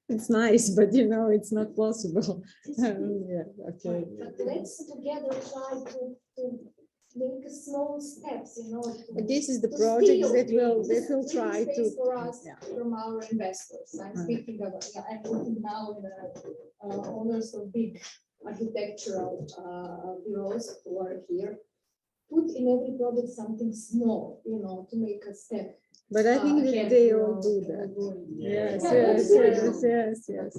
It's nice, but you know, it's not possible. Yeah, okay. But let's together try to make small steps, you know. This is the project that will try to. For us, Yeah. from our investors. I'm speaking about, I'm looking now in the owners of big architectural bureaus who are here. Put in every project something small, you know, to make a step. But I think that they all do that. Yes, yes, yes, yes, yes.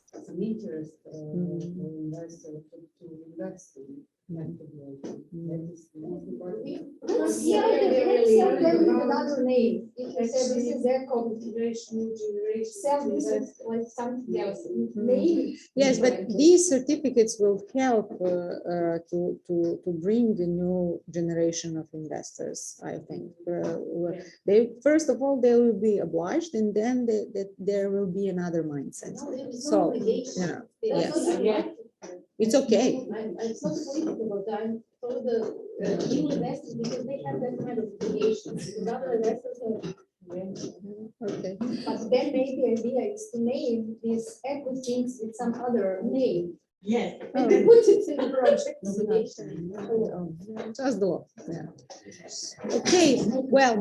some interest for investors to invest in ECOBUILT. That is important. Let's see them with another name. If you say this is eco, sell this as like something else. Name. Yes, but these certificates will help to bring the new generation of investors, I think. They, first of all, they will be obliged, and then there will be another mindset. So, you know, yes, it's okay. It's not political, but I'm for the new investors because they have that kind of obligations. The other investors are. Okay. But then maybe the idea is to name these eco things with some other name. Yes. And then put it in the project. Just the law. Yeah. Okay. Well,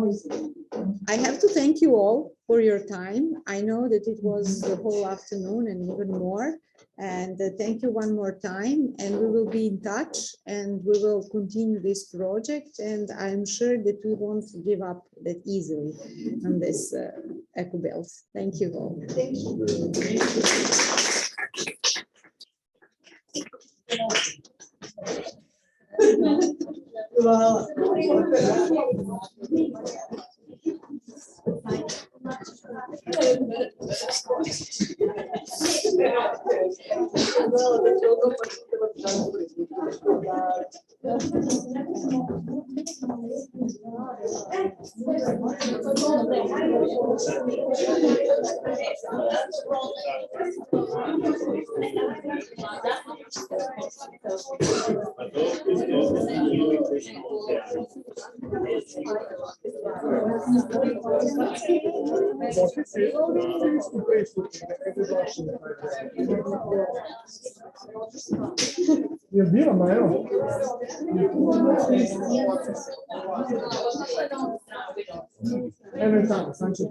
I have to thank you all for your time. I know that it was the whole afternoon and even more. And thank you one more time. And we will be in touch and we will continue this project. And I'm sure that we won't give up that easily on this ECOBUILT. Thank you all. Thank you. Je bilo, ma evo. Evo je tamo, sam ću.